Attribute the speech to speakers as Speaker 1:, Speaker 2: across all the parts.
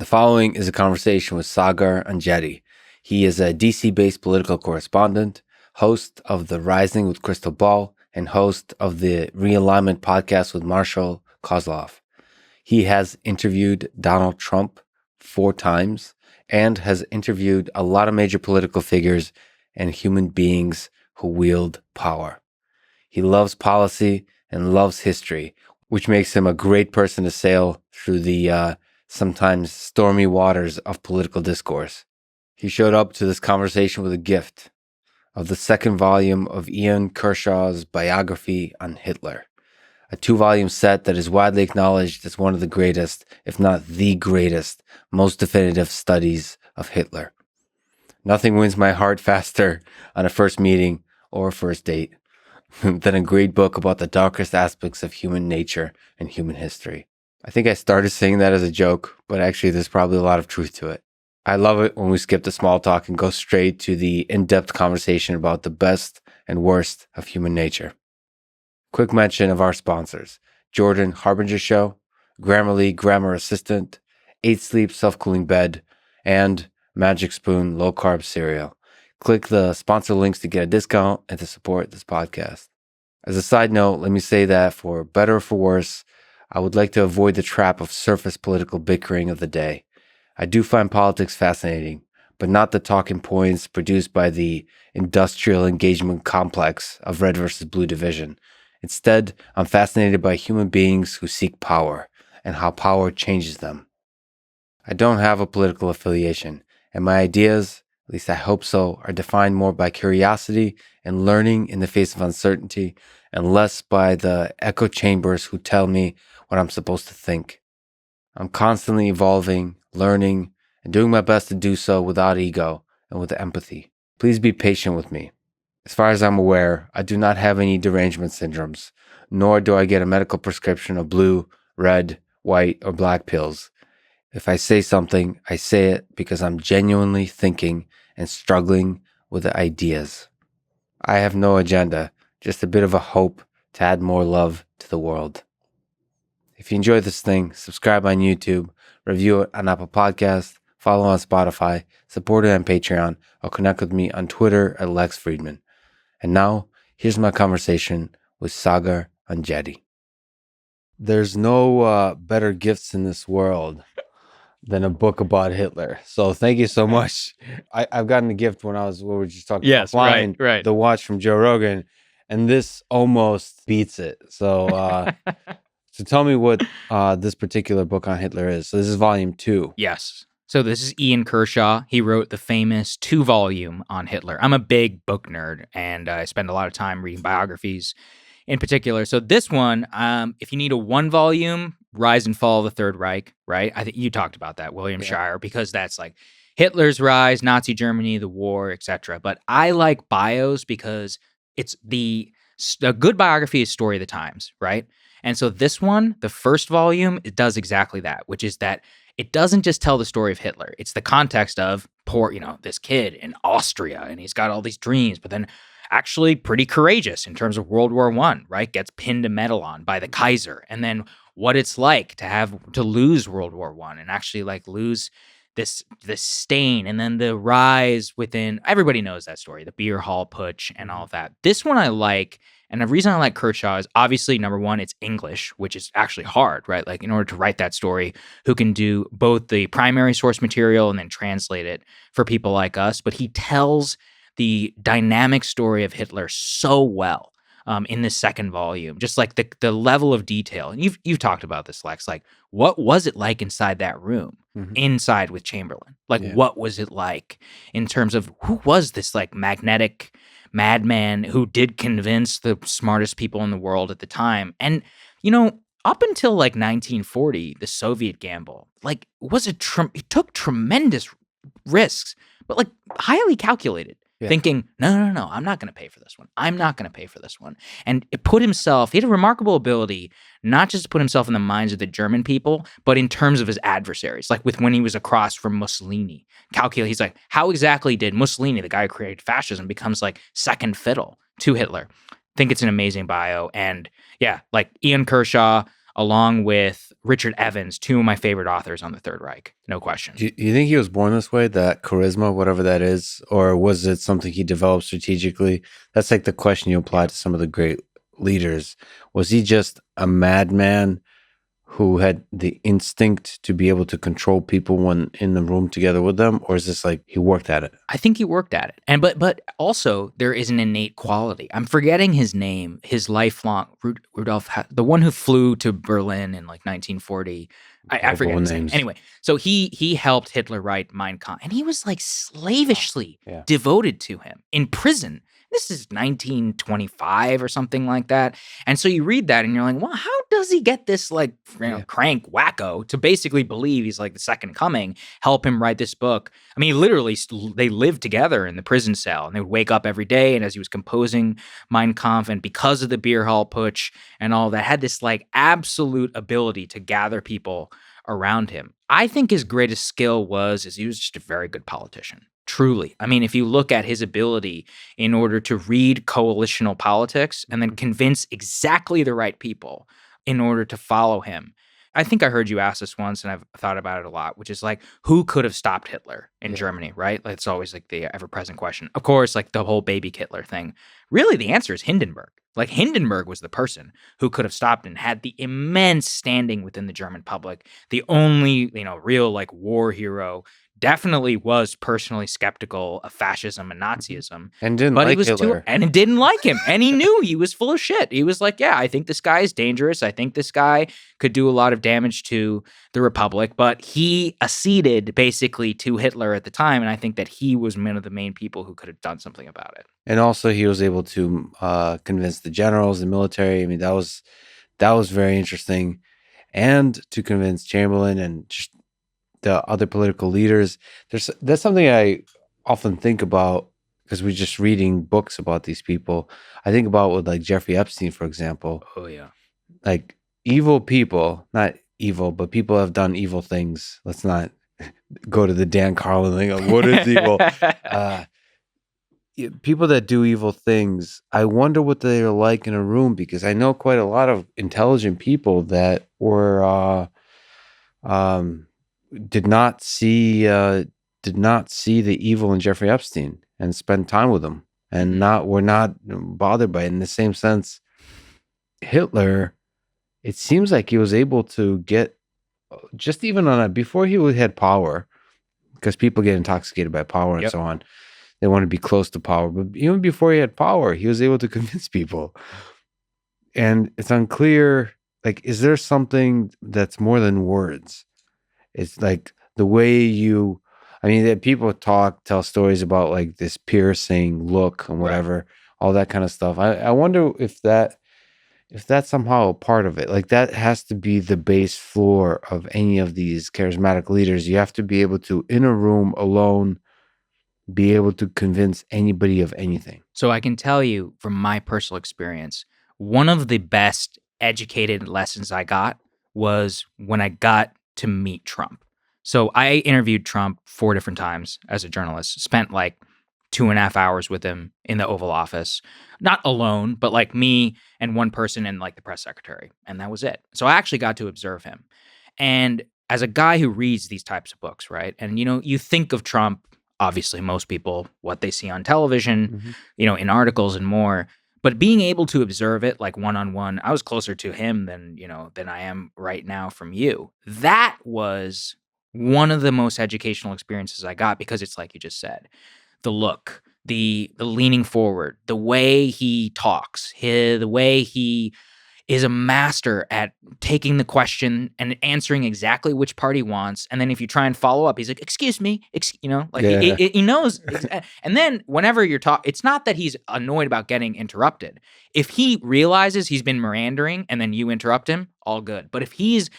Speaker 1: The following is a conversation with Saagar Enjeti. He is a DC-based political correspondent, host of the Rising with Crystal Ball, and host of the Realignment podcast with Marshall Kozlov. He has interviewed Donald Trump 4 times and has interviewed a lot of major political figures and human beings who wield power. He loves policy and loves history, which makes him a great person to sail through the sometimes stormy waters of political discourse. He showed up to this conversation with a gift of the second volume of Ian Kershaw's biography on Hitler, a 2-volume set that is widely acknowledged as one of the greatest, if not the greatest, most definitive studies of Hitler. Nothing wins my heart faster on a first meeting or a first date than a great book about the darkest aspects of human nature and human history. I think I started saying that as a joke, but actually there's probably a lot of truth to it. I love it when we skip the small talk and go straight to the in-depth conversation about the best and worst of human nature. Quick mention of our sponsors: Jordan Harbinger Show, Grammarly Grammar Assistant, 8 Sleep Self-Cooling Bed, and Magic Spoon Low Carb Cereal. Click the sponsor links to get a discount and to support this podcast. As a side note, let me say that for better or for worse, I would like to avoid the trap of surface political bickering of the day. I do find politics fascinating, but not the talking points produced by the industrial engagement complex of red versus blue division. Instead, I'm fascinated by human beings who seek power and how power changes them. I don't have a political affiliation, and my ideas, at least I hope so, are defined more by curiosity and learning in the face of uncertainty, and less by the echo chambers who tell me what I'm supposed to think. I'm constantly evolving, learning, and doing my best to do so without ego and with empathy. Please be patient with me. As far as I'm aware, I do not have any derangement syndromes, nor do I get a medical prescription of blue, red, white, or black pills. If I say something, I say it because I'm genuinely thinking and struggling with the ideas. I have no agenda, just a bit of a hope to add more love to the world. If you enjoy this thing, subscribe on YouTube, review it on Apple Podcasts, follow on Spotify, support it on Patreon, or connect with me on Twitter at Lex Fridman. And now, here's my conversation with Saagar Enjeti. There's no better gifts in this world than a book about Hitler. So thank you so much. I've gotten a gift when we were just talking about flying,
Speaker 2: right.
Speaker 1: the watch from Joe Rogan, and this almost beats it. So so tell me what this particular book on Hitler is. So this is volume 2.
Speaker 2: Yes. So this is Ian Kershaw. He wrote the famous 2-volume on Hitler. I'm a big book nerd, and I spend a lot of time reading biographies in particular. So this one, if you need a 1-volume, Rise and Fall of the Third Reich, right? I think you talked about that, William Shirer, because that's like Hitler's rise, Nazi Germany, the war, etc. But I like bios because it's a good biography is story of the times, right? And so this one, the first volume, it does exactly that, which is that it doesn't just tell the story of Hitler. It's the context of poor, this kid in Austria, and he's got all these dreams, but then actually pretty courageous in terms of World War I, right? Gets pinned a medal on by the Kaiser. And then what it's like to lose World War I and actually like lose this stain, and then the rise within, everybody knows that story, the beer hall putsch and all of that. This one I like, and the reason I like Kershaw is obviously, number one, it's English, which is actually hard, right? Like in order to write that story, who can do both the primary source material and then translate it for people like us. But he tells the dynamic story of Hitler so well in this second volume, just like the level of detail. And you've talked about this, Lex, like what was it like inside that room? Mm-hmm. Inside with Chamberlain, what was it like in terms of who was this like magnetic madman who did convince the smartest people in the world at the time? And up until like 1940, the Soviet gamble it took tremendous risks, but like highly calculated. Yeah. Thinking, no, I'm not going to pay for this one. I'm not going to pay for this one. And he had a remarkable ability, not just to put himself in the minds of the German people, but in terms of his adversaries. Like when he was across from Mussolini, he's like, how exactly did Mussolini, the guy who created fascism, becomes like second fiddle to Hitler? I think it's an amazing bio. And yeah, like Ian Kershaw, along with Richard Evans, two of my favorite authors on the Third Reich. No question.
Speaker 1: Do you think he was born this way, that charisma, whatever that is, or was it something he developed strategically? That's like the question you apply to some of the great leaders. Was he just a madman who had the instinct to be able to control people when in the room together with them, or is this like he worked at it?
Speaker 2: I think he worked at it. And but also there is an innate quality. I'm forgetting his name, his lifelong Rudolf, the one who flew to Berlin in like 1940. I forget his name. Anyway, so he helped Hitler write Mein Kampf, and he was like slavishly devoted to him in prison. This is 1925 or something like that. And so you read that and you're like, well, how does he get this like crank wacko to basically believe he's like the second coming, help him write this book? I mean, literally, they lived together in the prison cell, and they would wake up every day. And as he was composing Mein Kampf, and because of the beer hall putsch and all that, had this like absolute ability to gather people around him. I think his greatest skill is he was just a very good politician. Truly. I mean, if you look at his ability in order to read coalitional politics and then convince exactly the right people in order to follow him. I think I heard you ask this once, and I've thought about it a lot, which is like, who could have stopped Hitler in Germany, right? Like, it's always like the ever-present question. Of course, like the whole baby Hitler thing. Really, the answer is Hindenburg. Like, Hindenburg was the person who could have stopped and had the immense standing within the German public. The only, real like war hero. Definitely was personally skeptical of fascism and Nazism,
Speaker 1: and didn't like Hitler.
Speaker 2: And didn't like him, and he knew he was full of shit. He was like, "Yeah, I think this guy is dangerous. I think this guy could do a lot of damage to the Republic." But he acceded basically to Hitler at the time, and I think that he was one of the main people who could have done something about it.
Speaker 1: And also, he was able to convince the generals, the military. I mean, that was very interesting, and to convince Chamberlain and just the other political leaders. That's something I often think about, because we're just reading books about these people. I think about with like Jeffrey Epstein, for example.
Speaker 2: Oh yeah.
Speaker 1: Like evil people, not evil, but people have done evil things. Let's not go to the Dan Carlin thing of what is evil. People that do evil things, I wonder what they're like in a room, because I know quite a lot of intelligent people that were did not see the evil in Jeffrey Epstein and spend time with him, and were not bothered by it. In the same sense, Hitler, it seems like he was able to get just even on before he had power, because people get intoxicated by power and so on. They want to be close to power, but even before he had power, he was able to convince people. And it's unclear, like, is there something that's more than words? It's like the way that people tell stories about like this piercing look and whatever, all that kind of stuff. I wonder if that's somehow a part of it. Like, that has to be the base floor of any of these charismatic leaders. You have to be able to, in a room alone, be able to convince anybody of anything.
Speaker 2: So I can tell you from my personal experience, one of the best educated lessons I got was when I got to meet Trump. So I interviewed Trump 4 different times as a journalist, spent like 2.5 hours with him in the Oval Office, not alone, but like me and one person and like the press secretary. And that was it. So I actually got to observe him. And as a guy who reads these types of books, right? And, you think of Trump, obviously most people, what they see on television, in articles and more. But being able to observe it like one-on-one, I was closer to him than I am right now from you. That was one of the most educational experiences I got, because it's like you just said, the look, the leaning forward, the way he talks, the way he is a master at taking the question and answering exactly which part he wants. And then if you try and follow up, he's like, excuse me, he knows. And then whenever you're talking, it's not that he's annoyed about getting interrupted. If he realizes he's been meandering and then you interrupt him, all good. But if he's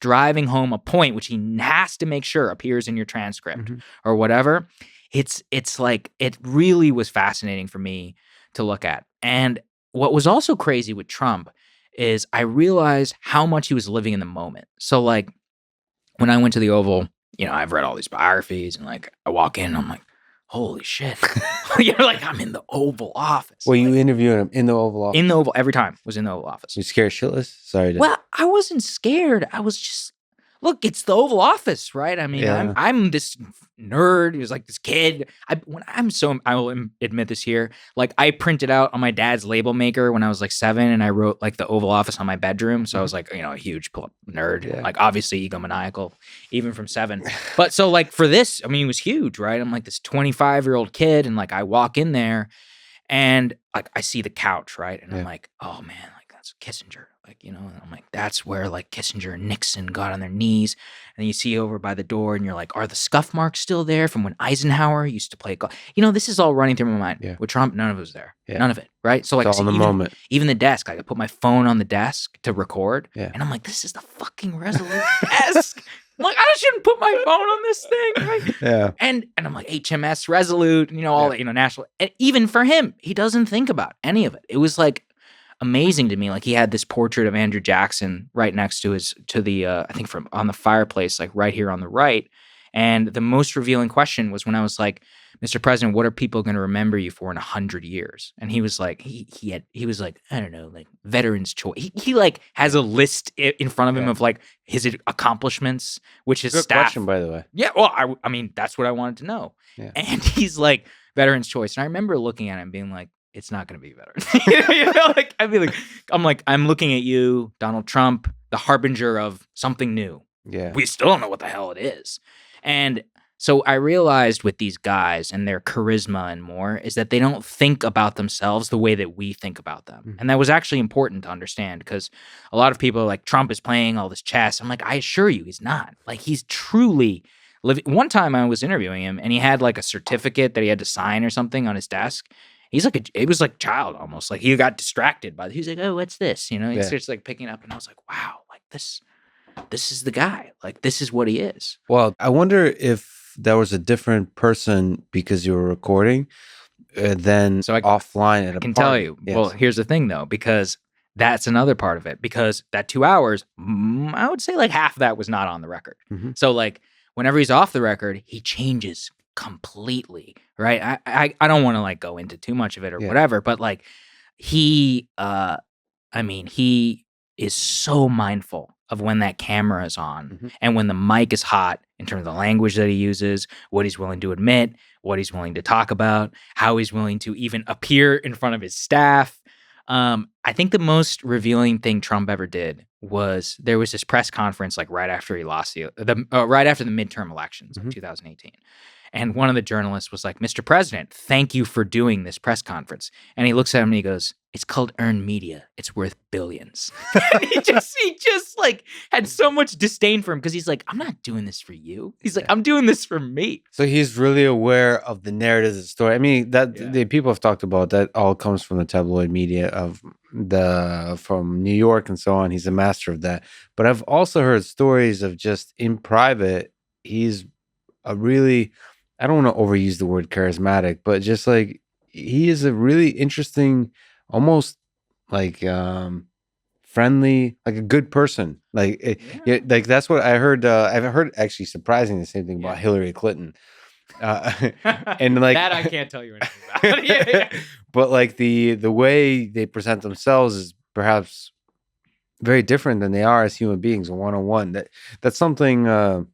Speaker 2: driving home a point, which he has to make sure appears in your transcript or whatever, it's like, it really was fascinating for me to look at. And what was also crazy with Trump is I realized how much he was living in the moment. So like when I went to the Oval, I've read all these biographies, and like I walk in, I'm like, holy shit. You're like, I'm in the Oval Office.
Speaker 1: Were you interviewing him in the Oval Office?
Speaker 2: In the Oval, every time was in the Oval Office.
Speaker 1: You scared shitless? Sorry.
Speaker 2: Well, I wasn't scared. I was just, look, it's the Oval Office, right? I mean,
Speaker 1: Yeah.
Speaker 2: I'm this nerd who's like this kid. I will admit this here. Like, I printed out on my dad's label maker when I was like 7, and I wrote like the Oval Office on my bedroom. So I was like, a huge nerd.
Speaker 1: Yeah.
Speaker 2: Like, obviously egomaniacal, even from 7. But so like for this, I mean, it was huge, right? I'm like this 25-year-old kid, and like I walk in there, and like I see the couch, right? And I'm like, oh man, like that's Kissinger. Like, and I'm like, that's where like Kissinger and Nixon got on their knees. And you see over by the door, and you're like, are the scuff marks still there from when Eisenhower used to play golf? This is all running through my mind.
Speaker 1: Yeah.
Speaker 2: With Trump, none of it was there.
Speaker 1: Yeah.
Speaker 2: None of it, right? So like,
Speaker 1: it's all in the moment.
Speaker 2: Even the desk, I could put my phone on the desk to record.
Speaker 1: Yeah.
Speaker 2: And I'm like, this is the fucking Resolute desk. I'm like, I shouldn't put my phone on this thing, right?
Speaker 1: Yeah.
Speaker 2: And I'm like, HMS Resolute, all that, national. And even for him, he doesn't think about any of it. It was like amazing to me. Like, he had this portrait of Andrew Jackson right next to the I think from on the fireplace, like right here on the right. And the most revealing question was when I was like, Mr. President, what are people going to remember you for in 100 years? And he was like, he was like, I don't know, like Veterans Choice. He like has a list in front of him of like his accomplishments, which his
Speaker 1: Good
Speaker 2: staff.
Speaker 1: question, by the way.
Speaker 2: Yeah, well, I mean, that's what I wanted to know.
Speaker 1: Yeah.
Speaker 2: And he's like, Veterans Choice. And I remember looking at him being like, it's not going to be veterans. Like I'd be like, I'm looking at you, Donald Trump, the harbinger of something new.
Speaker 1: Yeah.
Speaker 2: We still don't know what the hell it is. And so I realized with these guys and their charisma and more is that they don't think about themselves the way that we think about them.
Speaker 1: Mm-hmm.
Speaker 2: And that was actually important to understand, because a lot of people are like, Trump is playing all this chess. I'm like, I assure you, he's not. Like, he's truly living. One time I was interviewing him, and he had like a certificate that he had to sign or something on his desk. He's like, it was like child almost. Like, he got distracted by it. He's like, oh, what's this? He starts like picking up, and I was like, wow, like this is the guy. Like, this is what he is.
Speaker 1: Well, I wonder if there was a different person because you were recording than offline at a party.
Speaker 2: I can tell you.
Speaker 1: Yes.
Speaker 2: Well, here's the thing though, because that's another part of it. Because that 2 hours, I would say like half of that was not on the record.
Speaker 1: Mm-hmm.
Speaker 2: So like whenever he's off the record, he changes completely, right? I don't want to like go into too much of it or whatever, but like he is so mindful of when that camera is on and when the mic is hot in terms of the language that he uses, what he's willing to admit, what he's willing to talk about, how he's willing to even appear in front of his staff. I think the most revealing thing Trump ever did was there was this press conference like right after he lost right after the midterm elections of 2018. And one of the journalists was like, Mr. President, thank you for doing this press conference. And he looks at him and he goes, it's called earned media. It's worth billions. And he just like had so much disdain for him because he's like, I'm not doing this for you. He's like, I'm doing this for me.
Speaker 1: So he's really aware of the narratives of the story. I mean, the people have talked about that all comes from the tabloid media from New York and so on. He's a master of that. But I've also heard stories of just in private, he's a really, I don't want to overuse the word charismatic, but just like he is a really interesting, almost like friendly, like a good person. Like like that's what I heard. I've heard actually surprisingly the same thing about Hillary Clinton. And like
Speaker 2: that I can't tell you anything about.
Speaker 1: But like the way they present themselves is perhaps very different than they are as human beings, one-on-one. That's something.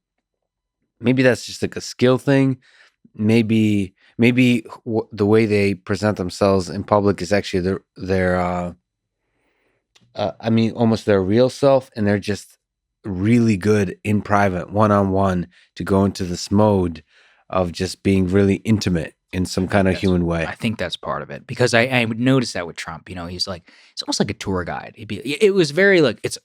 Speaker 1: Maybe that's just like a skill thing. Maybe the way they present themselves in public is actually their almost their real self, and they're just really good in private, one-on-one, to go into this mode of just being really intimate in some kind of human way.
Speaker 2: I think that's part of it, because I would notice that with Trump. He's like, it's almost like a tour guide. It was very like it's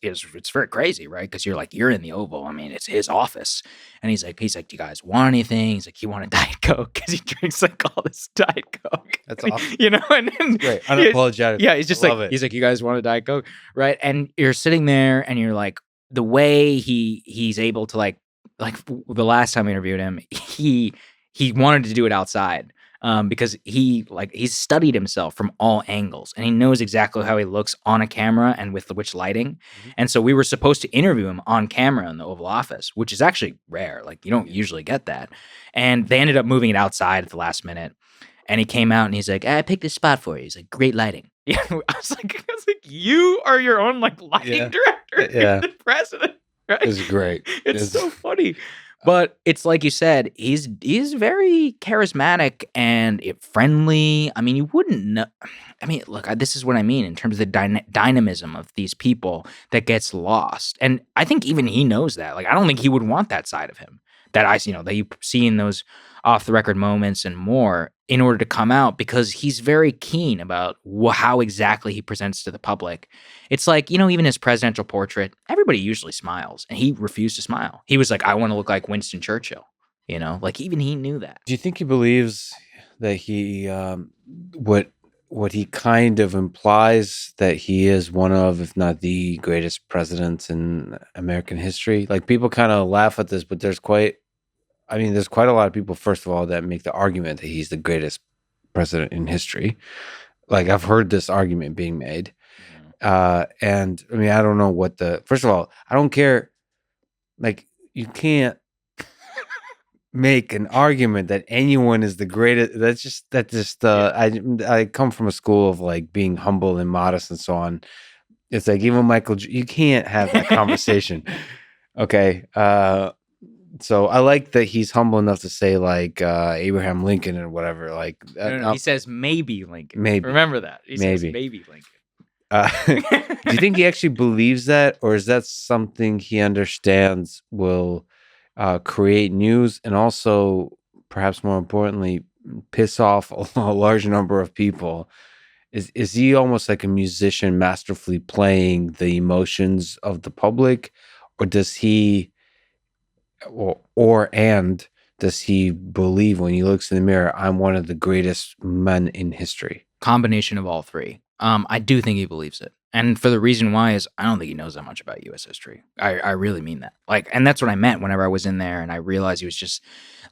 Speaker 2: very crazy, right? Because you're in the Oval. I mean, it's his office, and he's like, do you guys want anything? He's like, you want a Diet Coke? Because he drinks like all this Diet Coke.
Speaker 1: That's awesome.
Speaker 2: And then,
Speaker 1: great, unapologetic.
Speaker 2: Yeah, he's just like, he's like, you guys want a Diet Coke, right? And you're sitting there, and you're like, the way he's able to like the last time I interviewed him, he wanted to do it outside. because he's studied himself from all angles, and he knows exactly how he looks on a camera and with which lighting. And so we were supposed to interview him on camera in the Oval Office, which is actually rare. Like, you don't usually get that. And they ended up moving it outside at the last minute. And he came out and he's like, I picked this spot for you. He's like, great lighting. Yeah, I was like, you are your own like lighting director.
Speaker 1: Yeah.
Speaker 2: You're the president. Right?
Speaker 1: It's great.
Speaker 2: It's so funny. But it's like you said, he's very charismatic and friendly. I mean, you wouldn't know. I mean, look, this is what I mean in terms of the dynamism of these people that gets lost. And I think even he knows that. Like, I don't think he would want that side of him that you see in those off the record moments and more in order to come out, because he's very keen about how exactly he presents to the public. It's like, even his presidential portrait, everybody usually smiles, and he refused to smile. He was like, I want to look like Winston Churchill, like even he knew that.
Speaker 1: Do you think he believes that he, what he kind of implies that he is one of, if not the greatest presidents in American history? Like, people kind of laugh at this, but there's quite a lot of people, first of all, that make the argument that he's the greatest president in history. Like, I've heard this argument being made. And I mean, I don't know first of all, I don't care. Like, you can't make an argument that anyone is the greatest. I come from a school of like being humble and modest and so on. It's like, even you can't have that conversation. Okay. So I like that he's humble enough to say like Abraham Lincoln or whatever. Like,
Speaker 2: no, he says maybe Lincoln.
Speaker 1: Maybe.
Speaker 2: Remember that. He says maybe Lincoln.
Speaker 1: Do you think he actually believes that, or is that something he understands will create news and also, perhaps more importantly, piss off a large number of people? Is he almost like a musician masterfully playing the emotions of the public, or does he? Does he believe when he looks in the mirror, I'm one of the greatest men in history?
Speaker 2: Combination of all three. I do think he believes it. And for the reason why is I don't think he knows that much about U.S. history. I really mean that. And that's what I meant whenever I was in there and I realized he was just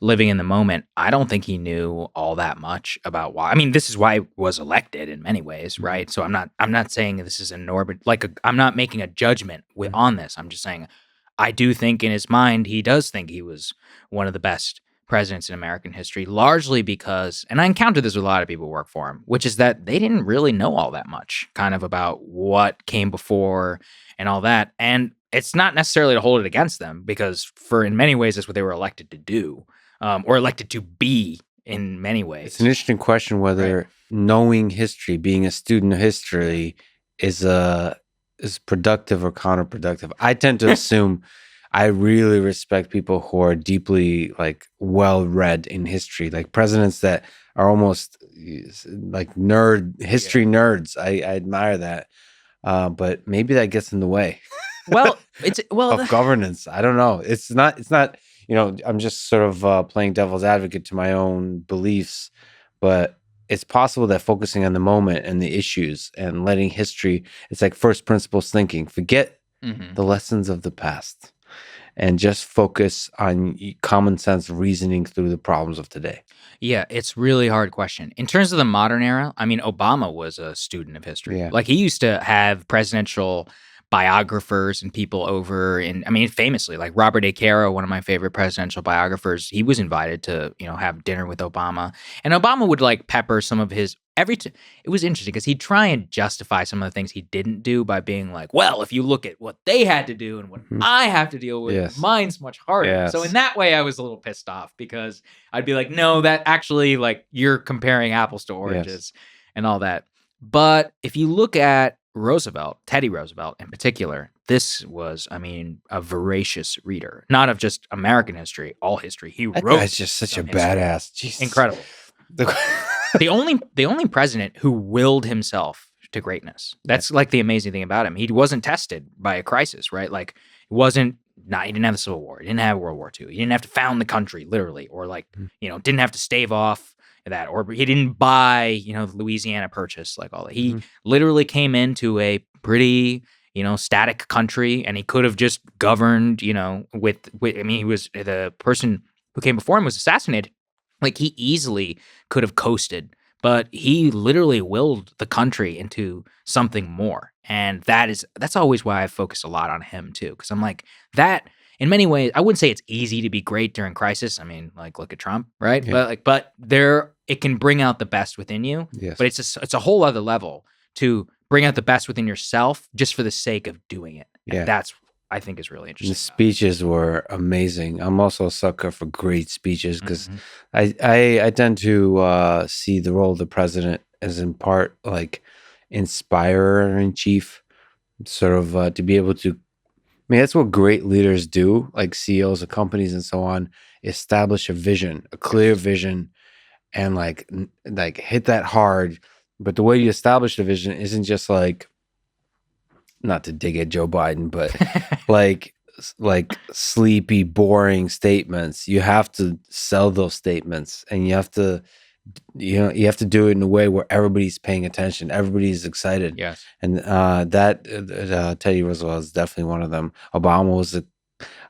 Speaker 2: living in the moment. I don't think he knew all that much about why. I mean, this is why he was elected in many ways, right? So I'm not saying this is I'm not making a judgment on this. I'm just saying I do think in his mind, he does think he was one of the best presidents in American history, largely because, and I encountered this with a lot of people who work for him, which is that they didn't really know all that much kind of about what came before and all that. And it's not necessarily to hold it against them, because in many ways, that's what they were elected to do, or elected to be in many ways.
Speaker 1: It's an interesting question whether knowing history, being a student of history, is productive or counterproductive. I tend to assume I really respect people who are deeply well-read in history, like presidents that are almost like history nerds. I admire that. But maybe that gets in the way. Of governance. I don't know. It's not, I'm just sort of playing devil's advocate to my own beliefs, but it's possible that focusing on the moment and the issues and letting history, it's like first principles thinking, forget the lessons of the past and just focus on common sense reasoning through the problems of today.
Speaker 2: Yeah, it's really hard question. In terms of the modern era, I mean, Obama was a student of history. Yeah. Like, he used to have presidential biographers and people over famously, like Robert A. Caro, one of my favorite presidential biographers, he was invited to, have dinner with Obama. And Obama would pepper some of his it was interesting because he'd try and justify some of the things he didn't do by being like, well, if you look at what they had to do and what I have to deal with, mine's much harder. Yes. So in that way, I was a little pissed off because I'd be like, no, that actually, you're comparing apples to oranges and all that. But if you look at Teddy Roosevelt in particular, this was, a voracious reader, not of just American history, all history. He wrote.
Speaker 1: That's just such a badass. Jesus.
Speaker 2: Incredible. the only president who willed himself to greatness. That's the amazing thing about him. He wasn't tested by a crisis, right? He didn't have the Civil War. He didn't have World War II. He didn't have to found the country, literally, or didn't have to stave off that, or he didn't buy, the Louisiana Purchase, all that. He literally came into a pretty, static country, and he could have just governed, he was the person who came before him was assassinated, Like, he easily could have coasted, but he literally willed the country into something more. And that's always why I focus a lot on him too. Cause I'm like, that in many ways, I wouldn't say it's easy to be great during crisis. I mean, like, look at Trump, right?
Speaker 1: Yeah.
Speaker 2: But there, it can bring out the best within you.
Speaker 1: Yes.
Speaker 2: But it's a whole other level to bring out the best within yourself just for the sake of doing it.
Speaker 1: Yeah.
Speaker 2: And that's, I think, is really
Speaker 1: And
Speaker 2: interesting.
Speaker 1: the speeches were amazing. I'm also a sucker for great speeches because
Speaker 2: Mhm.
Speaker 1: I tend to see the role of the president as in part like inspirer in chief, sort of to be able to. I mean, that's what great leaders do, like CEOs of companies and so on. Establish a vision, a clear vision, and like hit that hard. But the way you establish the vision isn't just like, not to dig at Joe Biden, but like sleepy, boring statements. You have to sell those statements, and you have to do it in a way where everybody's paying attention, everybody's excited.
Speaker 2: Yes.
Speaker 1: And Teddy Roosevelt is definitely one of them. Obama was,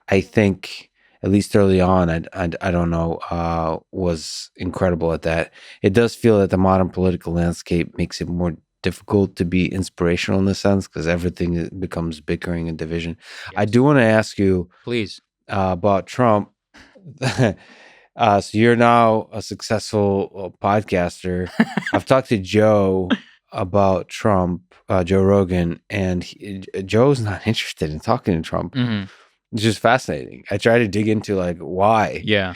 Speaker 1: I think, at least early on, I don't know, was incredible at that. It does feel that the modern political landscape makes it more difficult to be inspirational in a sense because everything becomes bickering and division. I
Speaker 2: Yes.
Speaker 1: do want to ask you,
Speaker 2: Please.
Speaker 1: about Trump. So you're now a successful podcaster. I've talked to Joe about Trump, Joe Rogan, and Joe's not interested in talking to Trump.
Speaker 2: Hmm.
Speaker 1: It's just fascinating. I try to dig into like why.
Speaker 2: Yeah.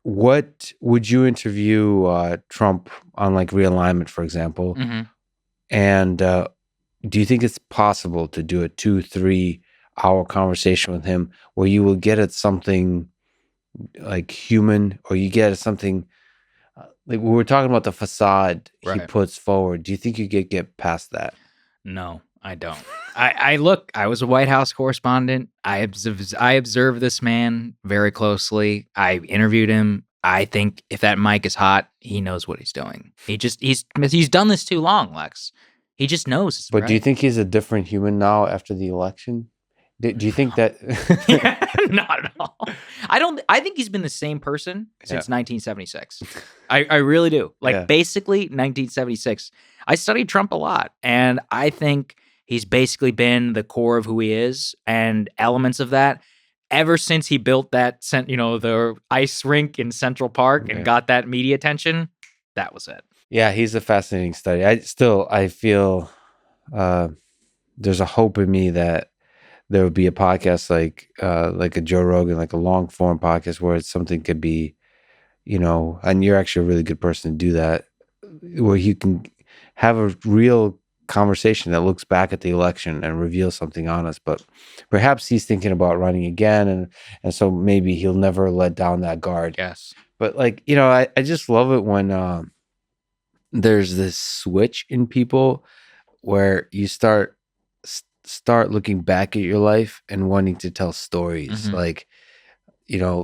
Speaker 1: What would you interview Trump on, like realignment, for example?
Speaker 2: Hmm.
Speaker 1: And do you think it's possible to do a 2-3 hour conversation with him where you will get at something like human, or you get at something like we were talking about the facade he
Speaker 2: Right.
Speaker 1: puts forward? Do you think you could get past that?
Speaker 2: No, I don't. I was a White House correspondent. I observed this man very closely. I interviewed him. I think if that mic is hot, he knows what he's doing. He's done this too long, Lex. He just knows.
Speaker 1: But do you
Speaker 2: right?
Speaker 1: think he's a different human now after the election? Do you think that?
Speaker 2: Yeah, not at all. I think he's been the same person since 1976. I really do. Like,
Speaker 1: Yeah.
Speaker 2: basically 1976. I studied Trump a lot, and I think he's basically been the core of who he is and elements of that ever since he built that the ice rink in Central Park and
Speaker 1: Yeah.
Speaker 2: got that media attention. That was it.
Speaker 1: Yeah, he's a fascinating study. I feel there's a hope in me that there would be a podcast like a Joe Rogan, like a long form podcast where something could be, and you're actually a really good person to do that, where you can have a real conversation that looks back at the election and reveals something honest. But perhaps he's thinking about running again, and so maybe he'll never let down that guard.
Speaker 2: Yes.
Speaker 1: But I just love it when there's this switch in people where you start looking back at your life and wanting to tell stories,
Speaker 2: Mhm.
Speaker 1: like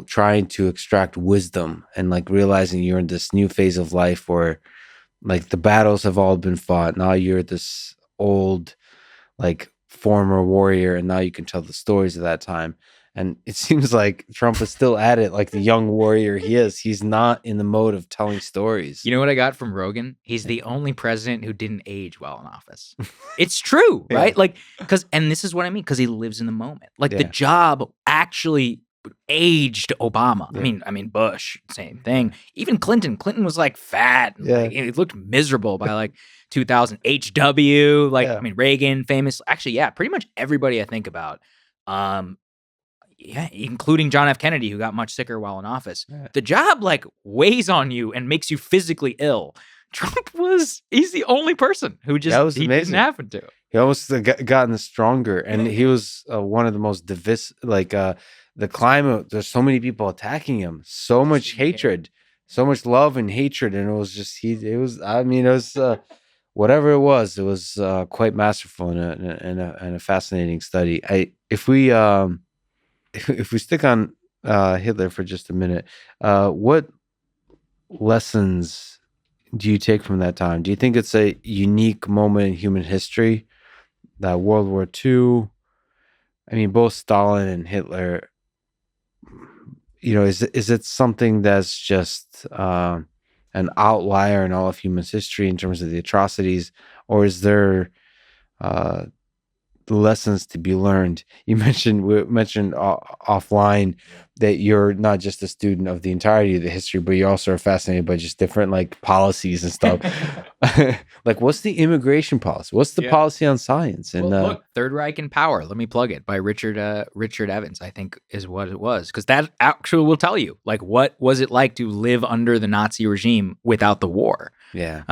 Speaker 1: trying to extract wisdom and like realizing you're in this new phase of life where like the battles have all been fought. Now you're this old like former warrior, and now you can tell the stories of that time. And it seems like Trump is still at it, like the young warrior he is. He's not in the mode of telling stories.
Speaker 2: You know what I got from Rogan? He's the only president who didn't age while in office. It's true,
Speaker 1: Yeah.
Speaker 2: right? Like, and this is what I mean, because he lives in the moment. Like, the
Speaker 1: Yeah.
Speaker 2: job actually aged Obama.
Speaker 1: Yeah.
Speaker 2: I mean, Bush, same thing. Even Clinton. Clinton was like fat. And,
Speaker 1: Yeah.
Speaker 2: like, he looked miserable by like 2000. HW, like,
Speaker 1: Yeah.
Speaker 2: I mean, Reagan, famous. Actually, yeah, pretty much everybody I think about. Yeah, including John F. Kennedy, who got much sicker while in office.
Speaker 1: Yeah.
Speaker 2: The job like weighs on you and makes you physically ill. He's the only person who just
Speaker 1: That was
Speaker 2: he
Speaker 1: amazing.
Speaker 2: didn't happen to.
Speaker 1: He almost gotten stronger, and he was one of the most the climate. There's so many people attacking him, so much hatred, so much love and hatred, and it was just whatever it was quite masterful and a fascinating study. If we stick on Hitler for just a minute, what lessons do you take from that time? Do you think it's a unique moment in human history? That World War II, I mean, both Stalin and Hitler, is it something that's just an outlier in all of human history in terms of the atrocities, or is there uh, lessons to be learned? We mentioned offline that you're not just a student of the entirety of the history, but you also are fascinated by just different like policies and stuff. Like, what's the immigration policy? What's the policy on science? And
Speaker 2: well, look, Third Reich in Power. Let me plug it by Richard Evans. I think is what it was, because that actually will tell you like what was it like to live under the Nazi regime without the war. Yeah,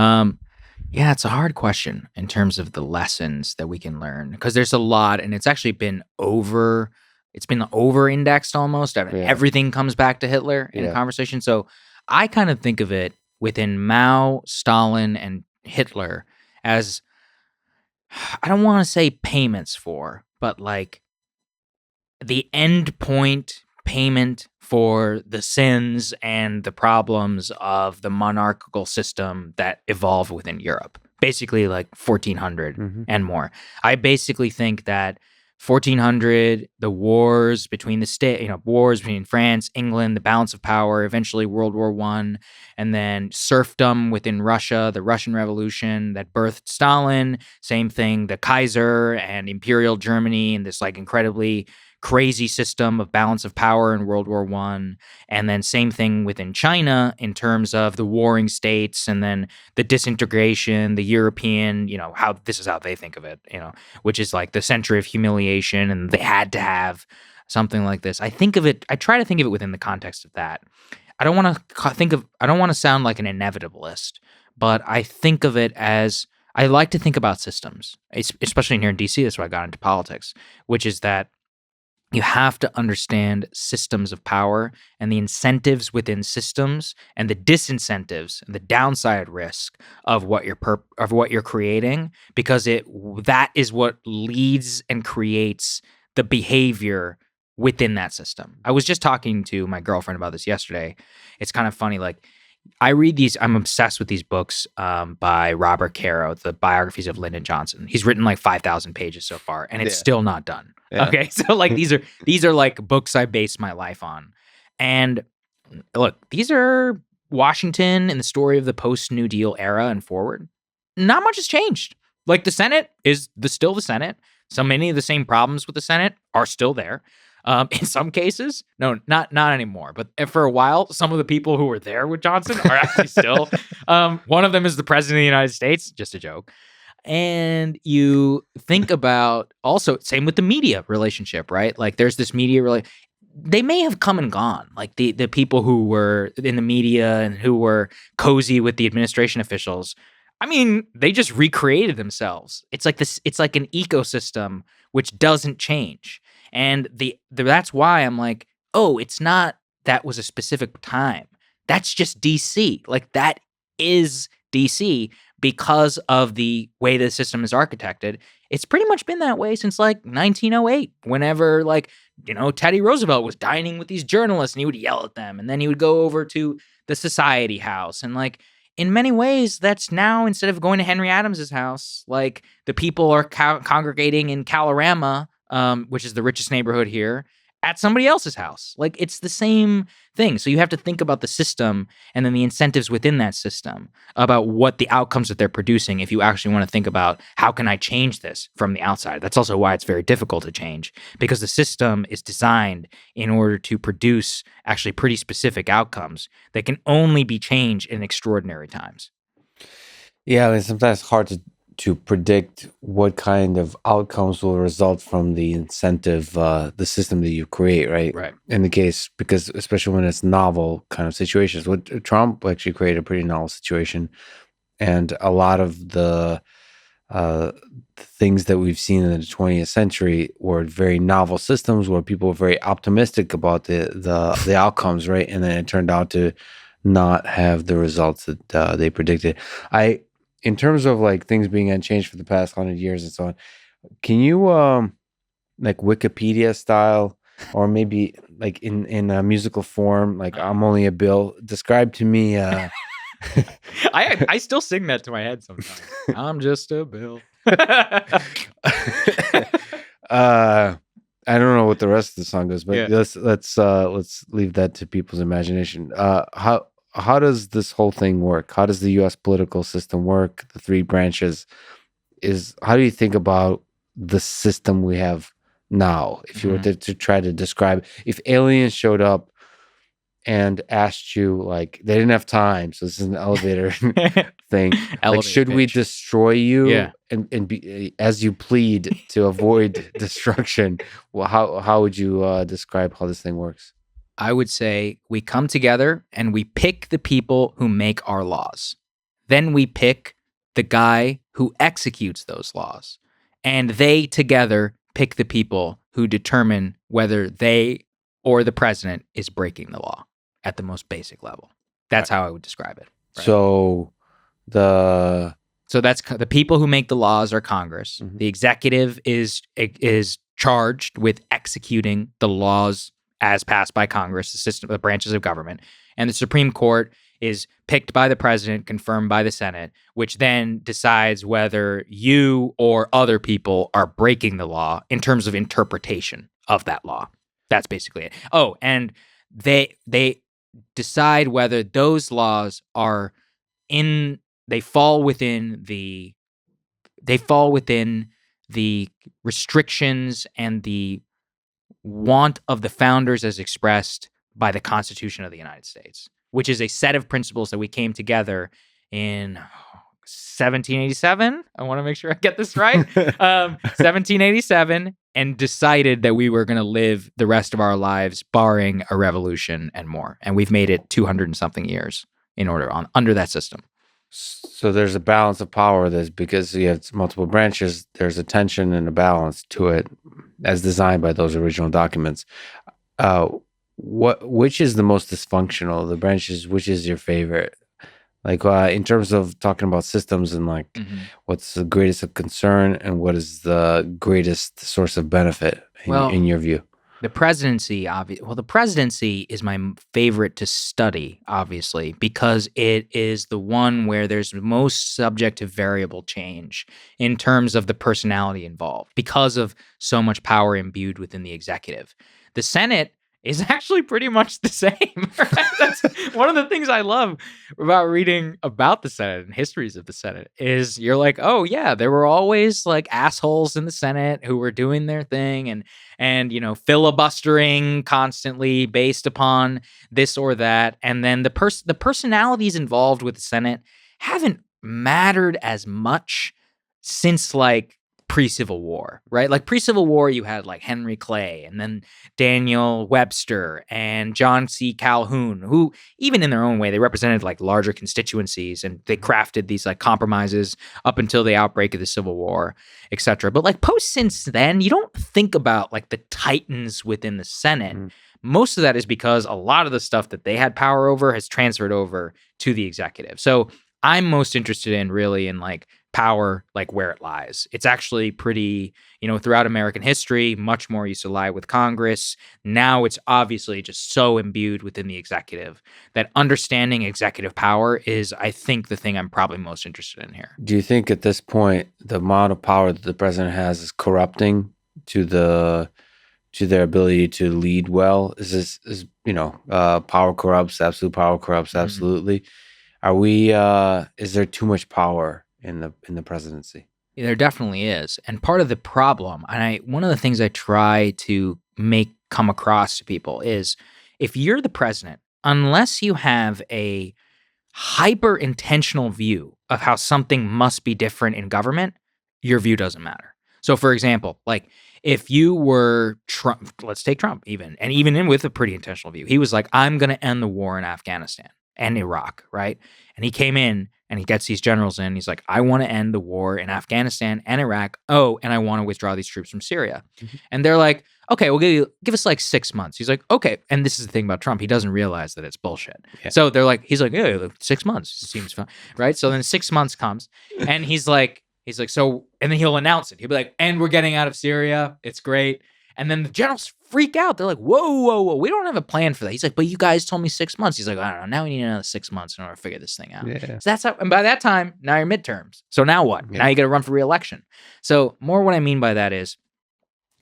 Speaker 2: it's a hard question in terms of the lessons that we can learn, because there's a lot, and it's actually been over-indexed almost. Everything comes back to Hitler in conversation. So I kind of think of it within Mao, Stalin, and Hitler as, I don't want to say payments for, but like the end point payment for the sins and the problems of the monarchical system that evolved within Europe, basically like 1400 and more. I basically think that 1400, the wars between wars between France, England, the balance of power, eventually World War I, and then serfdom within Russia, the Russian Revolution that birthed Stalin, same thing, the Kaiser and Imperial Germany, and this like incredibly crazy system of balance of power in World War I, and then same thing within China in terms of the warring states, and then the disintegration, the European, how this is how they think of it, which is like the century of humiliation, and they had to have something like this. I try to think of it within the context of that. I don't want to sound like an inevitabilist, but I think of it as, I like to think about systems, especially here in DC. That's why I got into politics, which is that you have to understand systems of power and the incentives within systems and the disincentives and the downside risk of what you're creating, because that is what leads and creates the behavior within that system. I was just talking to my girlfriend about this yesterday. It's kind of funny, like, I read these, I'm obsessed with these books by Robert Caro, the biographies of Lyndon Johnson. He's written like 5,000 pages so far, and it's still not done. Yeah. Okay, so like these are like books I base my life on. And look, these are Washington and the story of the post-New Deal era and forward. Not much has changed. Like, the Senate is still the Senate. So many of the same problems with the Senate are still there. In some cases, no, not anymore. But for a while, some of the people who were there with Johnson are actually still. One of them is the president of the United States. Just a joke. And you think about also, same with the media relationship, right? Like, there's this media they may have come and gone. Like the people who were in the media and who were cozy with the administration officials, I mean, they just recreated themselves. It's like this. It's like an ecosystem which doesn't change. And that's why I'm like, oh, it's not that was a specific time. That's just DC. Like, that is DC because of the way the system is architected. It's pretty much been that way since like 1908, whenever Teddy Roosevelt was dining with these journalists and he would yell at them, and then he would go over to the Society House, and like, in many ways, that's now, instead of going to Henry Adams's house, like, the people are congregating in Kalorama, which is the richest neighborhood here, at somebody else's house. Like, it's the same thing. So you have to think about the system and then the incentives within that system, about what the outcomes that they're producing, if you actually want to think about, how can I change this from the outside? That's also why it's very difficult to change, because the system is designed in order to produce actually pretty specific outcomes that can only be changed in extraordinary times.
Speaker 1: Yeah, I mean, sometimes it's hard to predict what kind of outcomes will result from the incentive, the system that you create, right?
Speaker 2: Right.
Speaker 1: In the case, because especially when it's novel kind of situations, what Trump actually created a pretty novel situation, and a lot of the things that we've seen in the 20th century were very novel systems where people were very optimistic about the outcomes, right? And then it turned out to not have the results that they predicted. In terms of like things being unchanged for the past 100 years and so on, can you like Wikipedia style, or maybe like in a musical form, like I'm Only a Bill, describe to me
Speaker 2: I still sing that to my head sometimes. I'm just a bill.
Speaker 1: I don't know what the rest of the song goes, but
Speaker 2: Yeah.
Speaker 1: let's leave that to people's imagination. How does this whole thing work? How does the U.S. political system work? The three branches how do you think about the system we have now? If you were to try to describe, if aliens showed up and asked you, like, they didn't have time, so this is an elevator thing. Like,
Speaker 2: Elevator
Speaker 1: should we
Speaker 2: pitch.
Speaker 1: destroy you?
Speaker 2: Yeah.
Speaker 1: And be, as you plead to avoid destruction, well, how would you describe how this thing works?
Speaker 2: I would say we come together and we pick the people who make our laws. Then we pick the guy who executes those laws. And they together pick the people who determine whether they or the president is breaking the law at the most basic level. That's how I would describe it. Right?
Speaker 1: So
Speaker 2: that's the people who make the laws are Congress.
Speaker 1: Mhm.
Speaker 2: The executive is charged with executing the laws as passed by Congress, the branches of government, and the Supreme Court is picked by the president, confirmed by the Senate, which then decides whether you or other people are breaking the law in terms of interpretation of that law. That's basically it. Oh, and they decide whether those laws are they fall within the restrictions and the want of the founders as expressed by the Constitution of the United States, which is a set of principles that we came together in 1787. I want to make sure I get this right. 1787, and decided that we were going to live the rest of our lives barring a revolution and more. And we've made it 200 and something years under that system.
Speaker 1: So there's a balance of power. There's, because you have multiple branches, there's a tension and a balance to it, as designed by those original documents. Which is the most dysfunctional of the branches? Which is your favorite? Like, in terms of talking about systems and like, what's the greatest of concern and what is the greatest source of benefit in your view?
Speaker 2: The presidency, the presidency is my favorite to study, obviously, because it is the one where there's most subject to variable change in terms of the personality involved, because of so much power imbued within the executive. The Senate is actually pretty much the same. That's one of the things I love about reading about the Senate and histories of the Senate is you're like, oh yeah, there were always like assholes in the Senate who were doing their thing and filibustering constantly based upon this or that. And then the personalities involved with the Senate haven't mattered as much since like pre-Civil War, right? Like pre-Civil War, you had like Henry Clay and then Daniel Webster and John C. Calhoun, who even in their own way, they represented like larger constituencies and they crafted these like compromises up until the outbreak of the Civil War, etc. But like post since then, you don't think about like the titans within the Senate. Most of that is because a lot of the stuff that they had power over has transferred over to the executive. So I'm most interested in really in like power, like where it lies. It's actually pretty, throughout American history, much more used to lie with Congress. Now it's obviously just so imbued within the executive that understanding executive power is, I think, the thing I'm probably most interested in here.
Speaker 1: Do you think at this point the amount of power that the president has is corrupting to their ability to lead well? Power corrupts, absolute power corrupts, absolutely. Is there too much power in the presidency?
Speaker 2: There definitely is. And part of the problem, and one of the things I try to come across to people is, if you're the president, unless you have a hyper intentional view of how something must be different in government, your view doesn't matter. So for example, like if you were Trump, let's take Trump even with a pretty intentional view. He was like, I'm going to end the war in Afghanistan and Iraq, right? And he came in and he gets these generals in. He's like, I want to end the war in Afghanistan and Iraq. Oh, and I want to withdraw these troops from Syria. And they're like, okay, we'll give us like 6 months. He's like, okay. And this is the thing about Trump. He doesn't realize that it's bullshit. Yeah. So he's like, yeah, 6 months seems fine, right? So then 6 months comes and he's like, so, and then he'll announce it. He'll be like, and we're getting out of Syria. It's great. And then the generals freak out. They're like, whoa, we don't have a plan for that. He's like, but you guys told me 6 months. He's like, I don't know. Now we need another 6 months in order to figure this thing out. Yeah. So that's how, and by that time, now you're midterms. So now what? Yeah. Now you got to run for re-election. So more what I mean by that is,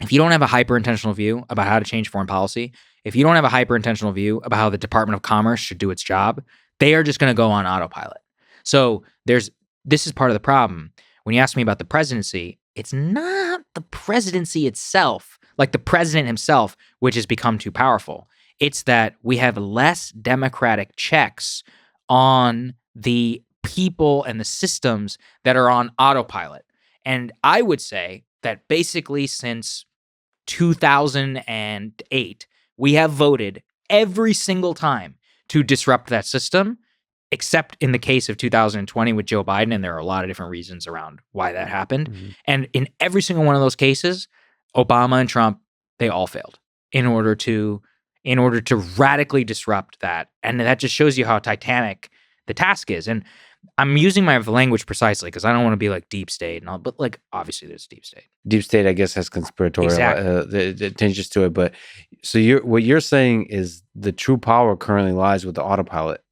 Speaker 2: if you don't have a hyper-intentional view about how to change foreign policy, if you don't have a hyper-intentional view about how the Department of Commerce should do its job, they are just going to go on autopilot. So this is part of the problem. When you ask me about the presidency, it's not the presidency itself, like the president himself, which has become too powerful. It's that we have less democratic checks on the people and the systems that are on autopilot. And I would say that basically since 2008, we have voted every single time to disrupt that system, except in the case of 2020 with Joe Biden. And there are a lot of different reasons around why that happened. Mm-hmm. And in every single one of those cases, Obama and Trump, they all failed in order to radically disrupt that. And that just shows you how titanic the task is. And I'm using my language precisely because I don't want to be like deep state and all, but like obviously there's deep state.
Speaker 1: Deep state, I guess, has conspiratorial tinges to it. But so what you're saying is the true power currently lies with the autopilot,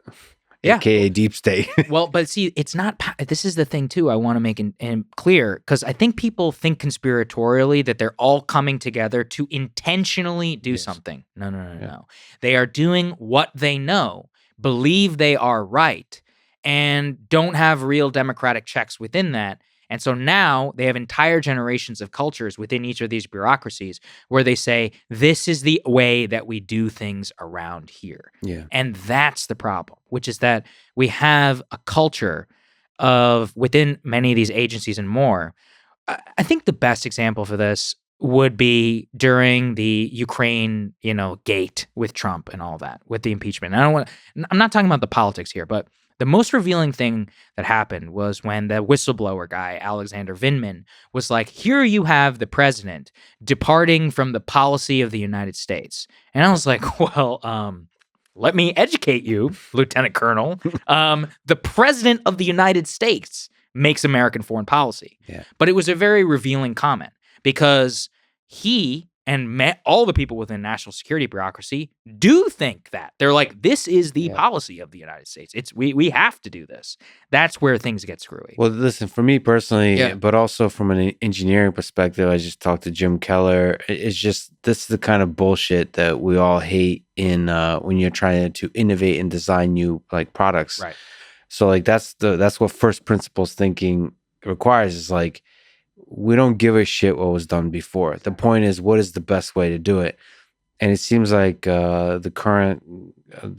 Speaker 1: aka deep state.
Speaker 2: Well, but see, it's not. This is the thing too. I want to make clear because I think people think conspiratorially that they're all coming together to intentionally do something. No. They are doing what they know, believe they are right, and don't have real democratic checks within that. And so now they have entire generations of cultures within each of these bureaucracies where they say, this is the way that we do things around here.
Speaker 1: Yeah.
Speaker 2: And that's the problem, which is that we have a culture of within many of these agencies and more. I think the best example for this would be during the Ukraine, gate with Trump and all that, with the impeachment. I'm not talking about the politics here, but the most revealing thing that happened was when the whistleblower guy, Alexander Vindman, was like, here you have the president departing from the policy of the United States. And I was like, well, let me educate you, Lieutenant Colonel. The president of the United States makes American foreign policy.
Speaker 1: Yeah.
Speaker 2: But it was a very revealing comment because he and all the people within national security bureaucracy do think that. They're like, this is the policy of the United States. We have to do this. That's where things get screwy.
Speaker 1: Well, listen, for me personally, but also from an engineering perspective, I just talked to Jim Keller. It's just, this is the kind of bullshit that we all hate in when you're trying to innovate and design new like products.
Speaker 2: Right.
Speaker 1: So like that's what first principles thinking requires, is like, we don't give a shit what was done before. The point is, what is the best way to do it? And it seems like the current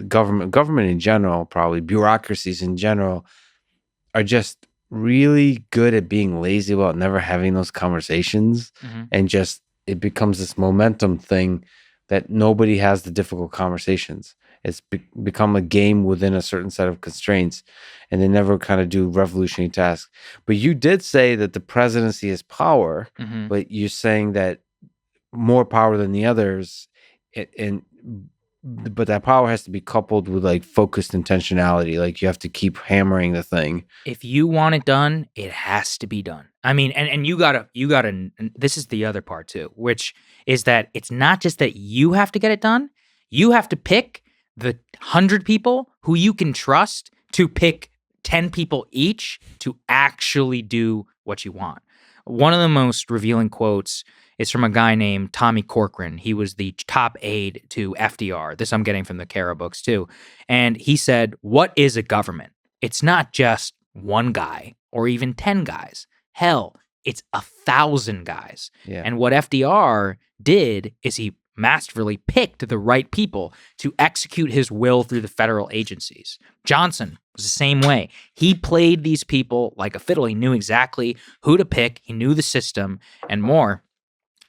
Speaker 1: government in general, probably bureaucracies in general, are just really good at being lazy about never having those conversations. Mm-hmm. And just it becomes this momentum thing that nobody has the difficult conversations. It's become a game within a certain set of constraints, and they never kind of do revolutionary tasks. But you did say that the presidency is power, mm-hmm. but you're saying that more power than the others, but that power has to be coupled with like focused intentionality. Like you have to keep hammering the thing.
Speaker 2: If you want it done, it has to be done. I mean, and you gotta. This is the other part too, which is that it's not just that you have to get it done. You have to pick the 100 people who you can trust to pick 10 people each to actually do what you want. One of the most revealing quotes is from a guy named Tommy Corcoran. He was the top aide to FDR. This I'm getting from the Kara books too. And he said, what is a government? It's not just one guy or even 10 guys. Hell, it's 1,000 guys.
Speaker 1: Yeah.
Speaker 2: And what FDR did is he masterfully picked the right people to execute his will through the federal agencies. Johnson was the same way. He played these people like a fiddle. He knew exactly who to pick. He knew the system and more.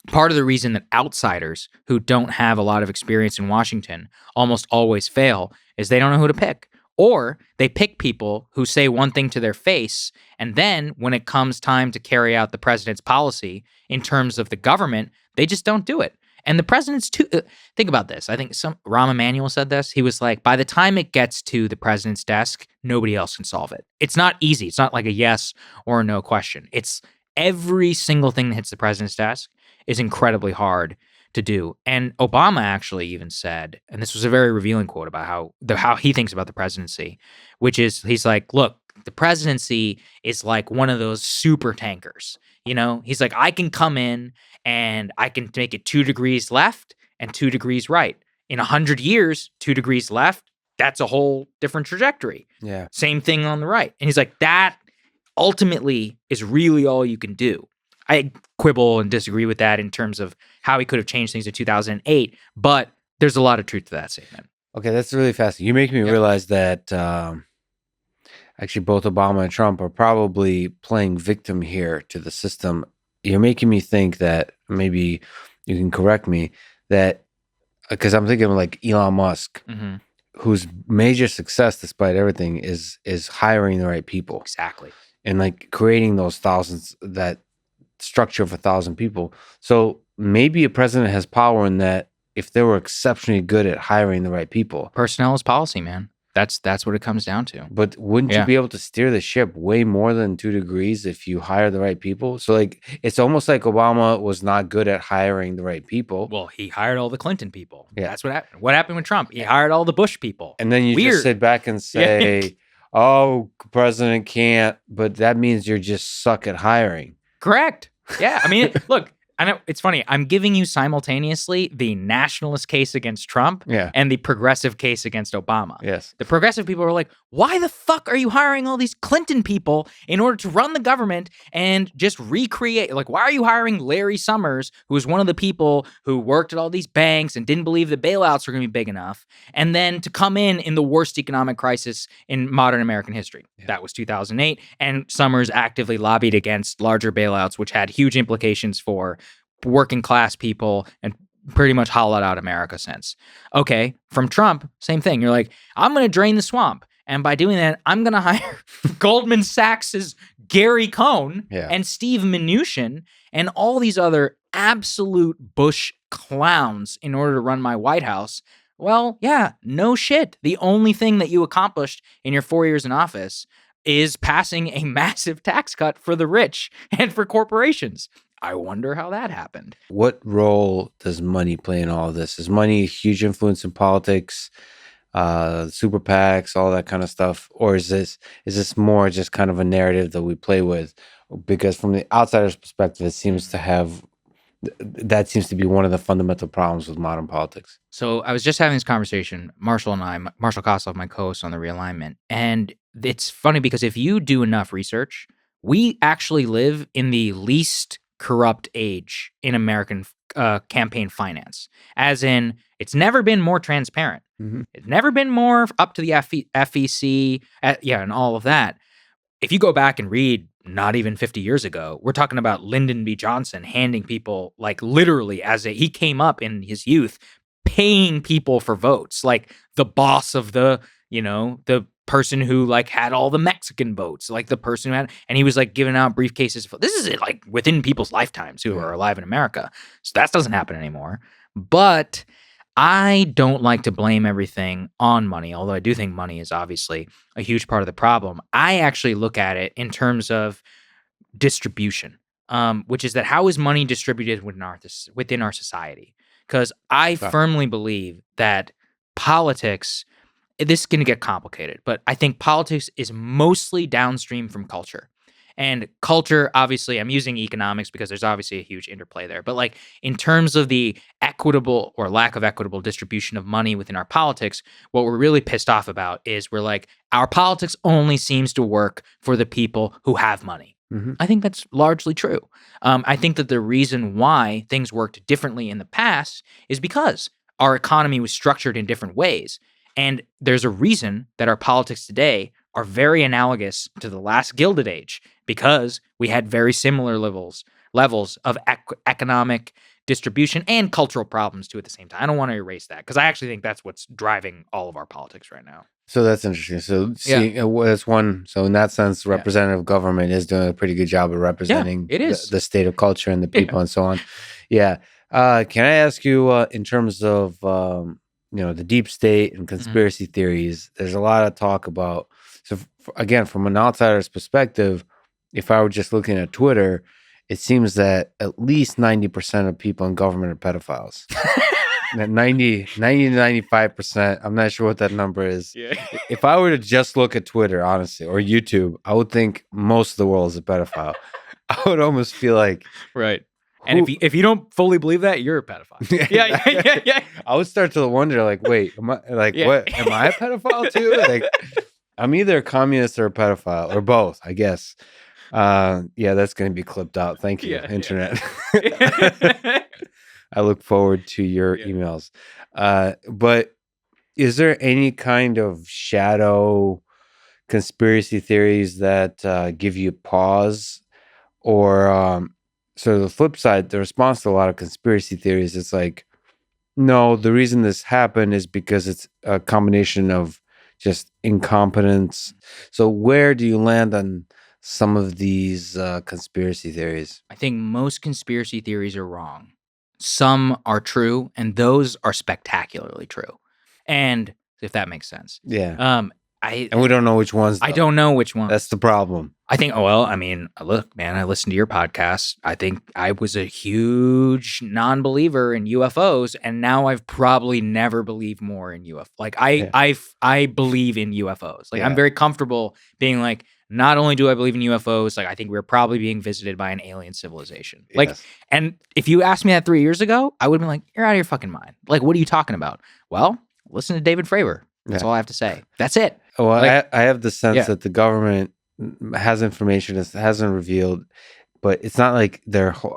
Speaker 2: Part of the reason that outsiders who don't have a lot of experience in Washington almost always fail is they don't know who to pick. Or they pick people who say one thing to their face, and then when it comes time to carry out the president's policy in terms of the government, they just don't do it. And the president's too. Think about this. I think Rahm Emanuel said this. He was like, by the time it gets to the president's desk, nobody else can solve it. It's not easy. It's not like a yes or a no question. It's every single thing that hits the president's desk is incredibly hard to do. And Obama actually even said, and this was a very revealing quote about how he thinks about the presidency, which is he's like, look, the presidency is like one of those super tankers. He's like, I can come in and I can make it 2 degrees left and 2 degrees right. In 100 years, 2 degrees left, that's a whole different trajectory.
Speaker 1: Yeah.
Speaker 2: Same thing on the right. And he's like, that ultimately is really all you can do. I quibble and disagree with that in terms of how he could have changed things in 2008, but there's a lot of truth to that statement.
Speaker 1: Okay, that's really fascinating. You make me realize that actually both Obama and Trump are probably playing victim here to the system. You're making me think that, maybe you can correct me, that because I'm thinking of like Elon Musk, whose major success, despite everything, is hiring the right people.
Speaker 2: Exactly.
Speaker 1: And like creating those thousands, that structure of 1,000 people. So maybe a president has power in that if they were exceptionally good at hiring the right people.
Speaker 2: Personnel is policy, man. That's what it comes down to.
Speaker 1: But wouldn't you be able to steer the ship way more than 2 degrees if you hire the right people? So like, it's almost like Obama was not good at hiring the right people.
Speaker 2: Well, he hired all the Clinton people.
Speaker 1: Yeah.
Speaker 2: That's what happened. What happened with Trump? He hired all the Bush people.
Speaker 1: And then you just sit back and say, oh, president can't, but that means you're just suck at hiring.
Speaker 2: Correct. Yeah. I mean, look, I know it's funny. I'm giving you simultaneously the nationalist case against Trump and the progressive case against Obama.
Speaker 1: Yes.
Speaker 2: The progressive people are like, why the fuck are you hiring all these Clinton people in order to run the government and just recreate? Like, why are you hiring Larry Summers, who was one of the people who worked at all these banks and didn't believe the bailouts were going to be big enough, and then to come in the worst economic crisis in modern American history? Yeah. That was 2008, and Summers actively lobbied against larger bailouts, which had huge implications for working class people and pretty much hollowed out America since. Okay, from Trump, same thing. You're like, I'm going to drain the swamp. And by doing that, I'm going to hire Goldman Sachs's Gary Cohn and Steve Mnuchin and all these other absolute Bush clowns in order to run my White House. Well, yeah, no shit. The only thing that you accomplished in your 4 years in office is passing a massive tax cut for the rich and for corporations. I wonder how that happened.
Speaker 1: What role does money play in all of this? Is money a huge influence in politics, super PACs, all that kind of stuff? Or is this more just kind of a narrative that we play with? Because from the outsider's perspective, it seems to have, that seems to be one of the fundamental problems with modern politics.
Speaker 2: So I was just having this conversation, Marshall and I, Marshall Koslov, my co-host on The Realignment. And it's funny because if you do enough research, we actually live in the least corrupt age in American campaign finance. As in, it's never been more transparent. It's never been more up to the FEC, and all of that. If you go back and read, not even 50 years ago, we're talking about Lyndon B. Johnson handing people, like literally he came up in his youth, paying people for votes, like the boss of the person who like had all the Mexican votes, like the person who had, and he was like giving out briefcases. This is like within people's lifetimes who are alive in America. So that doesn't happen anymore. But I don't like to blame everything on money, although I do think money is obviously a huge part of the problem. I actually look at it in terms of distribution, which is that how is money distributed within our society? Because I firmly believe that politics, this is going to get complicated, but I think politics is mostly downstream from culture. And culture, obviously, I'm using economics because there's obviously a huge interplay there. But like in terms of the equitable or lack of equitable distribution of money within our politics, what we're really pissed off about is we're like, our politics only seems to work for the people who have money. I think that's largely true. I think that the reason why things worked differently in the past is because our economy was structured in different ways. And there's a reason that our politics today are very analogous to the last Gilded Age, because we had very similar levels of economic distribution and cultural problems too at the same time. I don't want to erase that because I actually think that's what's driving all of our politics right now.
Speaker 1: So that's interesting. So that's one. So in that sense, representative government is doing a pretty good job of representing the state of culture and the people and so on. Yeah. Can I ask you in terms of the deep state and conspiracy theories? There's a lot of talk about. So again, from an outsider's perspective, if I were just looking at Twitter, it seems that at least 90% of people in government are pedophiles. 90 to 95%. I'm not sure what that number is.
Speaker 2: Yeah.
Speaker 1: If I were to just look at Twitter, honestly, or YouTube, I would think most of the world is a pedophile. I would almost feel like
Speaker 2: Right. And if you don't fully believe that, you're a pedophile. Yeah.
Speaker 1: I would start to wonder, like, wait, am I what? Am I a pedophile too? Like, I'm either a communist or a pedophile, or both, I guess. Yeah, that's going to be clipped out. Thank you, internet. I look forward to your emails. But is there any kind of shadow conspiracy theories that give you pause? Or so the flip side, the response to a lot of conspiracy theories, it's like, no, the reason this happened is because it's a combination of just incompetence. So where do you land on some of these conspiracy theories?
Speaker 2: I think most conspiracy theories are wrong. Some are true, and those are spectacularly true. And if that makes sense.
Speaker 1: Yeah. And we don't know which ones, though.
Speaker 2: I don't know which ones.
Speaker 1: That's the problem.
Speaker 2: I think, well, I mean, look, man, I listened to your podcast. I think I was a huge non-believer in UFOs, and now I've probably never believed more in UFOs. Like, I believe in UFOs. Like, I'm very comfortable being like, not only do I believe in UFOs, like, I think we're probably being visited by an alien civilization. Like, and if you asked me that 3 years ago, I would have been like, you're out of your fucking mind. Like, what are you talking about? Well, listen to David Fravor. That's all I have to say. That's it.
Speaker 1: Well, like, I have the sense that the government has information that hasn't revealed, but it's not like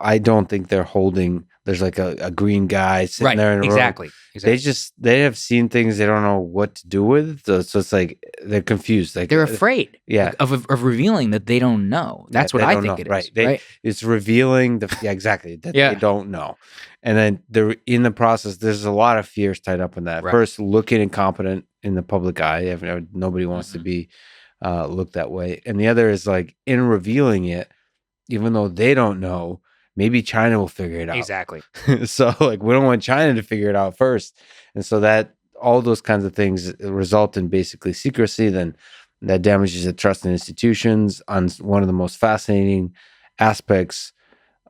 Speaker 1: I don't think they're holding. There's like a green guy sitting there in a room.
Speaker 2: Exactly.
Speaker 1: They have seen things they don't know what to do with. So it's like they're confused. Like
Speaker 2: they're afraid. Of revealing that they don't know. That's what I think it is. Right.
Speaker 1: It's revealing exactly that they don't know. And then they're in the process. There's a lot of fears tied up in that. Right. First, looking incompetent in the public eye. Nobody wants to be looked that way. And the other is like in revealing it, even though they don't know, maybe China will figure it out.
Speaker 2: Exactly.
Speaker 1: So like we don't want China to figure it out first. And so that all those kinds of things result in basically secrecy. Then that damages the trust in institutions. On one of the most fascinating aspects,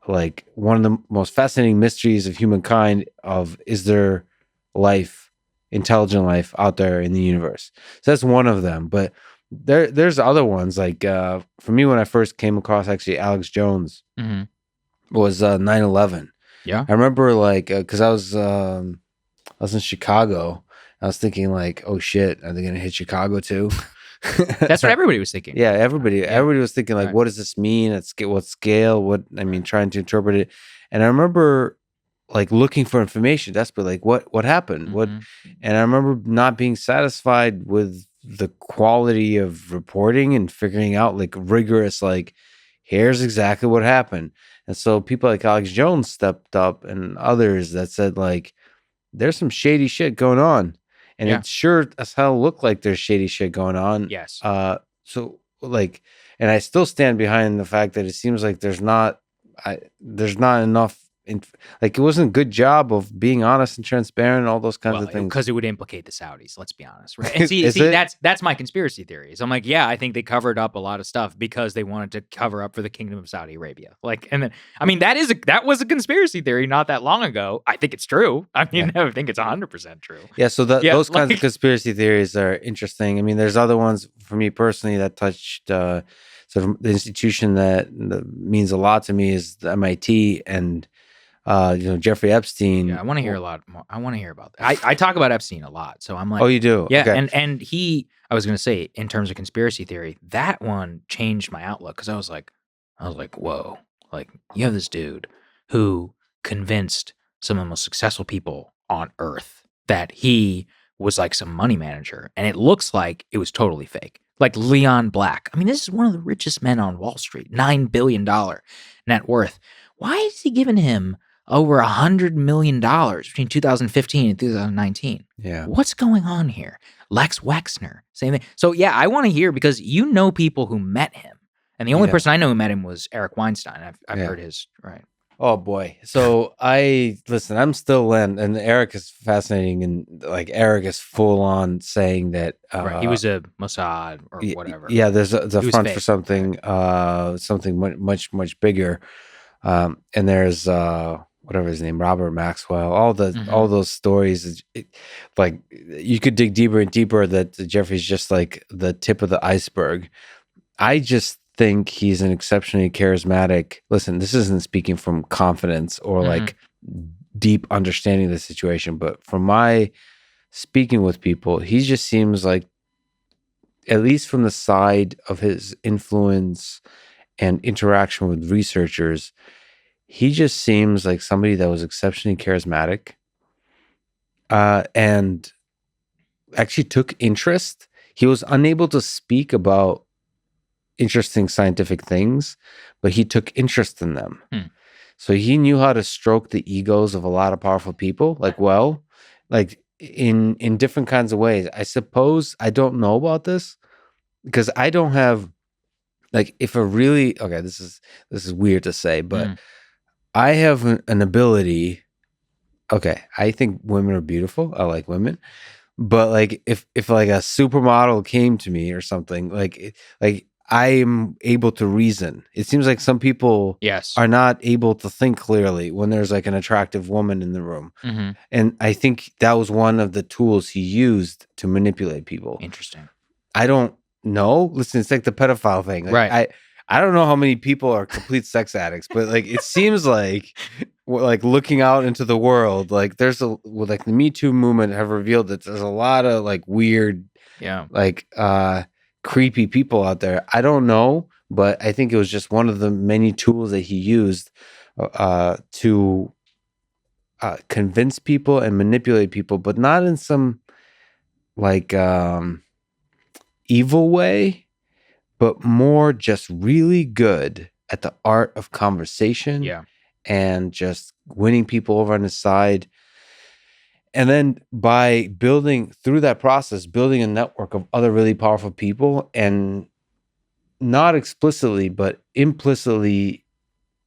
Speaker 1: like one of the most fascinating mysteries of humankind of is there life, intelligent life out there in the universe? So that's one of them. But there's other ones. Like for me, when I first came across actually Alex Jones was 9/11.
Speaker 2: Yeah.
Speaker 1: I remember like because I was in Chicago. I was thinking like, oh shit, are they gonna hit Chicago too?
Speaker 2: That's what everybody was thinking.
Speaker 1: Yeah, everybody was thinking like, what does this mean? At what scale? Trying to interpret it. And I remember like looking for information desperately, like what happened? And I remember not being satisfied with the quality of reporting and figuring out like rigorous, like here's exactly what happened. And so people like Alex Jones stepped up and others that said like, there's some shady shit going on. And it sure as hell looked like there's shady shit going on.
Speaker 2: Yes.
Speaker 1: So like, and I still stand behind the fact that it seems like there's not enough. Like it wasn't a good job of being honest and transparent and all those kinds of things.
Speaker 2: Because it would implicate the Saudis. Let's be honest, right? And see, that's my conspiracy theories. I'm like, yeah, I think they covered up a lot of stuff because they wanted to cover up for the Kingdom of Saudi Arabia. Like, and then I mean, that was a conspiracy theory not that long ago. I think it's true. I mean, I think it's 100% true.
Speaker 1: Yeah. So those kinds of conspiracy theories are interesting. I mean, there's other ones for me personally that touched. Sort of the institution that means a lot to me is the MIT and. Jeffrey Epstein.
Speaker 2: Yeah, I want to hear a lot more. I want to hear about that. I talk about Epstein a lot, so I'm like,
Speaker 1: oh, you do?
Speaker 2: Yeah,
Speaker 1: okay.
Speaker 2: and he, I was going to say, in terms of conspiracy theory, that one changed my outlook because I was like, whoa, like you have this dude who convinced some of the most successful people on Earth that he was like some money manager, and it looks like it was totally fake. Like Leon Black. I mean, this is one of the richest men on Wall Street, $9 billion net worth. Why is he giving him over $100 million between 2015 and 2019.
Speaker 1: Yeah.
Speaker 2: What's going on here? Lex Wexner, same thing. So yeah, I want to hear because you know people who met him. And the only person I know who met him was Eric Weinstein. I've heard his, right.
Speaker 1: Oh boy. So I'm still in, and Eric is fascinating. And like Eric is full on saying that,
Speaker 2: right. He was a Mossad or whatever.
Speaker 1: Yeah. There's a front for something, something much, much bigger. And there's, whatever his name, Robert Maxwell, all
Speaker 2: Mhm.
Speaker 1: those stories, like you could dig deeper and deeper that Jeffrey's just like the tip of the iceberg. I just think he's an exceptionally charismatic. Listen, this isn't speaking from confidence or like deep understanding of the situation, but from my speaking with people, he just seems like, at least from the side of his influence and interaction with researchers, he just seems like somebody that was exceptionally charismatic, and actually took interest. He was unable to speak about interesting scientific things, but he took interest in them. So he knew how to stroke the egos of a lot of powerful people, like in different kinds of ways. I suppose I don't know about this because I don't have, like, if a really, okay, this is weird to say, but I have an ability. Okay, I think women are beautiful. I like women. But like if like a supermodel came to me or something, like I'm able to reason. It seems like some people
Speaker 2: Yes.
Speaker 1: are not able to think clearly when there's like an attractive woman in the room. And I think that was one of the tools he used to manipulate people.
Speaker 2: Interesting.
Speaker 1: I don't know. Listen, it's like the pedophile thing. Like,
Speaker 2: Right.
Speaker 1: I don't know how many people are complete sex addicts, but like it seems like looking out into the world, like there's like the Me Too movement have revealed that there's a lot of like weird,
Speaker 2: Yeah.
Speaker 1: like creepy people out there. I don't know, but I think it was just one of the many tools that he used to convince people and manipulate people, but not in some like evil way, but more just really good at the art of conversation.
Speaker 2: Yeah.
Speaker 1: And just winning people over on his side. And then by building through that process, building a network of other really powerful people, and not explicitly, but implicitly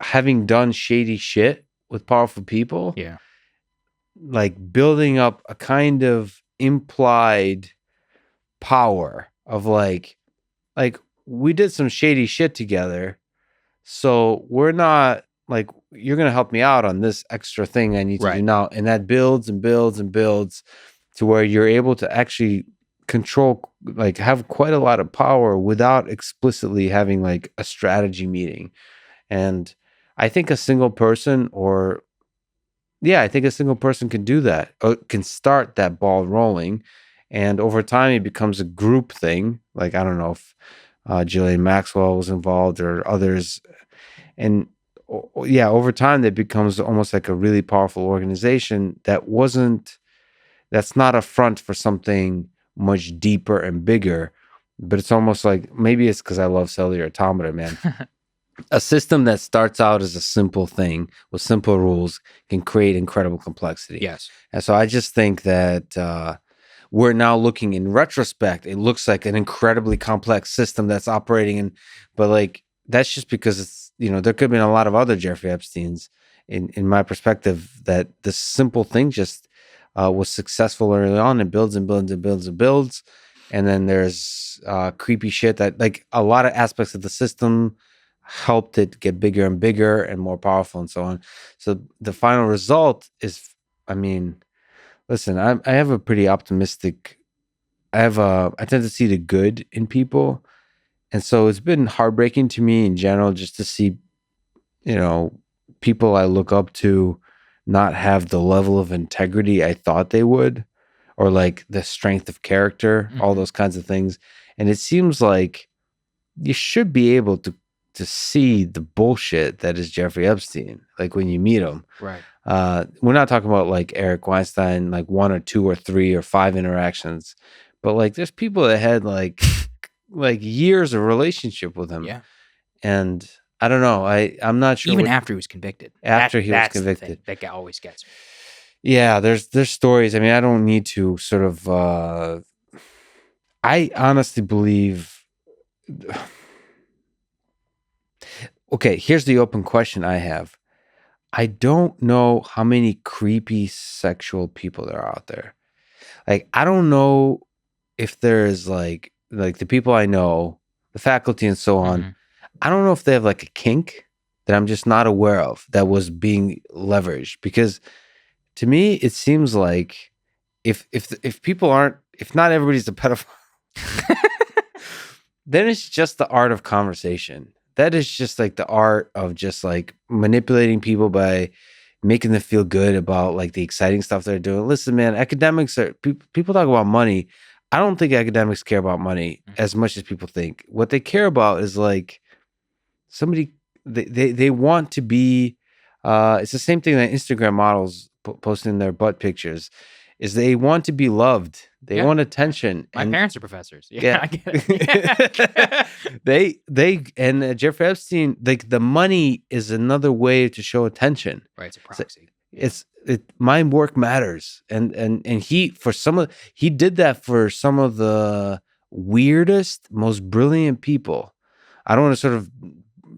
Speaker 1: having done shady shit with powerful people.
Speaker 2: Yeah.
Speaker 1: Like building up a kind of implied power of like we did some shady shit together. So we're not like, you're going to help me out on this extra thing I need to do now. And that builds and builds and builds to where you're able to actually control, like have quite a lot of power without explicitly having like a strategy meeting. And I think a single person can do that, or can start that ball rolling. And over time, it becomes a group thing. Like, I don't know if Ghislaine Maxwell was involved or others. And yeah, over time, that becomes almost like a really powerful organization that's not a front for something much deeper and bigger. But it's almost like, maybe it's because I love cellular automata, man. A system that starts out as a simple thing with simple rules can create incredible complexity.
Speaker 2: Yes.
Speaker 1: And so I just think that we're now looking in retrospect, it looks like an incredibly complex system that's operating but like, that's just because it's, there could have been a lot of other Jeffrey Epsteins in my perspective, that this simple thing just was successful early on and builds and builds and builds and builds. And then there's creepy shit that, like, a lot of aspects of the system helped it get bigger and bigger and more powerful and so on. So the final result is, I mean, listen, I have a pretty optimistic, I tend to see the good in people. And so it's been heartbreaking to me in general just to see, people I look up to not have the level of integrity I thought they would, or like the strength of character, all those kinds of things. And it seems like you should be able to see the bullshit that is Jeffrey Epstein, like when you meet him.
Speaker 2: Right.
Speaker 1: We're not talking about like Eric Weinstein, like 1 or 2 or 3 or 5 interactions, but like there's people that had like years of relationship with him.
Speaker 2: Yeah.
Speaker 1: And I don't know. I'm not sure.
Speaker 2: Even after he was convicted.
Speaker 1: After he was
Speaker 2: That's the
Speaker 1: convicted.
Speaker 2: thing that always gets me.
Speaker 1: Yeah, there's stories. I mean, I don't need to sort of I honestly believe. Okay, here's the open question I have. I don't know how many creepy sexual people there are out there. Like, I don't know if there's like the people I know, the faculty and so on. I don't know if they have like a kink that I'm just not aware of that was being leveraged? Because to me, it seems like if people aren't, if not everybody's a pedophile, then it's just the art of conversation. That is just like the art of just like manipulating people by making them feel good about like the exciting stuff they're doing. Listen, man, academics are people talk about money. I don't think academics care about money as much as people think. What they care about is like somebody they want to be. It's the same thing that Instagram models posting their butt pictures. Is they want to be loved. They want attention.
Speaker 2: My parents are professors.
Speaker 1: Yeah.
Speaker 2: I get it.
Speaker 1: they and Jeffrey Epstein, like the money is another way to show attention.
Speaker 2: Right, it's a proxy.
Speaker 1: My work matters, and he he did that for some of the weirdest, most brilliant people. I don't want to sort of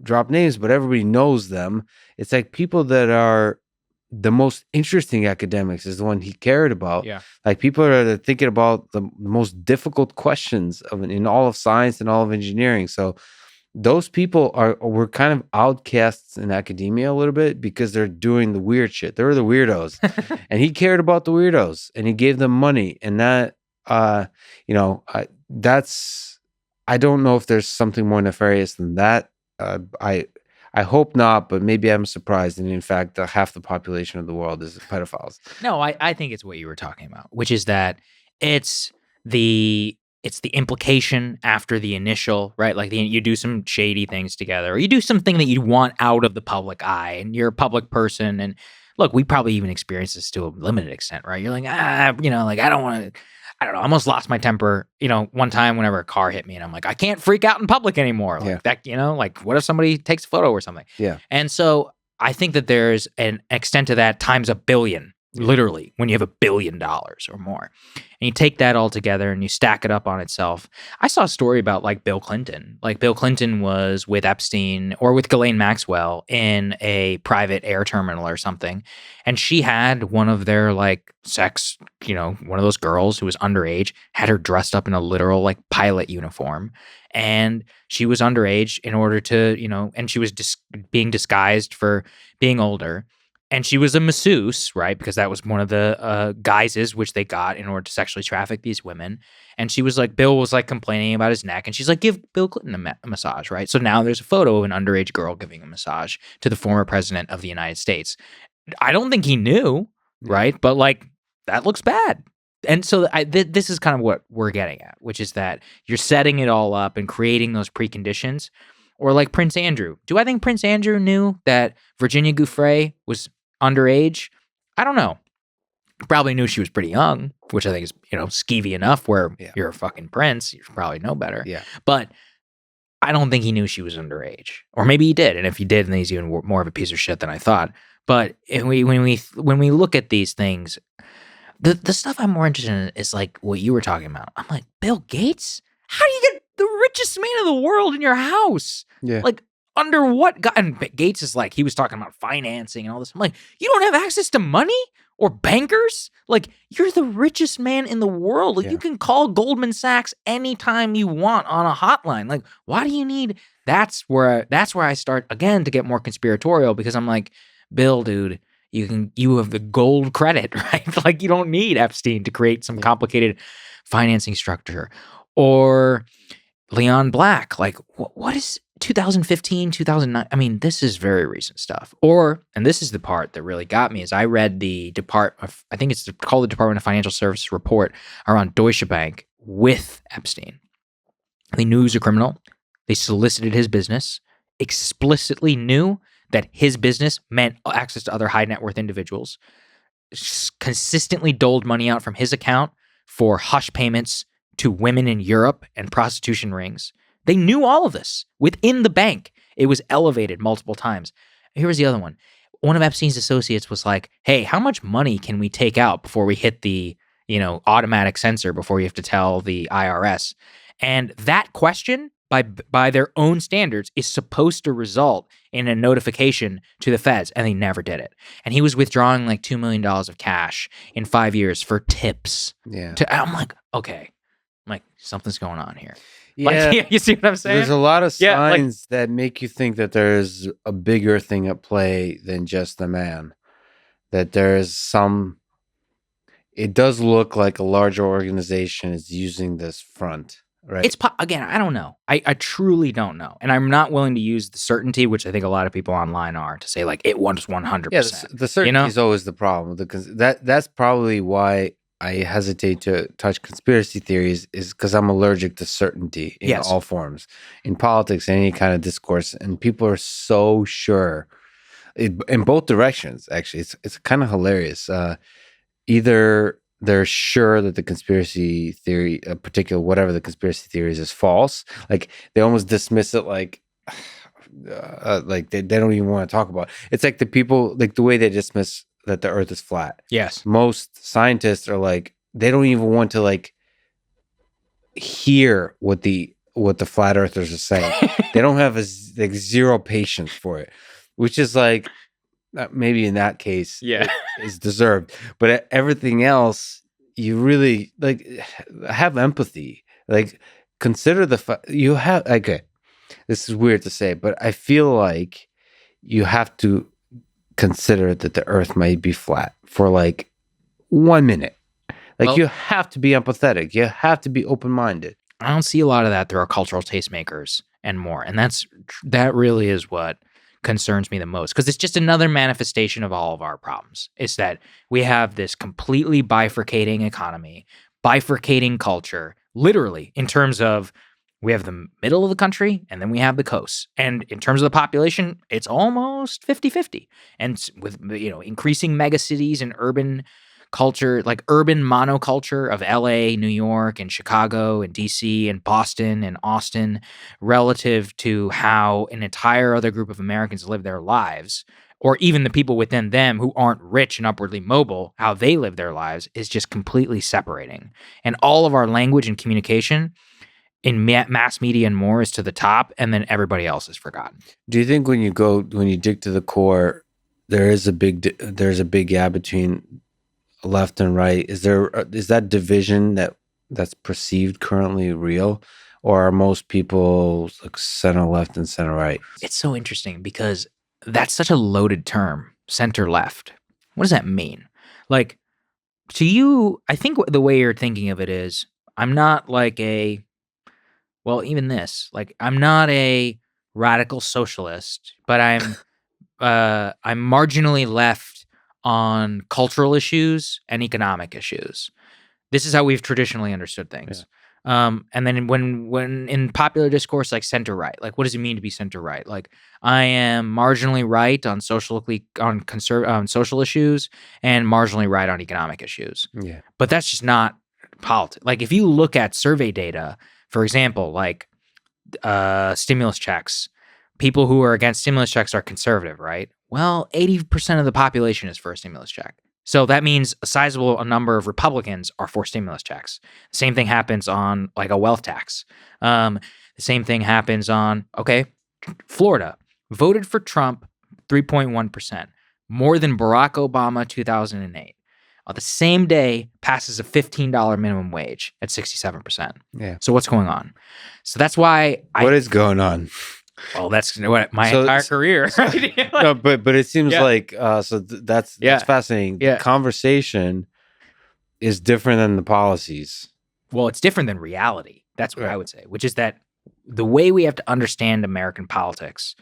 Speaker 1: drop names, but everybody knows them. It's like people that are the most interesting academics is the one he cared about.
Speaker 2: Yeah.
Speaker 1: Like people are thinking about the most difficult questions in all of science and all of engineering. So those people were kind of outcasts in academia a little bit because they're doing the weird shit. They were the weirdos. And he cared about the weirdos and he gave them money. And that, I don't know if there's something more nefarious than that. I hope not, but maybe I'm surprised. And in fact, half the population of the world is pedophiles.
Speaker 2: No, I think it's what you were talking about, which is that it's the implication after the initial, right? Like you do some shady things together, or you do something that you want out of the public eye, and you're a public person. And look, we probably even experience this to a limited extent, right? You're like, like I don't want to. I don't know. I almost lost my temper, one time whenever a car hit me, and I'm like, I can't freak out in public anymore. Like that, like what if somebody takes a photo or something?
Speaker 1: Yeah.
Speaker 2: And so I think that there's an extent to that times a billion, literally, when you have $1 billion or more. And you take that all together and you stack it up on itself. I saw a story about like Bill Clinton. Like Bill Clinton was with Epstein or with Ghislaine Maxwell in a private air terminal or something. And she had one of their like sex, one of those girls who was underage, had her dressed up in a literal like pilot uniform. And she was underage in order to, and she was being disguised for being older. And she was a masseuse, right? Because that was one of the guises which they got in order to sexually traffic these women. And she was like, Bill was like complaining about his neck. And she's like, give Bill Clinton a massage, right? So now there's a photo of an underage girl giving a massage to the former president of the United States. I don't think he knew, right? But like, that looks bad. And so this is kind of what we're getting at, which is that you're setting it all up and creating those preconditions. Or like Prince Andrew. Do I think Prince Andrew knew that Virginia Giuffre was underage? I don't know. Probably knew she was pretty young, which I think is, skeevy enough where you're a fucking prince. You probably know better.
Speaker 1: Yeah.
Speaker 2: But I don't think he knew she was underage. Or maybe he did. And if he did, then he's even more of a piece of shit than I thought. But when we look at these things, the stuff I'm more interested in is like what you were talking about. I'm like, Bill Gates? How do you get the richest man in the world in your house?
Speaker 1: Yeah.
Speaker 2: Like, under what God? And Gates is like, he was talking about financing and all this. I'm like, you don't have access to money or bankers? Like, you're the richest man in the world. Like, you can call Goldman Sachs anytime you want on a hotline. Like, why do you need? That's where I start again to get more conspiratorial, because I'm like, Bill, dude, you have the gold credit, right? Like, you don't need Epstein to create some complicated financing structure. Or Leon Black, like, what is 2015, 2009? I mean, this is very recent stuff. And this is the part that really got me, is I read the I think it's called the Department of Financial Services report around Deutsche Bank with Epstein. They knew he was a criminal. They solicited his business, explicitly knew that his business meant access to other high net worth individuals, consistently doled money out from his account for hush payments to women in Europe and prostitution rings. They knew all of this within the bank. It was elevated multiple times. Here was the other one. One of Epstein's associates was like, hey, how much money can we take out before we hit the, automatic censor, before you have to tell the IRS? And that question, by their own standards, is supposed to result in a notification to the feds, and they never did it. And he was withdrawing like $2 million of cash in 5 years for tips.
Speaker 1: Yeah.
Speaker 2: I'm like, okay. like, something's going on here.
Speaker 1: Yeah,
Speaker 2: Like, you see what I'm saying?
Speaker 1: there's a lot of
Speaker 2: Yeah, like-
Speaker 1: signs that make you think that there's a bigger thing at play than just the man. That there's some. It does look like a larger organization is using this front, right?
Speaker 2: It's again, I don't know. I truly don't know, and I'm not willing to use the certainty, which I think a lot of people online are, to say like it was 100%.
Speaker 1: Yeah, the certainty is always the problem. That's probably why I hesitate to touch conspiracy theories, is because I'm allergic to certainty in all forms, in politics, any kind of discourse, and people are so sure in both directions. Actually, it's kind of hilarious. Either they're sure that the conspiracy theory, particular whatever the conspiracy theory is false. Like they almost dismiss it like they don't even want to talk about it. It's like the people, like the way they dismiss that the earth is flat.
Speaker 2: Yes.
Speaker 1: Most scientists are like, they don't even want to like hear what the flat earthers are saying. They don't have like zero patience for it, which is like, maybe in that case, is deserved. But everything else, you really like have empathy. Like consider you have. Okay, this is weird to say, but I feel like you have to consider that the Earth might be flat for like 1 minute. Like you have to be empathetic. You have to be open-minded.
Speaker 2: I don't see a lot of that through our cultural tastemakers and more, and that really is what concerns me the most, because it's just another manifestation of all of our problems. It's that we have this completely bifurcating economy, bifurcating culture, literally in terms of we have the middle of the country and then we have the coast. And in terms of the population, it's almost 50-50. And with increasing megacities and urban culture, like urban monoculture of LA, New York, and Chicago, and DC, and Boston, and Austin, relative to how an entire other group of Americans live their lives, or even the people within them who aren't rich and upwardly mobile, how they live their lives is just completely separating. And all of our language and communication in mass media and more is to the top, and then everybody else is forgotten.
Speaker 1: Do you think when you dig to the core, there's a big gap between left and right? Is that division that's perceived currently real, or are most people like center left and center right?
Speaker 2: It's so interesting because that's such a loaded term, center left. What does that mean? Like, to you, I think the way you're thinking of it is, I'm not like I'm not a radical socialist, but I'm marginally left on cultural issues and economic issues. This is how we've traditionally understood things. Yeah. And then when in popular discourse, like center right, like what does it mean to be center right? Like I am marginally right on social issues and marginally right on economic issues.
Speaker 1: Yeah.
Speaker 2: But that's just not politics. Like if you look at survey data, for example, like stimulus checks, people who are against stimulus checks are conservative, right? Well, 80% of the population is for a stimulus check. So that means a sizable number of Republicans are for stimulus checks. The same thing happens on like a wealth tax. The same thing happens on, Florida voted for Trump 3.1%, more than Barack Obama 2008. On the same day, passes a $15 minimum wage at 67%.
Speaker 1: Yeah.
Speaker 2: So what's going on? So that's why
Speaker 1: what is going on?
Speaker 2: Well, that's what my entire career. Right?
Speaker 1: No, but it seems like that's fascinating.
Speaker 2: Yeah.
Speaker 1: The conversation is different than the policies.
Speaker 2: Well, it's different than reality. That's what I would say, which is that the way we have to understand American politics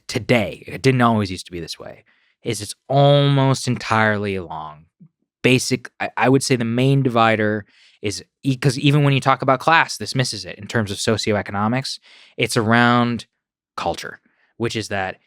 Speaker 2: today, it didn't always used to be this way, is it's almost entirely along basic. I would say the main divider is, because even when you talk about class, this misses it in terms of socioeconomics. It's around culture, which is that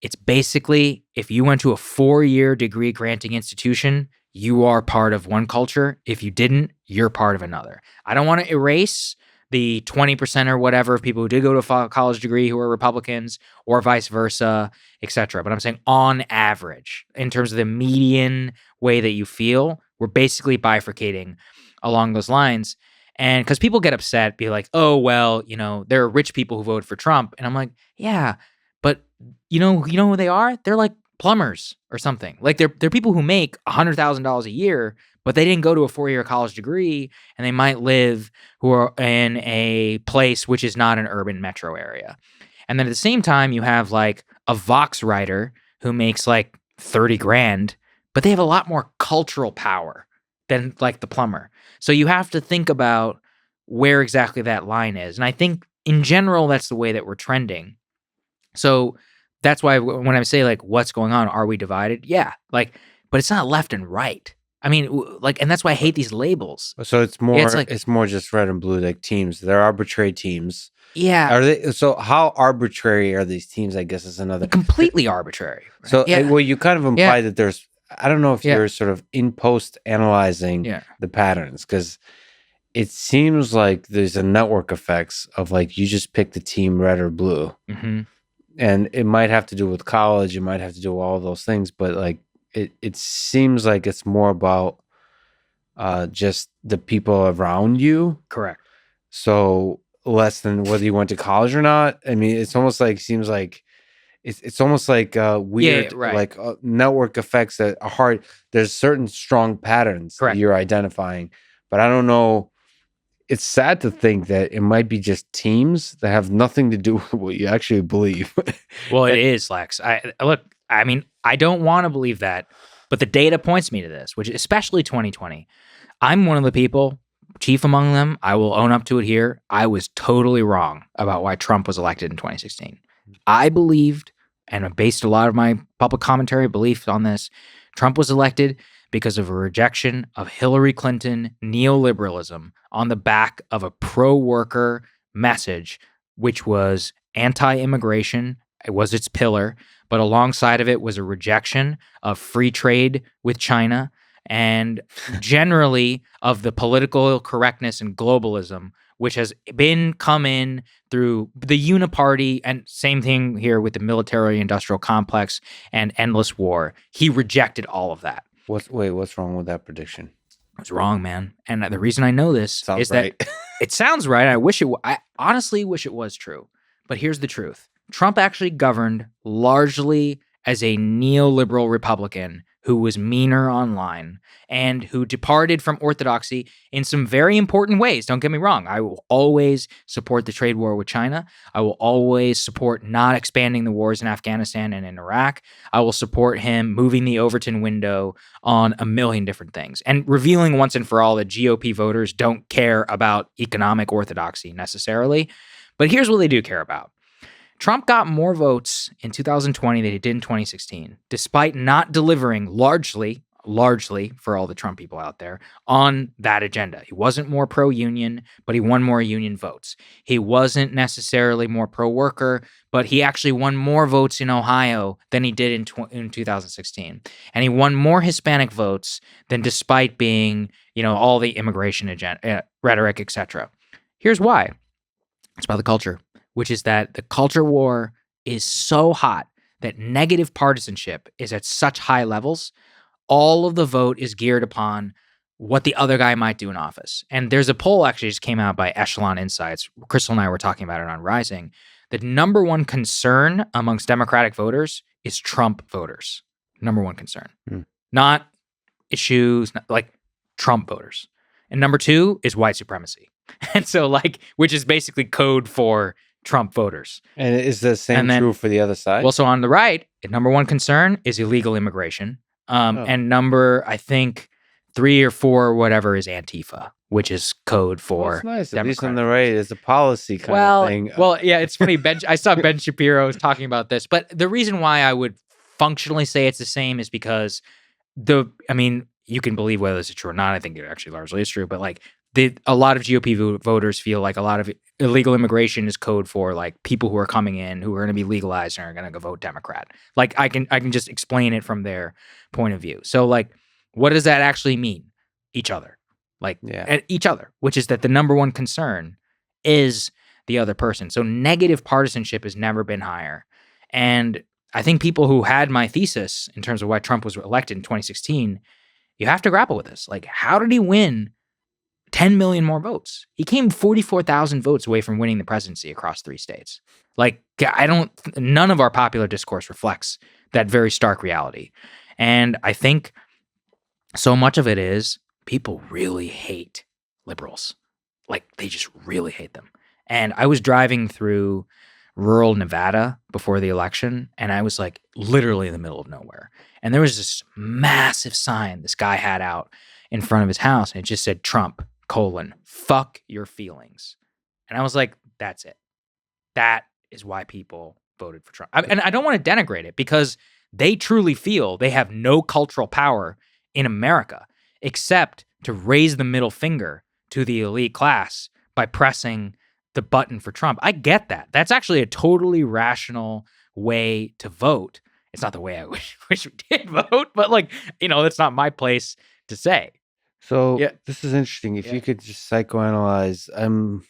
Speaker 2: it's basically, if you went to a 4-year degree granting institution, you are part of one culture. If you didn't, you're part of another. I don't want to erase the 20% or whatever of people who did go to a college degree who are Republicans, or vice versa, etc. But I'm saying on average, in terms of the median way that you feel, we're basically bifurcating along those lines. And because people get upset, be like, oh, well, there are rich people who voted for Trump. And I'm like, yeah, but you know who they are? They're like plumbers or something. Like they're people who make $100,000 a year, but they didn't go to a 4-year college degree, and they might live who are in a place which is not an urban metro area. And then at the same time, you have like a Vox writer who makes like 30 grand, but they have a lot more cultural power than like the plumber. So you have to think about where exactly that line is. And I think in general, that's the way that we're trending. So that's why when I say like, what's going on? Are we divided? Yeah. Like, but it's not left and right. I mean, like, and that's why I hate these labels.
Speaker 1: So it's more,
Speaker 2: Yeah, it's like-
Speaker 1: it's more just red and blue, like teams. They're arbitrary teams.
Speaker 2: Yeah.
Speaker 1: Are they? So how arbitrary are these teams? I guess is another.
Speaker 2: Completely arbitrary. Right?
Speaker 1: So
Speaker 2: Yeah.
Speaker 1: well, you kind of imply that there's. I don't know if
Speaker 2: Yeah.
Speaker 1: you're sort of in post analyzing the patterns, because it seems like there's a network effects of like you just pick the team red or blue, and it might have to do with college. It might have to do with all those things, but like it seems like it's more about just the people around you.
Speaker 2: Correct.
Speaker 1: So less than whether you went to college or not. I mean, it's almost like seems like it's almost like weird, like network effects that are hard. There's certain strong patterns that you're identifying, but I don't know. It's sad to think that it might be just teams that have nothing to do with what you actually believe.
Speaker 2: Well, it is, Lex. I mean, I don't want to believe that, but the data points me to this, which especially 2020. I'm one of the people, chief among them. I will own up to it here. I was totally wrong about why Trump was elected in 2016. I believed, and I based a lot of my public commentary beliefs on this, Trump was elected because of a rejection of Hillary Clinton neoliberalism on the back of a pro-worker message, which was anti-immigration. It was its pillar, but alongside of it was a rejection of free trade with China and generally of the political correctness and globalism, which has come in through the uniparty, and same thing here with the military-industrial complex and endless war. He rejected all of that.
Speaker 1: What's wrong with that prediction?
Speaker 2: It's wrong, man. And the reason I know this is
Speaker 1: right.
Speaker 2: that it sounds right. I honestly wish it was true. But here's the truth. Trump actually governed largely as a neoliberal Republican who was meaner online and who departed from orthodoxy in some very important ways. Don't get me wrong. I will always support the trade war with China. I will always support not expanding the wars in Afghanistan and in Iraq. I will support him moving the Overton window on a million different things and revealing once and for all that GOP voters don't care about economic orthodoxy necessarily. But here's what they do care about. Trump got more votes in 2020 than he did in 2016, despite not delivering largely for all the Trump people out there on that agenda. He wasn't more pro-union, but he won more union votes. He wasn't necessarily more pro-worker, but he actually won more votes in Ohio than he did in 2016. And he won more Hispanic votes than despite being, all the immigration agenda, rhetoric, etc. Here's why. It's about the culture, which is that the culture war is so hot that negative partisanship is at such high levels. All of the vote is geared upon what the other guy might do in office. And there's a poll actually just came out by Echelon Insights. Crystal and I were talking about it on Rising. The number one concern amongst Democratic voters is Trump voters. Number one concern. Not issues, like Trump voters. And number two is white supremacy. And so which is basically code for Trump voters.
Speaker 1: And is the same true for the other side?
Speaker 2: Well, so on the right, number one concern is illegal immigration. And number, I think, 3 or 4 or whatever is Antifa, which is code for
Speaker 1: that's nice.
Speaker 2: Democratic.
Speaker 1: At least on the right, it's a policy kind of thing.
Speaker 2: Well, yeah, it's funny. I saw Ben Shapiro talking about this, but the reason why I would functionally say it's the same is because you can believe whether this is true or not. I think it actually largely is true, but a lot of GOP voters feel like a lot of illegal immigration is code for people who are coming in who are going to be legalized and are going to go vote Democrat. I can just explain it from their point of view. So what does that actually mean? Each other, each other, which is that the number one concern is the other person. So negative partisanship has never been higher. And I think people who had my thesis in terms of why Trump was elected in 2016, you have to grapple with this. How did he win 10 million more votes? He came 44,000 votes away from winning the presidency across 3 states. None of our popular discourse reflects that very stark reality. And I think so much of it is people really hate liberals. Like, they just really hate them. And I was driving through rural Nevada before the election, and I was like literally in the middle of nowhere. And there was this massive sign this guy had out in front of his house, and it just said Trump, fuck your feelings. And I was like, that's it. That is why people voted for Trump. And I don't want to denigrate it, because they truly feel they have no cultural power in America except to raise the middle finger to the elite class by pressing the button for Trump. I get that. That's actually a totally rational way to vote. It's not the way I wish we did vote, but like, that's not my place to say.
Speaker 1: So this is interesting. If you could just psychoanalyze, I'm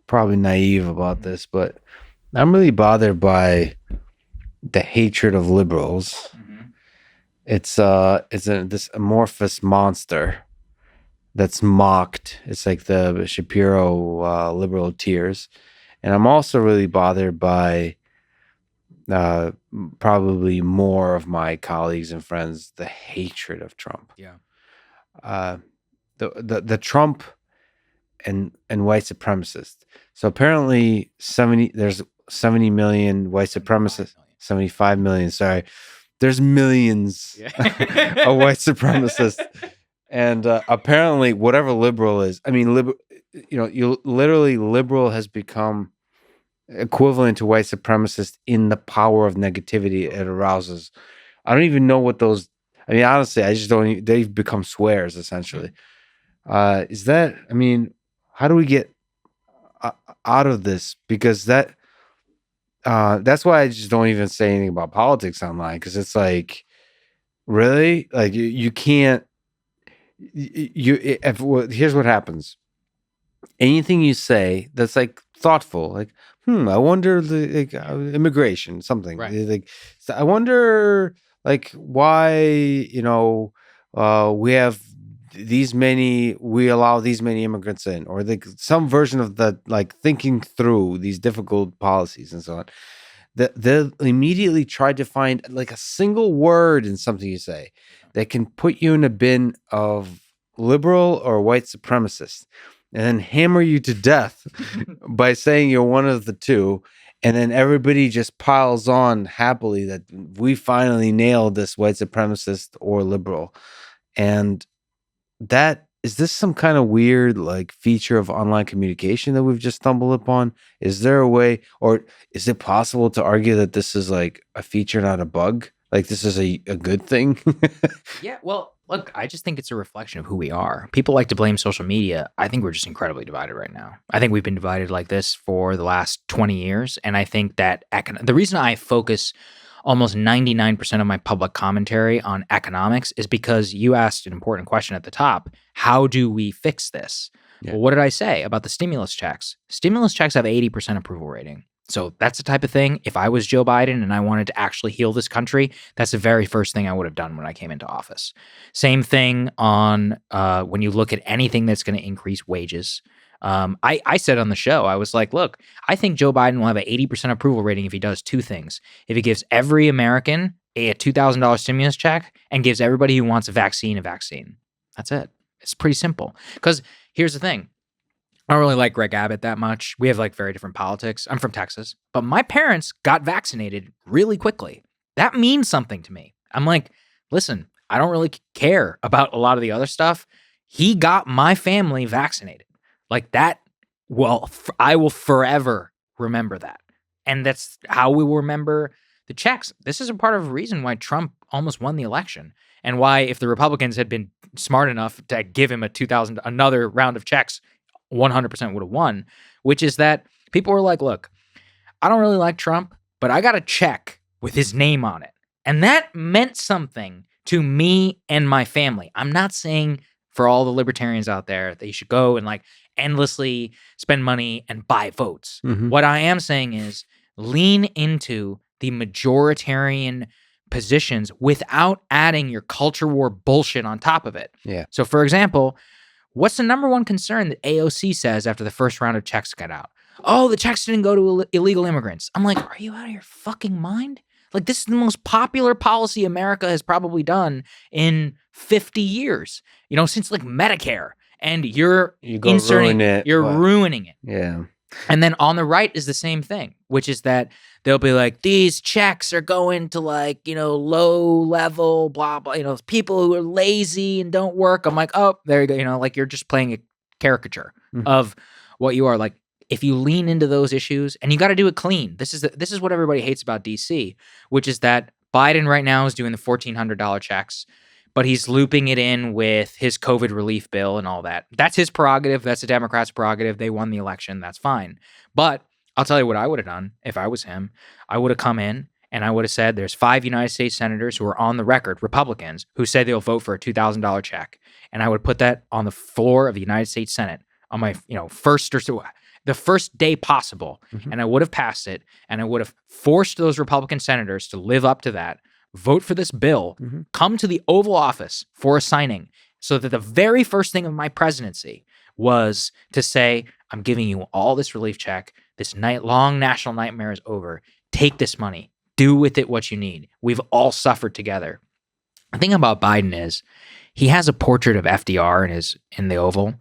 Speaker 1: probably naive about this, but I'm really bothered by the hatred of liberals. It's this amorphous monster that's mocked. It's like the Shapiro liberal tears. And I'm also really bothered by probably more of my colleagues and friends, the hatred of Trump. The Trump and white supremacists. So apparently there's 70 million white supremacists, 75 million, sorry. There's millions of white supremacists. And apparently whatever liberal is, liberal has become equivalent to white supremacist in the power of negativity it arouses. I don't even know what those, honestly, I just don't, they've become swears essentially. How do we get out of this? Because that's why I just don't even say anything about politics online, because it's like, really? Like you can't, here's what happens. Anything you say that's like thoughtful, like, I wonder immigration, something.
Speaker 2: Right.
Speaker 1: Like, I wonder like why, we have we allow these many immigrants in, or like some version of that, like thinking through these difficult policies and so on. They'll immediately try to find like a single word in something you say that can put you in a bin of liberal or white supremacist, and then hammer you to death by saying you're one of the two. And then everybody just piles on happily that we finally nailed this white supremacist or liberal. And is this some kind of weird like feature of online communication that we've just stumbled upon? Is there a way, or is it possible to argue that this is like a feature, not a bug? Like this is a good thing?
Speaker 2: Yeah, well, look, I just think it's a reflection of who we are. People like to blame social media. I think we're just incredibly divided right now. I think we've been divided like this for the last 20 years. And I think that the reason I focus almost 99% of my public commentary on economics is because you asked an important question at the top. How do we fix this? Yeah. Well, what did I say about the stimulus checks? Stimulus checks have 80% approval rating. So that's the type of thing, if I was Joe Biden and I wanted to actually heal this country, that's the very first thing I would have done when I came into office. Same thing on when you look at anything that's going to increase wages. I said on the show, I was like, look, I think Joe Biden will have an 80% approval rating if he does two things. If he gives every American a $2,000 stimulus check and gives everybody who wants a vaccine. That's it. It's pretty simple. Because here's the thing. I don't really like Greg Abbott that much. We have like very different politics. I'm from Texas, but my parents got vaccinated really quickly. That means something to me. I'm like, listen, I don't really care about a lot of the other stuff. He got my family vaccinated. Like that, well, I will forever remember that. And that's how we will remember the checks. This is a part of the reason why Trump almost won the election, and why if the Republicans had been smart enough to give him another round of checks, 100% would have won, which is that people were like, look, I don't really like Trump, but I got a check with his name on it. And that meant something to me and my family. I'm not saying for all the libertarians out there that you should go and like endlessly spend money and buy votes. Mm-hmm. What I am saying is lean into the majoritarian positions without adding your culture war bullshit on top of it.
Speaker 1: Yeah.
Speaker 2: So for example, what's the number one concern that AOC says after the first round of checks got out? Oh, the checks didn't go to illegal immigrants. I'm like, are you out of your fucking mind? Like, this is the most popular policy America has probably done in 50 years, since like Medicare. And you're ruining it.
Speaker 1: Yeah.
Speaker 2: And then on the right is the same thing, which is that they'll be like, these checks are going to like, low level, blah, blah, people who are lazy and don't work. I'm like, oh, there you go. Like, you're just playing a caricature of what you are. Like, if you lean into those issues, and you got to do it clean. This is what everybody hates about DC, which is that Biden right now is doing the $1,400 checks, but he's looping it in with his COVID relief bill and all that. That's his prerogative. That's the Democrats' prerogative. They won the election. That's fine. But I'll tell you what I would have done if I was him. I would have come in and I would have said there's 5 United States senators who are on the record, Republicans, who said they'll vote for a $2,000 check. And I would put that on the floor of the United States Senate on my, the first day possible. And I would have passed it, and I would have forced those Republican senators to live up to that. Vote for this bill, come to the Oval Office for a signing, so that the very first thing of my presidency was to say, I'm giving you all this relief check. This long national nightmare is over. Take this money. Do with it what you need. We've all suffered together. The thing about Biden is he has a portrait of FDR in the Oval,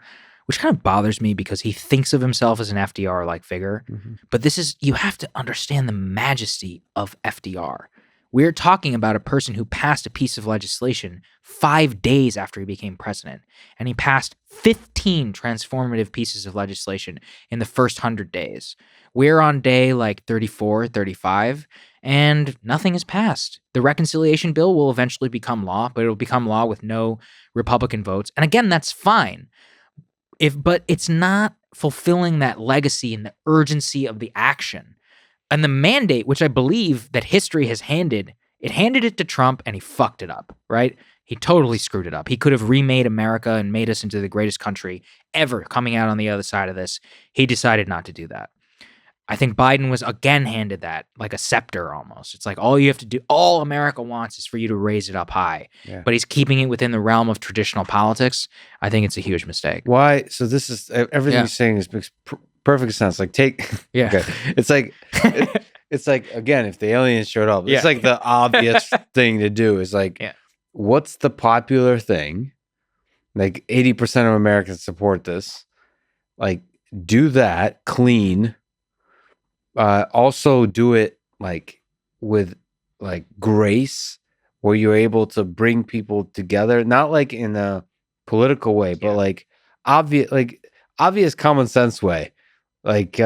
Speaker 2: which kind of bothers me because he thinks of himself as an FDR-like figure. But you have to understand the majesty of FDR. We're talking about a person who passed a piece of legislation 5 days after he became president, and he passed 15 transformative pieces of legislation in the first 100 days. We're on day like 34, 35, and nothing has passed. The reconciliation bill will eventually become law, but it'll become law with no Republican votes. And again, that's fine. But it's not fulfilling that legacy and the urgency of the action. And the mandate, which I believe that history has handed it to Trump, and he fucked it up, right? He totally screwed it up. He could have remade America and made us into the greatest country ever coming out on the other side of this. He decided not to do that. I think Biden was again handed that, like a scepter almost. It's like all you have to do, all America wants is for you to raise it up high. Yeah. But he's keeping it within the realm of traditional politics. I think it's a huge mistake.
Speaker 1: Why? So this is, everything you're saying makes perfect sense. Like okay. It's like, it's like, again, if the aliens showed up, it's like the obvious thing to do is like, what's the popular thing? Like 80% of Americans support this. Like, do that clean. Also do it like with like grace, where you're able to bring people together, not like in a political way, but like obvious common sense way. Like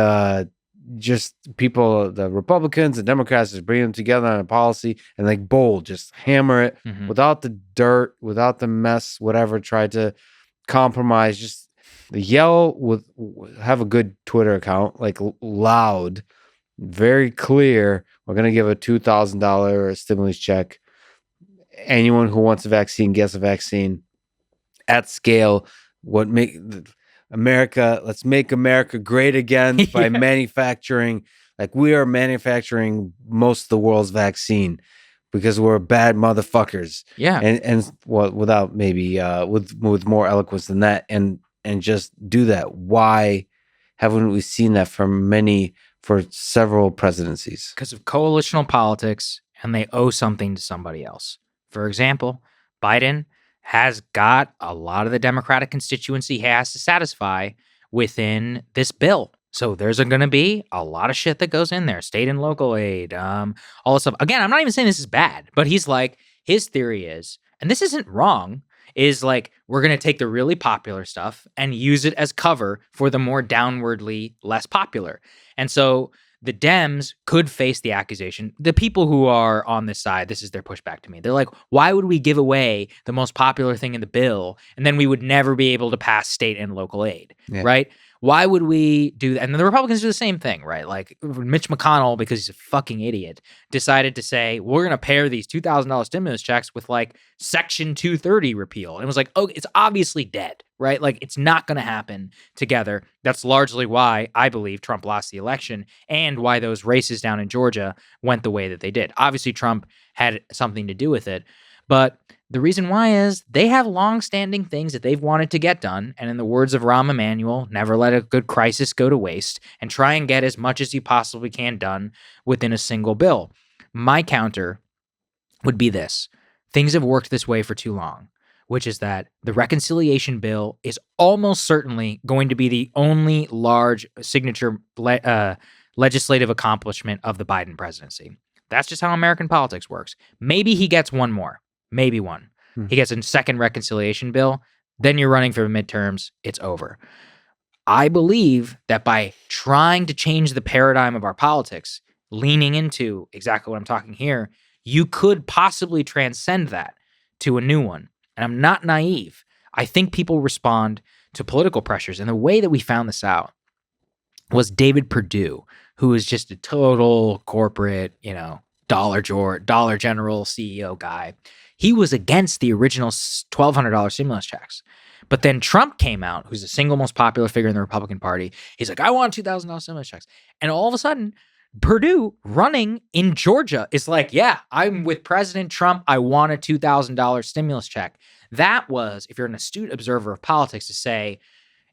Speaker 1: just people, the Republicans and Democrats, just bring them together on a policy and like bold, just hammer it without the dirt, without the mess, whatever. Try to compromise, just yell have a good Twitter account, like loud, very clear. We're going to give a $2,000 stimulus check. Anyone who wants a vaccine gets a vaccine at scale. Let's make America great again by manufacturing. Like, we are manufacturing most of the world's vaccine because we're bad motherfuckers.
Speaker 2: Yeah.
Speaker 1: And without maybe with more eloquence than that, and just do that. Why haven't we seen that for several presidencies?
Speaker 2: Because of coalitional politics, and they owe something to somebody else. For example, Biden has got a lot of the Democratic constituency he has to satisfy within this bill. So there's going to be a lot of shit that goes in there, state and local aid, all this stuff. Again, I'm not even saying this is bad, but he's like, his theory is, and this isn't wrong, is like, we're going to take the really popular stuff and use it as cover for the more downwardly less popular. And so the Dems could face the accusation. The people who are on this side, this is their pushback to me. They're like, why would we give away the most popular thing in the bill, and then we would never be able to pass state and local aid, right? Why would we do that? And then the Republicans do the same thing, right? Like Mitch McConnell, because he's a fucking idiot, decided to say, we're going to pair these $2,000 stimulus checks with like Section 230 repeal. And it was like, oh, it's obviously dead, right? Like, it's not going to happen together. That's largely why I believe Trump lost the election, and why those races down in Georgia went the way that they did. Obviously, Trump had something to do with it, but the reason why is they have long-standing things that they've wanted to get done, and in the words of Rahm Emanuel, never let a good crisis go to waste, and try and get as much as you possibly can done within a single bill. My counter would be this. Things have worked this way for too long, which is that the reconciliation bill is almost certainly going to be the only large signature legislative accomplishment of the Biden presidency. That's just how American politics works. Maybe he gets one more. Maybe one. He gets a second reconciliation bill. Then you're running for midterms. It's over. I believe that by trying to change the paradigm of our politics, leaning into exactly what I'm talking here, you could possibly transcend that to a new one. And I'm not naive. I think people respond to political pressures. And the way that we found this out was David Perdue, who is just a total corporate, Dollar General CEO guy. He was against the original $1,200 stimulus checks. But then Trump came out, who's the single most popular figure in the Republican Party. He's like, I want $2,000 stimulus checks. And all of a sudden, Perdue running in Georgia is like, yeah, I'm with President Trump. I want a $2,000 stimulus check. That was, if you're an astute observer of politics, to say,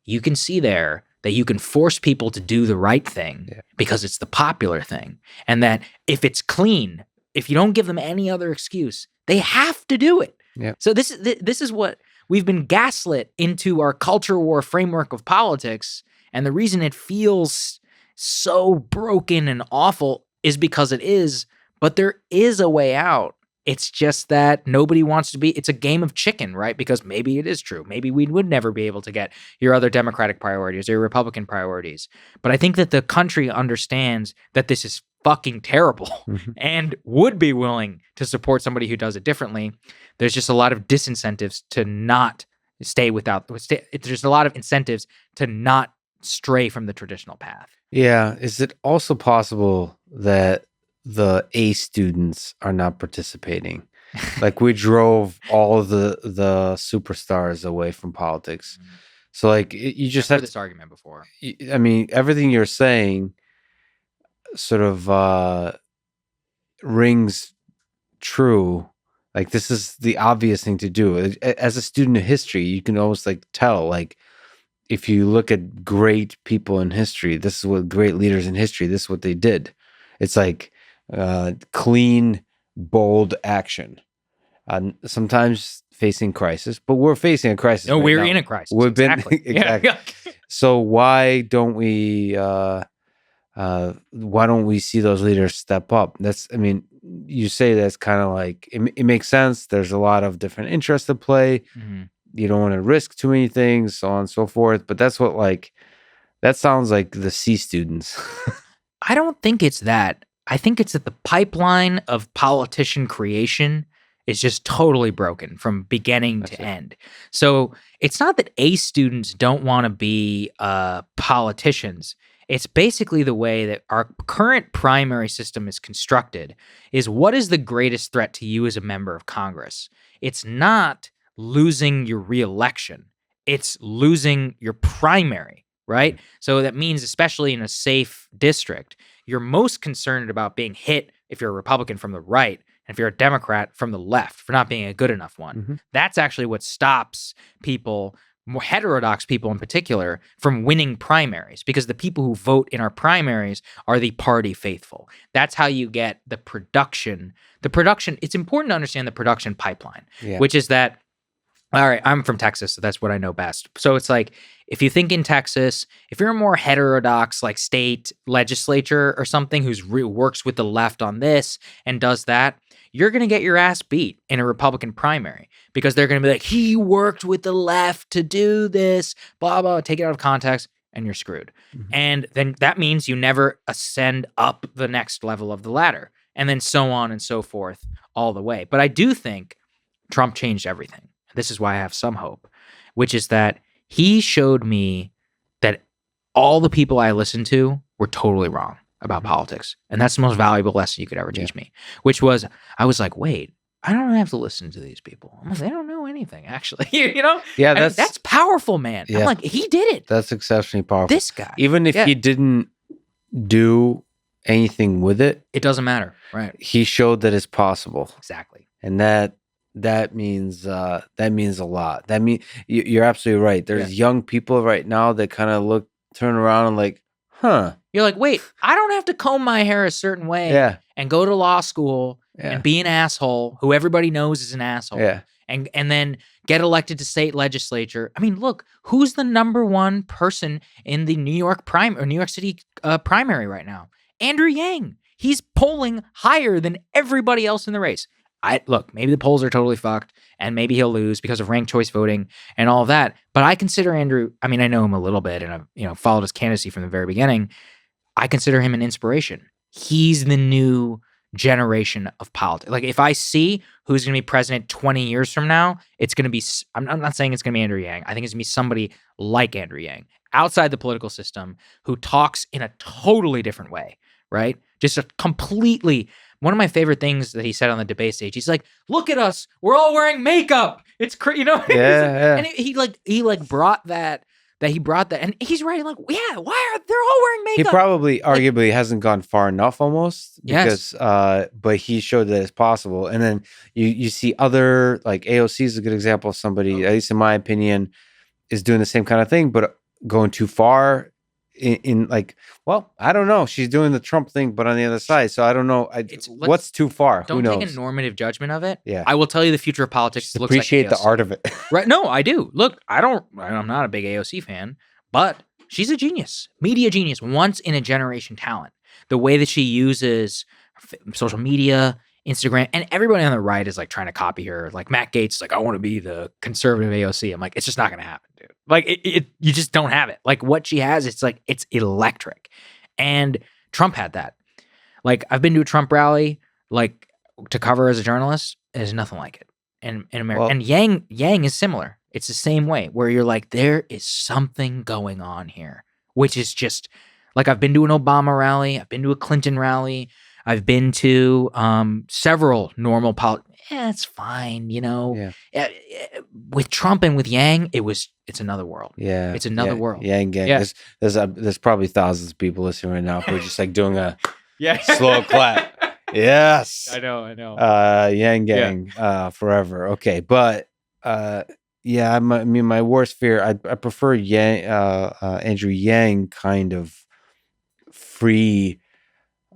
Speaker 2: you can see there that you can force people to do the right thing because it's the popular thing. And that if it's clean, if you don't give them any other excuse, they have to do it.
Speaker 1: Yeah.
Speaker 2: So this is what we've been gaslit into our culture war framework of politics. And the reason it feels so broken and awful is because it is, but there is a way out. It's just that nobody wants to be, it's a game of chicken, right? Because maybe it is true. Maybe we would never be able to get your other Democratic priorities or your Republican priorities. But I think that the country understands that this is fucking terrible and would be willing to support somebody who does it differently. There's just a lot of disincentives to not there's a lot of incentives to not stray from the traditional path.
Speaker 1: Yeah. Is it also possible that the A students are not participating? Like, we drove all the superstars away from politics. So like, you just
Speaker 2: I've
Speaker 1: have
Speaker 2: heard this argument before.
Speaker 1: I mean, everything you're saying sort of rings true. Like, this is the obvious thing to do. As a student of history, you can almost like tell, like, if you look at great people in history, this is what great leaders in history, this is what they did. It's like clean, bold action. Sometimes facing crisis, but we're facing a crisis.
Speaker 2: No,
Speaker 1: right
Speaker 2: we're
Speaker 1: now.
Speaker 2: in a crisis.
Speaker 1: We've
Speaker 2: Exactly.
Speaker 1: been exactly.
Speaker 2: Yeah.
Speaker 1: So why don't we see those leaders step up? That's, I mean, you say that's kind of like it makes sense. There's a lot of different interests at play. You don't want to risk too many things, so on and so forth. But that's what, like, that sounds like the C students.
Speaker 2: I don't think it's that. I think it's that the pipeline of politician creation is just totally broken from beginning to end. So it's not that A students don't want to be politicians. It's basically the way that our current primary system is constructed is, what is the greatest threat to you as a member of Congress? It's not losing your reelection. It's losing your primary, right? So that means, especially in a safe district, you're most concerned about being hit if you're a Republican from the right, and if you're a Democrat from the left for not being a good enough one. That's actually what stops people, more heterodox people in particular, from winning primaries, because the people who vote in our primaries are the party faithful. That's how you get the production. It's important to understand the production pipeline, which is that, all right, I'm from Texas, so that's what I know best. So it's like, if you think in Texas, if you're a more heterodox, like, state legislature or something who's works with the left on this and does that, you're going to get your ass beat in a Republican primary, because they're going to be like, he worked with the left to do this, blah, blah, take it out of context, and you're screwed. And then that means you never ascend up the next level of the ladder, and then so on and so forth all the way. But I do think Trump changed everything. This is why I have some hope, which is that he showed me that all the people I listened to were totally wrong about politics. And that's the most valuable lesson you could ever teach me, which was, I was like, wait, I don't have to listen to these people. I'm like, they don't know anything, actually.
Speaker 1: Yeah,
Speaker 2: that's powerful, man.
Speaker 1: Yeah.
Speaker 2: I'm like, he did it.
Speaker 1: That's exceptionally powerful.
Speaker 2: This guy.
Speaker 1: Even if he didn't do anything with it,
Speaker 2: it doesn't matter, right?
Speaker 1: He showed that it's possible.
Speaker 2: Exactly.
Speaker 1: And that means a lot. That mean you're absolutely right. There's young people right now that kind of turn around and like, Huh.
Speaker 2: You're like, wait, I don't have to comb my hair a certain way
Speaker 1: Yeah.
Speaker 2: and go to law school
Speaker 1: Yeah.
Speaker 2: and be an asshole who everybody knows is an asshole.
Speaker 1: Yeah.
Speaker 2: And then get elected to state legislature. I mean, look, who's the number one person in the New York City primary right now? Andrew Yang. He's polling higher than everybody else in the race. Look, maybe the polls are totally fucked, and maybe he'll lose because of ranked choice voting and all of that. But I consider Andrew. I mean, I know him a little bit, and I've followed his candidacy from the very beginning. I consider him an inspiration. He's the new generation of politics. Like, if I see who's going to be president 20 years from now, it's going to be. I'm not saying it's going to be Andrew Yang. I think it's going to be somebody like Andrew Yang outside the political system who talks in a totally different way. Right? Just a completely. One of my favorite things that he said on the debate stage, he's like, "Look at us, we're all wearing makeup. It's crazy,
Speaker 1: Yeah.
Speaker 2: And he brought that. He brought that, and he's right. Like, yeah, why are they're all wearing makeup?
Speaker 1: He probably, arguably, hasn't gone far enough, almost. Because, but he showed that it's possible. And then you see other, like AOC is a good example of somebody, at least in my opinion, is doing the same kind of thing, but going too far. In like, well, I don't know. She's doing the Trump thing, but on the other side. So I don't know. What's too far? Who knows?
Speaker 2: Don't take a normative judgment of it.
Speaker 1: Yeah.
Speaker 2: I will tell you the future of politics looks
Speaker 1: appreciate
Speaker 2: like
Speaker 1: the art of it.
Speaker 2: Right? No, I do. Look, I'm not a big AOC fan, but she's a genius, media genius, once in a generation talent. The way that she uses social media, Instagram, and everybody on the right is like trying to copy her. Like Matt Gaetz is like, I want to be the conservative AOC. I'm like, it's just not going to happen, dude. Like you just don't have it. Like what she has, it's electric. And Trump had that. Like I've been to a Trump rally, like to cover as a journalist, there's nothing like it in America. Well, and Yang is similar. It's the same way where you're like, there is something going on here, which is just like, I've been to an Obama rally. I've been to a Clinton rally. I've been to several normal it's fine, Yeah. With Trump and with Yang, it's another world.
Speaker 1: Yeah,
Speaker 2: it's another world.
Speaker 1: Yang gang. Yeah. There's probably thousands of people listening right now who are just like doing a slow clap. Yes,
Speaker 2: I know.
Speaker 1: Yang gang, forever. Okay, but my worst fear. I prefer Andrew Yang kind of free.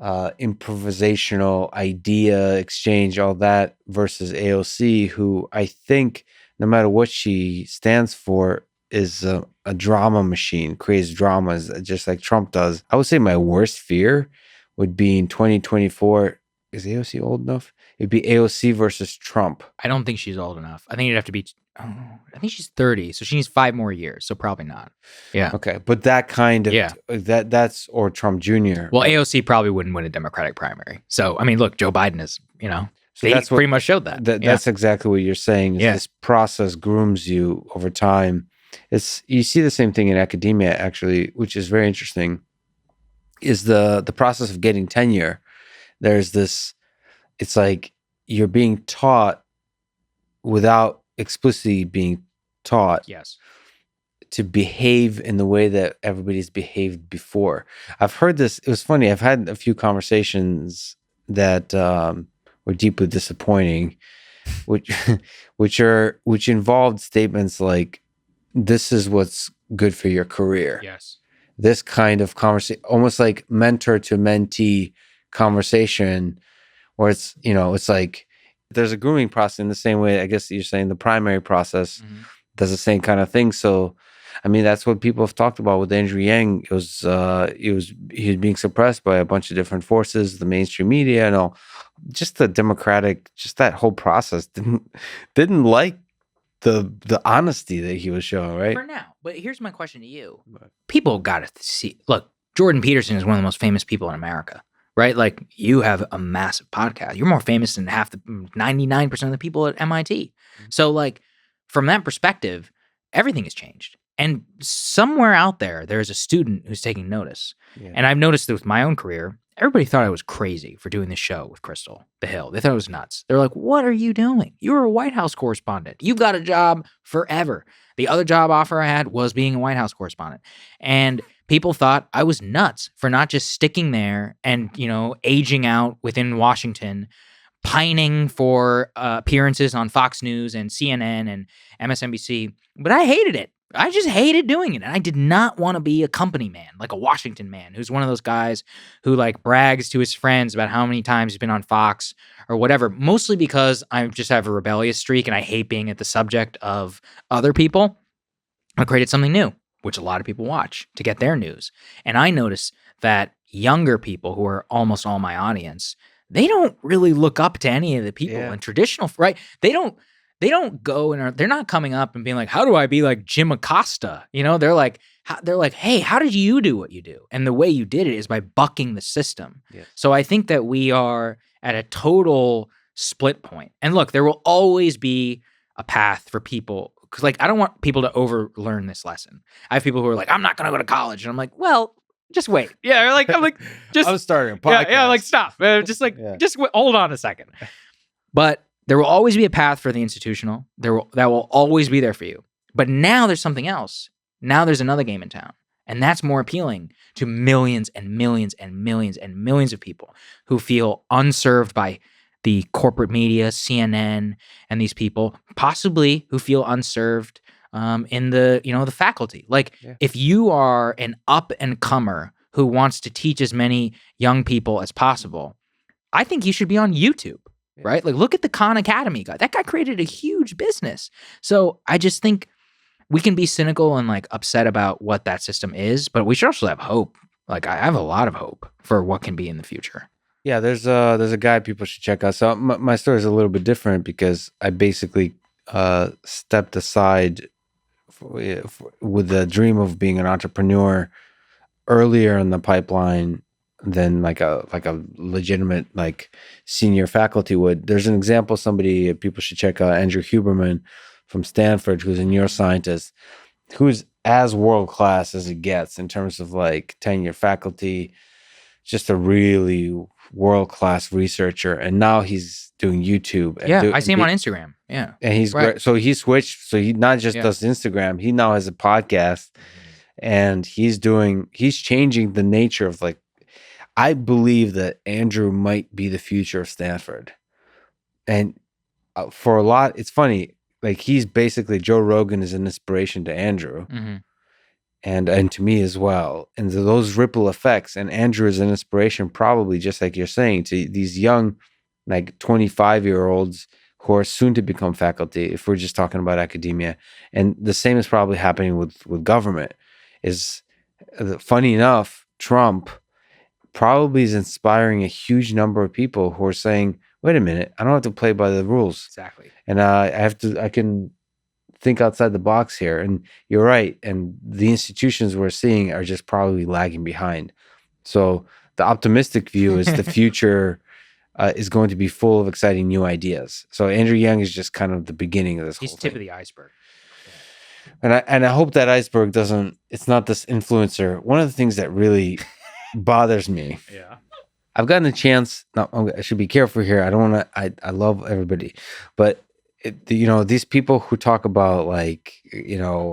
Speaker 1: Improvisational idea exchange, all that, versus AOC, who I think no matter what she stands for is a drama machine, creates dramas just like Trump does. I would say my worst fear would be in 2024. Is AOC old enough? It'd be AOC versus Trump.
Speaker 2: I don't think she's old enough. I think it'd have to be. I think she's 30, so she needs 5 more years. So probably not. Yeah.
Speaker 1: Okay, but that kind of that's or Trump Jr.
Speaker 2: Well, AOC probably wouldn't win a Democratic primary. So I mean, look, Joe Biden is. So that's pretty much showed that.
Speaker 1: That's exactly what you're saying. This process grooms you over time. You see the same thing in academia, actually, which is very interesting. Is the process of getting tenure? There's this. It's like you're being taught without explicitly being taught to behave in the way that everybody's behaved before. I've heard this. It was funny. I've had a few conversations that were deeply disappointing, which involved statements like, "This is what's good for your career."
Speaker 2: Yes.
Speaker 1: This kind of conversation, almost like mentor to mentee conversation, where it's like. There's a grooming process in the same way, I guess you're saying the primary process does the same kind of thing. So, I mean, that's what people have talked about with Andrew Yang. He was being suppressed by a bunch of different forces, the mainstream media and all. Just the Democratic, just that whole process didn't like the honesty that he was showing, right?
Speaker 2: For now. But here's my question to you. People got to see. Look, Jordan Peterson is one of the most famous people in America. Right? Like, you have a massive podcast. You're more famous than 99% of the people at MIT. So, like, from that perspective, everything has changed. And somewhere out there's a student who's taking notice. Yeah. And I've noticed that with my own career, everybody thought I was crazy for doing this show with Crystal, The Hill. They thought it was nuts. They're like, what are you doing? You're a White House correspondent. You've got a job forever. The other job offer I had was being a White House correspondent. And people thought I was nuts for not just sticking there and, aging out within Washington, pining for appearances on Fox News and CNN and MSNBC. But I hated it. I just hated doing it. And I did not want to be a company man, like a Washington man, who's one of those guys who like brags to his friends about how many times he's been on Fox or whatever, mostly because I just have a rebellious streak and I hate being at the subject of other people. I created something new, which a lot of people watch to get their news. And I notice that younger people, who are almost all my audience, they don't really look up to any of the people in traditional, right? They don't go and they're not coming up and being like, how do I be like Jim Acosta? You know, they're like, hey, how did you do what you do? And the way you did it is by bucking the system.
Speaker 1: Yes.
Speaker 2: So I think that we are at a total split point. And look, there will always be a path for people. Because like, I don't want people to overlearn this lesson. I have people who are like, I'm not going to go to college. And I'm like, well, just wait. Yeah. I'm like, just.
Speaker 1: I was starting a podcast.
Speaker 2: Yeah, like stop. Just hold on a second. But there will always be a path for the institutional. That will always be there for you. But now there's something else. Now there's another game in town. And that's more appealing to millions and millions and millions and millions of people who feel unserved by the corporate media, CNN, and these people, possibly who feel unserved in the faculty. Like, if you are an up-and-comer who wants to teach as many young people as possible, I think you should be on YouTube, right? Like, look at the Khan Academy guy. That guy created a huge business. So I just think we can be cynical and like upset about what that system is, but we should also have hope. Like, I have a lot of hope for what can be in the future.
Speaker 1: Yeah, there's a guy people should check out. So my story is a little bit different because I basically stepped aside with the dream of being an entrepreneur earlier in the pipeline than like a legitimate like senior faculty would. There's an example, somebody people should check out, Andrew Huberman from Stanford, who's a neuroscientist, who's as world class as it gets in terms of like tenure faculty, just a really world-class researcher, and now he's doing YouTube.
Speaker 2: And I see him on Instagram. Yeah,
Speaker 1: and he's great. So he switched. So he not just does Instagram. He now has a podcast, and he's changing the nature of like. I believe that Andrew might be the future of Stanford, and for a lot, it's funny. Like he's basically Joe Rogan is an inspiration to Andrew.
Speaker 2: Mm-hmm.
Speaker 1: And to me as well. And those ripple effects, and Andrew is an inspiration, probably just like you're saying, to these young, like 25-year-olds who are soon to become faculty, if we're just talking about academia. And the same is probably happening with government. Is funny enough, Trump probably is inspiring a huge number of people who are saying, wait a minute, I don't have to play by the rules.
Speaker 2: Exactly.
Speaker 1: And I can think outside the box here. And you're right. And the institutions we're seeing are just probably lagging behind. So the optimistic view is the future is going to be full of exciting new ideas. So Andrew Yang is just kind of the beginning of this whole thing.
Speaker 2: He's tip of the iceberg.
Speaker 1: Yeah. And I hope that iceberg it's not this influencer. One of the things that really bothers me.
Speaker 2: Yeah.
Speaker 1: I've gotten a chance. No, I should be careful here. I don't want to, I love everybody, but these people who talk about like,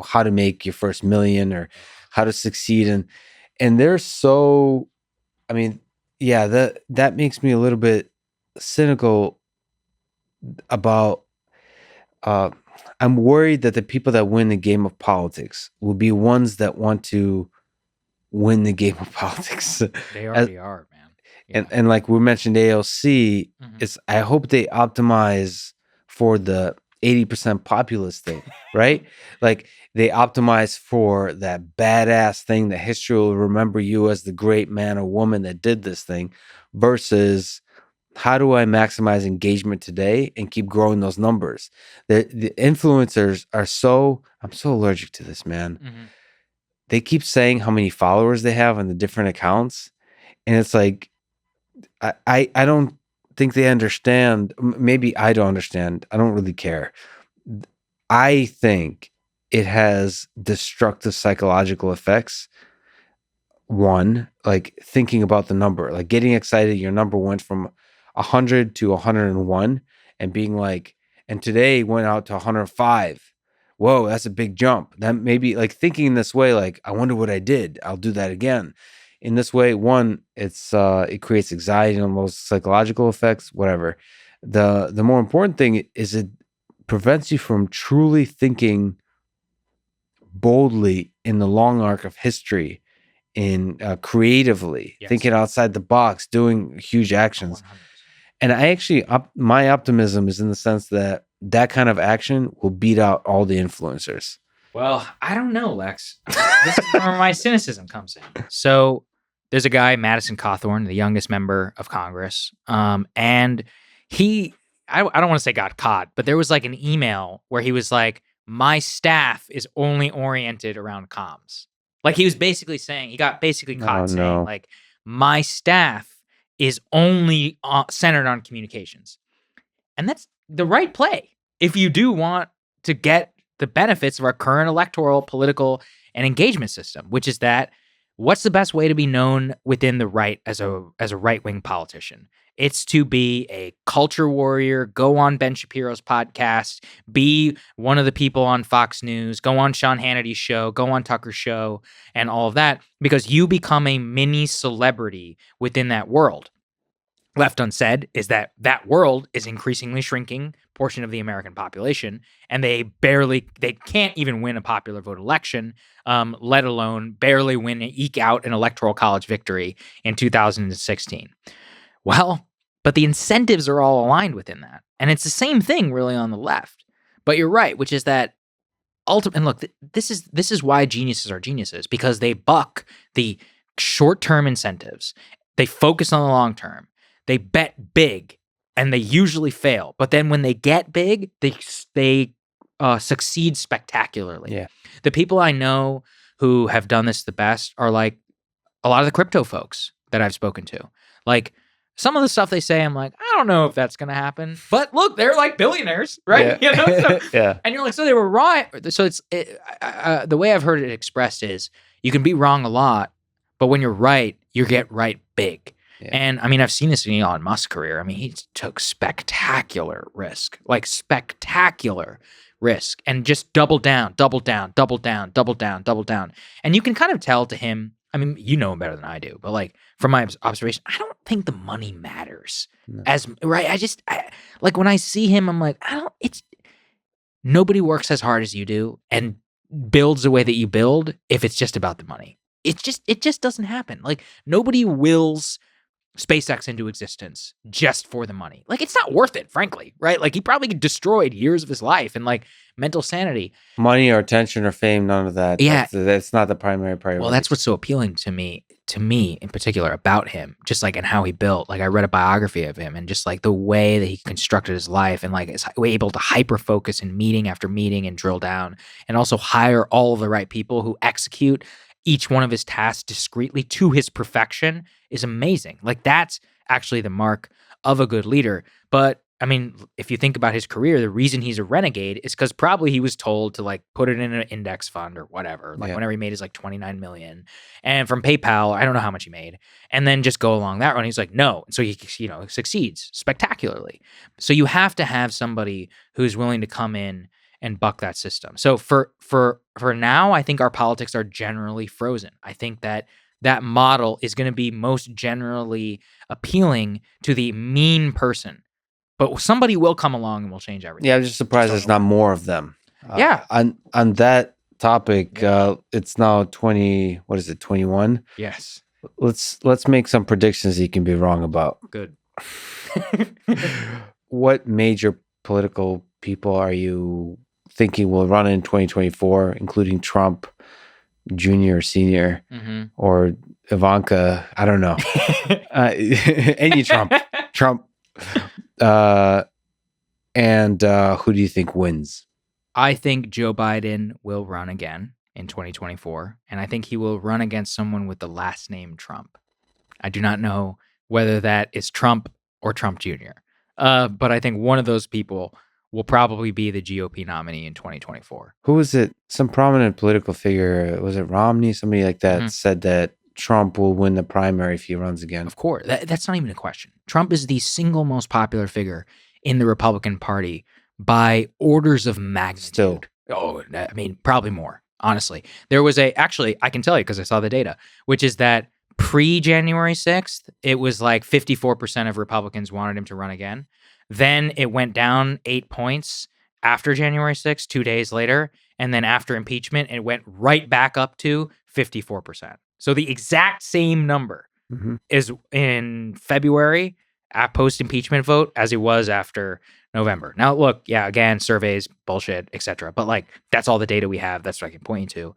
Speaker 1: how to make your first million or how to succeed. And they're so, I mean, yeah, that makes me a little bit cynical about, I'm worried that the people that win the game of politics will be ones that want to win the game of politics.
Speaker 2: They already are, man. Yeah.
Speaker 1: And like we mentioned AOC, I hope they optimize for the 80% populist thing, right? Like they optimize for that badass thing that history will remember you as the great man or woman that did this thing, versus how do I maximize engagement today and keep growing those numbers? The influencers are I'm so allergic to this, man.
Speaker 2: Mm-hmm.
Speaker 1: They keep saying how many followers they have on the different accounts. And it's like, I don't think they understand. Maybe I don't understand. I don't really care. I think it has destructive psychological effects. One, like thinking about the number, like getting excited, your number went from 100 to 101 and being like, and today went out to 105. Whoa, that's a big jump. That maybe like thinking in this way, like, I wonder what I did. I'll do that again. In this way, one, it creates anxiety and those psychological effects, whatever. The more important thing is it prevents you from truly thinking boldly in the long arc of history, in creatively thinking outside the box, doing huge actions.
Speaker 2: 100%.
Speaker 1: And I actually, my optimism is in the sense that that kind of action will beat out all the influencers.
Speaker 2: Well, I don't know, Lex. This is where my cynicism comes in. So there's a guy, Madison Cawthorn, the youngest member of Congress, and he, I don't want to say got caught, but there was like an email where he was like, my staff is only oriented around comms. Like he was basically saying, he got basically caught saying, like, my staff is only centered on communications. And that's the right play if you do want to get the benefits of our current electoral, political, and engagement system, which is that what's the best way to be known within the right as a right-wing politician? It's to be a culture warrior, go on Ben Shapiro's podcast, be one of the people on Fox News, go on Sean Hannity's show, go on Tucker's show, and all of that, because you become a mini celebrity within that world. Left unsaid is that that world is increasingly shrinking portion of the American population, and they can't even win a popular vote election, let alone barely eke out an electoral college victory in 2016. Well, but the incentives are all aligned within that. And it's the same thing really on the left. But you're right, which is that and look, this is why geniuses are geniuses, because they buck the short-term incentives. They focus on the long term. They bet big, and they usually fail. But then when they get big, they succeed spectacularly.
Speaker 1: Yeah.
Speaker 2: The people I know who have done this the best are like a lot of the crypto folks that I've spoken to. Like some of the stuff they say, I'm like, I don't know if that's going to happen. But look, they're like billionaires, right?
Speaker 1: Yeah.
Speaker 2: You know? So,
Speaker 1: yeah.
Speaker 2: And you're like, so they were right. So the way I've heard it expressed is you can be wrong a lot, but when you're right, you get right big. Yeah. And I mean, I've seen this in Elon Musk's career. I mean, he took spectacular risk, and just double down. And you can kind of tell to him, I mean, you know him better than I do, but like from my observation, I don't think the money matters as right. Like when I see him, I'm like, nobody works as hard as you do and builds the way that you build if it's just about the money. It just doesn't happen. Like nobody wills SpaceX into existence just for the money. Like it's not worth it, frankly, right? Like he probably destroyed years of his life and like mental sanity.
Speaker 1: Money or attention or fame, none of that.
Speaker 2: Yeah.
Speaker 1: That's not the primary priority.
Speaker 2: Well, that's what's so appealing to me in particular about him, just like and how he built. Like I read a biography of him and just like the way that he constructed his life and like is able to hyper focus in meeting after meeting and drill down and also hire all of the right people who execute each one of his tasks discreetly to his perfection is amazing. Like that's actually the mark of a good leader. But I mean, if you think about his career, the reason he's a renegade is because probably he was told to like put it in an index fund or whatever. Like whenever he made his like 29 million, and from PayPal, I don't know how much he made, and then just go along that run. He's like, no, and so he succeeds spectacularly. So you have to have somebody who's willing to come in and buck that system. So for now, I think our politics are generally frozen. I think that model is going to be most generally appealing to the mean person. But somebody will come along and will change everything.
Speaker 1: Yeah, I'm just surprised there's not more of them.
Speaker 2: Yeah.
Speaker 1: On that topic, it's now 21?
Speaker 2: Yes.
Speaker 1: Let's make some predictions that you can be wrong about.
Speaker 2: Good.
Speaker 1: What major political people are you thinking will run in 2024, including Trump, Jr. or Senior, or Ivanka? I don't know. Any Trump. And who do you think wins?
Speaker 2: I think Joe Biden will run again in 2024, and I think he will run against someone with the last name Trump. I do not know whether that is Trump or Trump Jr., but I think one of those people will probably be the GOP nominee in 2024.
Speaker 1: Who was it? Some prominent political figure. Was it Romney? Somebody like that said that Trump will win the primary if he runs again.
Speaker 2: Of course. That's not even a question. Trump is the single most popular figure in the Republican Party by orders of magnitude.
Speaker 1: Still.
Speaker 2: Oh, I mean, probably more, honestly. There was actually, I can tell you because I saw the data, which is that pre-January 6th, it was like 54% of Republicans wanted him to run again. Then it went down 8 points after January 6th, 2 days later, And then after impeachment, it went right back up to 54%. So the exact same number is in February at post-impeachment vote as it was after November. Now, look, yeah, again, surveys, bullshit, etc. But like, that's all the data we have. That's what I can point you to.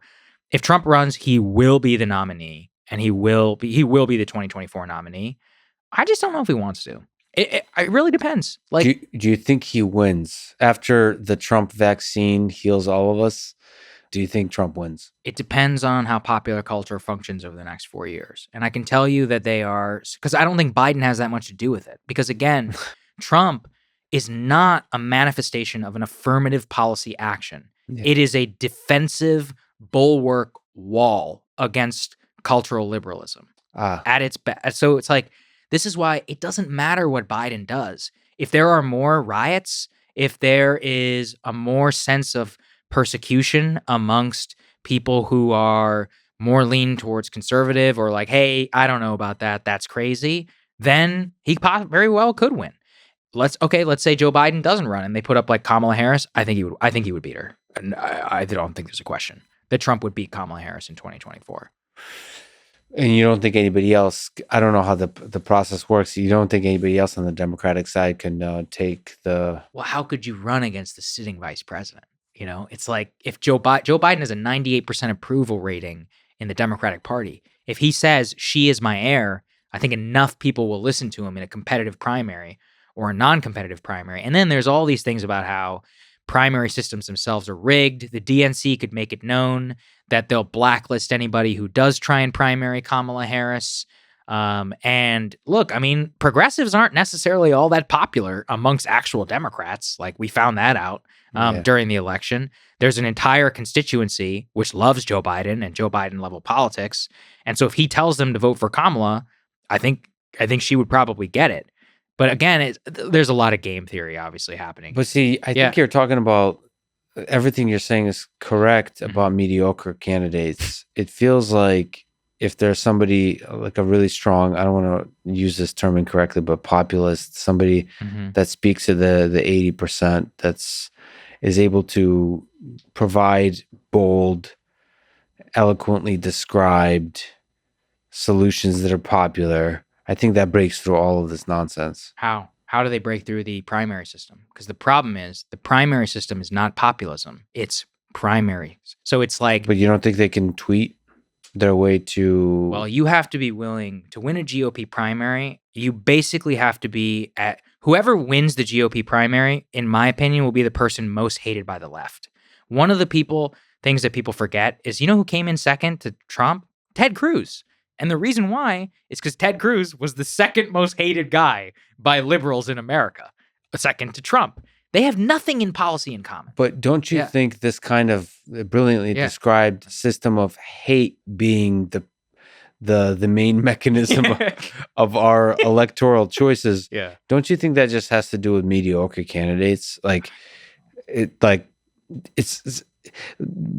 Speaker 2: If Trump runs, he will be the nominee, and he will be the 2024 nominee. I just don't know if he wants to. It really depends. Like,
Speaker 1: do you think he wins after the Trump vaccine heals all of us? Do you think Trump wins?
Speaker 2: It depends on how popular culture functions over the next 4 years. And I can tell you that they are, because I don't think Biden has that much to do with it. Because again, Trump is not a manifestation of an affirmative policy action. Yeah. It is a defensive bulwark wall against cultural liberalism at its best. So it's like, this is why it doesn't matter what Biden does. If there are more riots, if there is a more sense of persecution amongst people who are more lean towards conservative or like, hey, I don't know about that, that's crazy, then he very well could win. Let's say Joe Biden doesn't run and they put up like Kamala Harris. I think he would beat her. And I don't think there's a question that Trump would beat Kamala Harris in 2024.
Speaker 1: And you don't think anybody else, I don't know how the process works. You don't think anybody else on the Democratic side can take the...
Speaker 2: Well, how could you run against the sitting vice president? You know, it's like if Joe Biden has a 98% approval rating in the Democratic Party. If he says she is my heir, I think enough people will listen to him in a competitive primary or a non-competitive primary. And then there's all these things about how primary systems themselves are rigged. The DNC could make it known that they'll blacklist anybody who does try and primary Kamala Harris. And look, I mean, progressives aren't necessarily all that popular amongst actual Democrats. Like we found that out during the election. There's an entire constituency which loves Joe Biden and Joe Biden level politics. And so if he tells them to vote for Kamala, I think she would probably get it. But again, there's a lot of game theory obviously happening.
Speaker 1: But see, I think you're talking about everything you're saying is correct about mediocre candidates. It feels like if there's somebody like a really strong, I don't want to use this term incorrectly, but populist, somebody that speaks to the 80% is able to provide bold, eloquently described solutions that are popular, I think that breaks through all of this nonsense.
Speaker 2: How? How do they break through the primary system? Because the problem is the primary system is not populism. It's primary. So it's like...
Speaker 1: But you don't think they can tweet their way to...
Speaker 2: Well, you have to be willing to win a GOP primary. You basically have to be at... Whoever wins the GOP primary, in my opinion, will be the person most hated by the left. One of the things that people forget is, you know who came in second to Trump? Ted Cruz. And the reason why is because Ted Cruz was the second most hated guy by liberals in America, second to Trump. They have nothing in policy in common.
Speaker 1: But don't you think this kind of brilliantly described system of hate being the main mechanism of our electoral choices?
Speaker 2: Yeah.
Speaker 1: Don't you think that just has to do with mediocre candidates? It's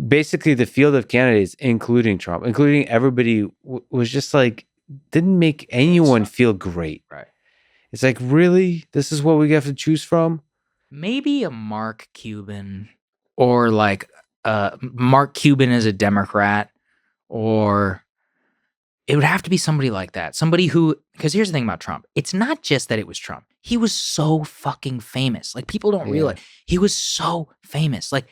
Speaker 1: basically the field of candidates, including Trump, including everybody, was just like, didn't make anyone feel great.
Speaker 2: Right.
Speaker 1: It's like, really? This is what we have to choose from?
Speaker 2: Maybe a Mark Cuban, or like Mark Cuban as a Democrat, or it would have to be somebody like that. Somebody who, because here's the thing about Trump. It's not just that it was Trump. He was so fucking famous. Like, people don't realize he was so famous. Like,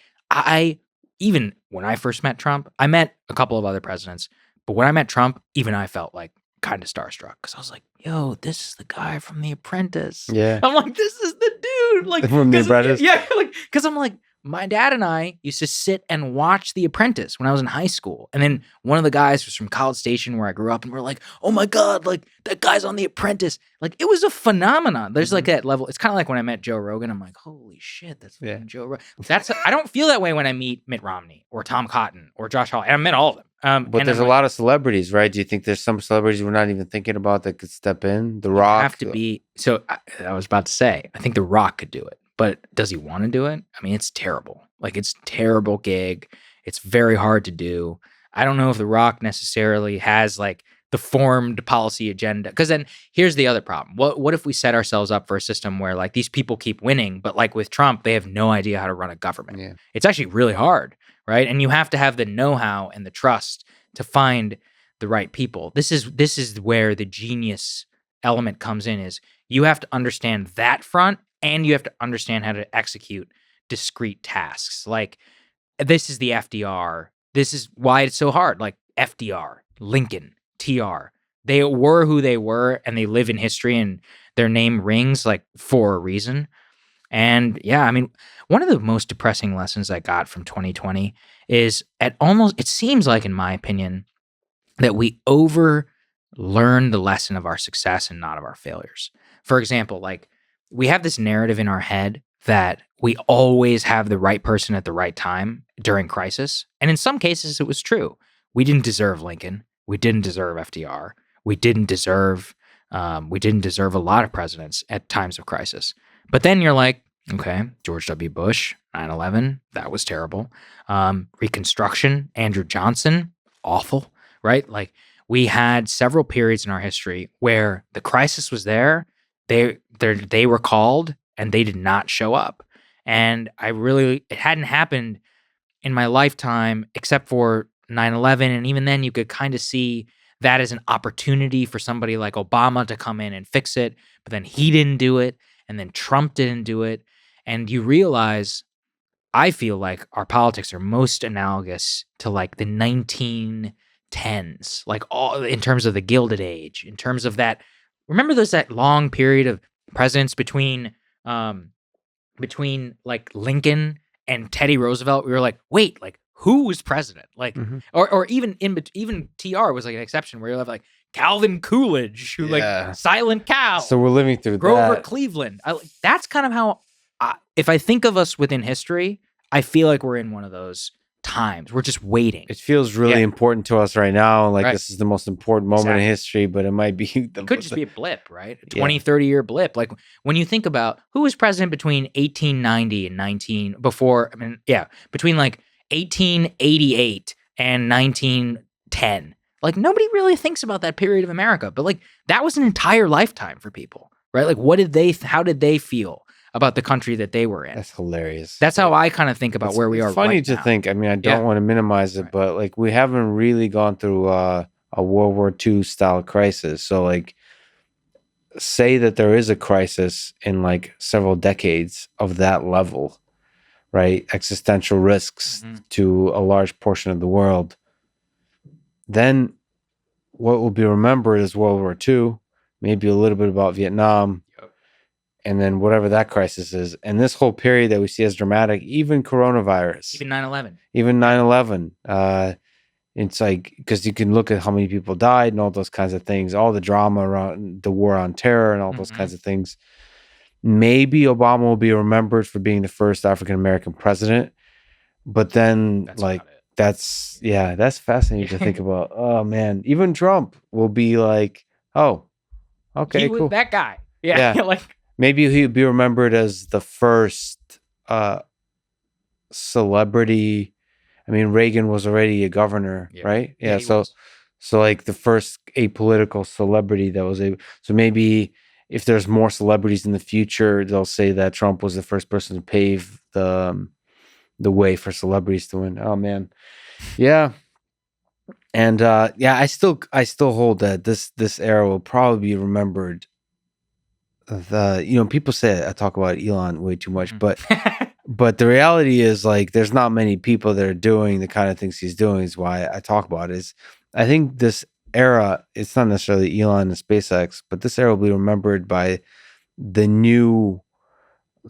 Speaker 2: even when I first met Trump, I met a couple of other presidents, but when I met Trump, even I felt like kind of starstruck because I was like, yo, this is the guy from The Apprentice.
Speaker 1: Yeah.
Speaker 2: I'm like, this is the dude. Like,
Speaker 1: from The Apprentice?
Speaker 2: Yeah. Like, because I'm like, my dad and I used to sit and watch The Apprentice when I was in high school. And then one of the guys was from College Station where I grew up, and we're like, oh my God, like that guy's on The Apprentice. Like, it was a phenomenon. There's like that level. It's kind of like when I met Joe Rogan, I'm like, holy shit, that's Joe Rogan. I don't feel that way when I meet Mitt Romney or Tom Cotton or Josh Hawley. And I met all of them.
Speaker 1: But there's a lot of celebrities, right? Do you think there's some celebrities we're not even thinking about that could step in? The Rock?
Speaker 2: Have to be. So I was about to say, I think The Rock could do it. But does he want to do it? I mean, it's terrible. Like, it's a terrible gig. It's very hard to do. I don't know if The Rock necessarily has like the formed policy agenda. Because then here's the other problem. What if we set ourselves up for a system where like these people keep winning, but like with Trump, they have no idea how to run a government?
Speaker 1: Yeah.
Speaker 2: It's actually really hard. right? And you have to have the know-how and the trust to find the right people. This is where the genius element comes in, is you have to understand that front, and you have to understand how to execute discrete tasks. Like, this is the FDR. This is why it's so hard. Like FDR, Lincoln, TR. They were who they were, and they live in history, and their name rings like for a reason. And yeah, I mean, one of the most depressing lessons I got from 2020 is it seems like, in my opinion, that we learn the lesson of our success and not of our failures. For example, like, we have this narrative in our head that we always have the right person at the right time during crisis. And in some cases, it was true. We didn't deserve Lincoln. We didn't deserve FDR. We didn't deserve a lot of presidents at times of crisis. But then you're like, okay, George W. Bush, 9/11, that was terrible. Reconstruction, Andrew Johnson, awful, right? Like, we had several periods in our history where the crisis was there, they were called, and they did not show up. And it hadn't happened in my lifetime except for 9/11. And even then, you could kind of see that as an opportunity for somebody like Obama to come in and fix it. But then he didn't do it. And then Trump didn't do it. And you realize, I feel like our politics are most analogous to like the 1910s, like all in terms of the Gilded Age, in terms of that. Remember, there's that long period of presidents between like Lincoln and Teddy Roosevelt. We were like, wait, like, who was president? Like, or even TR was like an exception, where you have like Calvin Coolidge, who like Silent Cow.
Speaker 1: So we're living through
Speaker 2: Grover
Speaker 1: that.
Speaker 2: Cleveland. That's kind of how, if I think of us within history, I feel like we're in one of those times. We're just waiting.
Speaker 1: It feels really important to us right now. Like,
Speaker 2: Right.
Speaker 1: this is the most important moment in history, but it might be
Speaker 2: It could just be a blip, right? A 20, 30-year blip. Like, when you think about who was president between 1890 and between like 1888 and 1910. Like, nobody really thinks about that period of America, but like, that was an entire lifetime for people, right? Like, how did they feel about the country that they were in?
Speaker 1: That's hilarious.
Speaker 2: That's how I kind of think about where we are.
Speaker 1: It's funny
Speaker 2: right
Speaker 1: to
Speaker 2: now.
Speaker 1: think. I mean, I don't want to minimize it, but like, we haven't really gone through a World War II style crisis. So like, say that there is a crisis in like several decades of that level, right? Existential risks to a large portion of the world. Then what will be remembered is World War II, maybe a little bit about Vietnam, and then whatever that crisis is. And this whole period that we see as dramatic, even coronavirus.
Speaker 2: Even 9/11.
Speaker 1: Even 9/11. It's like, because you can look at how many people died and all those kinds of things, all the drama around the war on terror and all those kinds of things. Maybe Obama will be remembered for being the first African-American president. But then, that's fascinating to think about. Oh, man. Even Trump will be like, oh, okay, cool.
Speaker 2: That guy. Yeah. Like,
Speaker 1: maybe he'll be remembered as the first celebrity. I mean, Reagan was already a governor, right? Yeah. So like the first apolitical celebrity that was able. So maybe if there's more celebrities in the future, they'll say that Trump was the first person to pave the way for celebrities to win. Oh man, yeah. And I still hold that this era will probably be remembered. People say I talk about Elon way too much, but the reality is, like, there's not many people that are doing the kind of things he's doing. Is why I talk about it. Is I think this era, it's not necessarily Elon and SpaceX, but this era will be remembered by of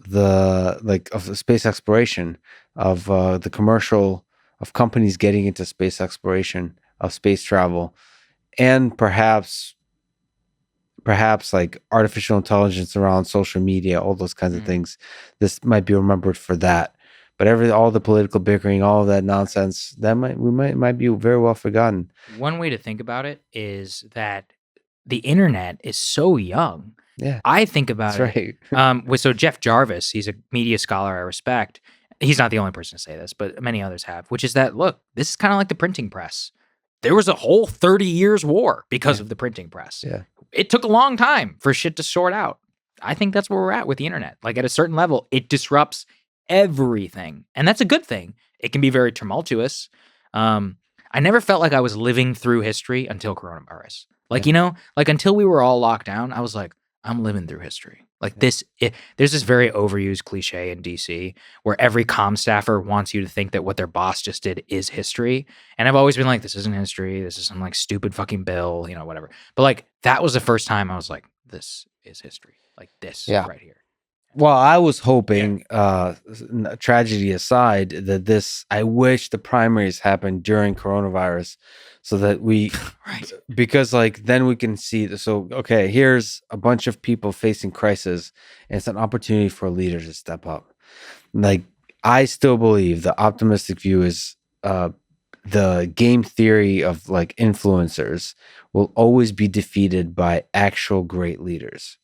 Speaker 1: the space exploration, of the commercial, of companies getting into space exploration, of space travel, and perhaps like artificial intelligence around social media, all those kinds of things. This might be remembered for that. But all the political bickering, all of that nonsense, that might be very well forgotten.
Speaker 2: One way to think about it is that the internet is so young.
Speaker 1: Yeah,
Speaker 2: I think about
Speaker 1: it.
Speaker 2: Right. So Jeff Jarvis, he's a media scholar I respect. He's not the only person to say this, but many others have. Which is that, look, this is kind of like the printing press. There was a whole 30 years war because of the printing press.
Speaker 1: Yeah,
Speaker 2: it took a long time for shit to sort out. I think that's where we're at with the internet. Like, at a certain level, it disrupts everything. And that's a good thing. It can be very tumultuous. I never felt like I was living through history until coronavirus. Like, like until we were all locked down, I was like, I'm living through history. Like there's this very overused cliche in DC where every comm staffer wants you to think that what their boss just did is history. And I've always been like, this isn't history. This is some like stupid fucking bill, whatever. But like that was the first time I was like, this is history. Like this right here.
Speaker 1: Well, I was hoping, tragedy aside, that I wish the primaries happened during coronavirus so that we, because like then we can see, so, okay, here's a bunch of people facing crisis and it's an opportunity for a leader to step up. Like, I still believe the optimistic view is the game theory of like influencers will always be defeated by actual great leaders.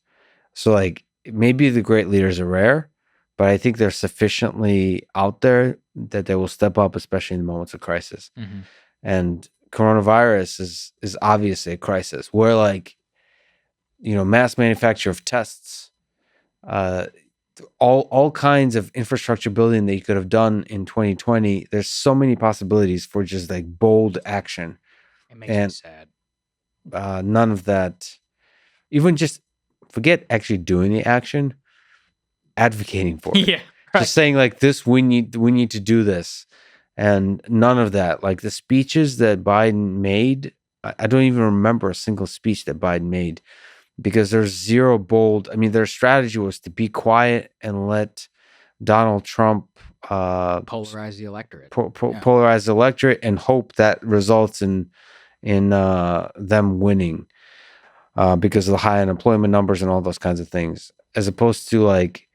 Speaker 1: So like, maybe the great leaders are rare, but I think they're sufficiently out there that they will step up, especially in moments of crisis.
Speaker 2: Mm-hmm.
Speaker 1: And coronavirus is obviously a crisis where like, mass manufacture of tests, all kinds of infrastructure building that you could have done in 2020. There's so many possibilities for just like bold action.
Speaker 2: It makes me sad.
Speaker 1: None of that, even just forget actually doing the action, advocating for it.
Speaker 2: Yeah.
Speaker 1: Just saying like this, we need to do this. And none of that. Like the speeches that Biden made, I don't even remember a single speech that Biden made because there's zero bold. I mean, their strategy was to be quiet and let Donald Trump
Speaker 2: polarize the electorate.
Speaker 1: Polarize the electorate and hope that results in them winning. Because of the high unemployment numbers and all those kinds of things, as opposed to like,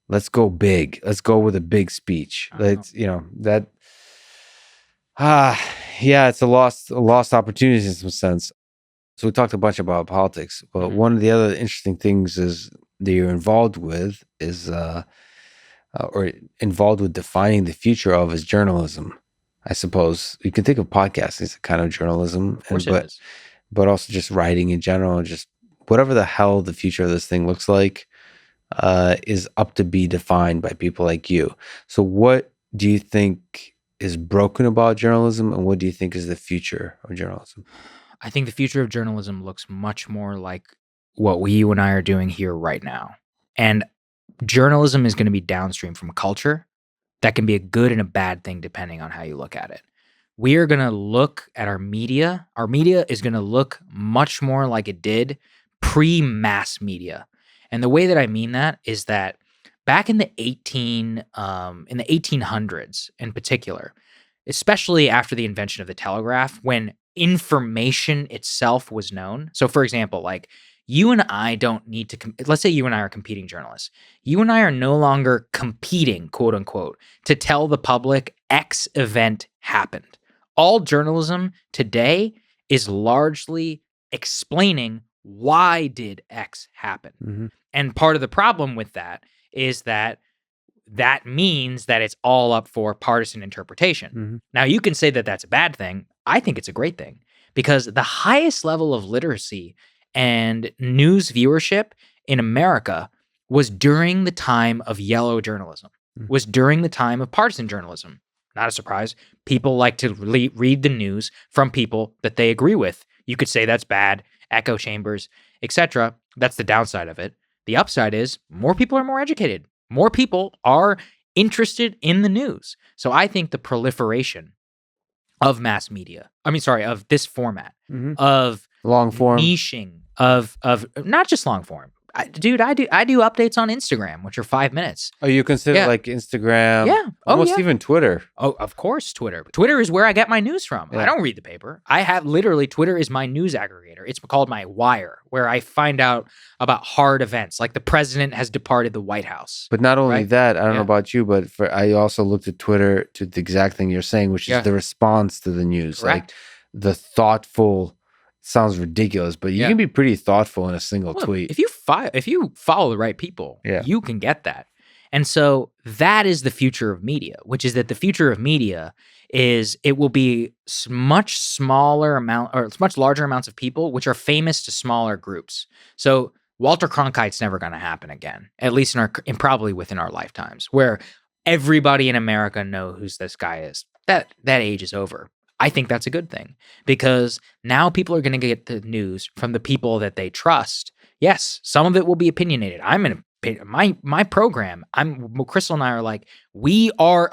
Speaker 1: let's go big. Let's go with a big speech. It's that. It's a lost opportunity in some sense. So we talked a bunch about politics, but one of the other interesting things is that you're involved with is or involved with defining the future of is journalism. I suppose you can think of podcasting as a kind of journalism,
Speaker 2: of course it is.
Speaker 1: But also just writing in general, just whatever the hell the future of this thing looks like is up to be defined by people like you. So what do you think is broken about journalism and what do you think is the future of journalism?
Speaker 2: I think the future of journalism looks much more like what you and I are doing here right now. And journalism is going to be downstream from culture. That can be a good and a bad thing depending on how you look at it. We are going to look at our media. Our media is going to look much more like it did pre-mass media. And the way that I mean that is that back in the 1800s in particular, especially after the invention of the telegraph, when information itself was known. So for example, like you and I don't need to, let's say you and I are competing journalists. You and I are no longer competing, quote unquote, to tell the public X event happened. All journalism today is largely explaining why did X happen.
Speaker 1: Mm-hmm.
Speaker 2: And part of the problem with that is that means that it's all up for partisan interpretation.
Speaker 1: Mm-hmm.
Speaker 2: Now, you can say that that's a bad thing. I think it's a great thing because the highest level of literacy and news viewership in America was during the time of yellow journalism, was during the time of partisan journalism. Not a surprise. People like to read the news from people that they agree with. You could say that's bad, echo chambers, etc. That's the downside of it. The upside is more people are more educated. More people are interested in the news. So I think the proliferation of mass media, of this format, of
Speaker 1: long form,
Speaker 2: niching, of not just long form. I do updates on Instagram, which are 5 minutes.
Speaker 1: Oh, you consider like Instagram?
Speaker 2: Yeah.
Speaker 1: Almost even Twitter.
Speaker 2: Oh, of course, Twitter. Twitter is where I get my news from. Yeah. I don't read the paper. I have literally Twitter is my news aggregator. It's called my wire, where I find out about hard events, like the president has departed the White House.
Speaker 1: But not only that, I don't know about you, but I also looked at Twitter to the exact thing you're saying, which is the response to the news.
Speaker 2: Correct.
Speaker 1: Like the thoughtful. Sounds ridiculous, but you can be pretty thoughtful in a single tweet.
Speaker 2: If you follow the right people, you can get that. And so that is the future of media, which is that the future of media is it will be much larger amounts of people, which are famous to smaller groups. So Walter Cronkite's never going to happen again, at least in probably within our lifetimes, where everybody in America know who this guy is. That age is over. I think that's a good thing because now people are going to get the news from the people that they trust. Yes, some of it will be opinionated. I'm in my program. Crystal and I are like, we are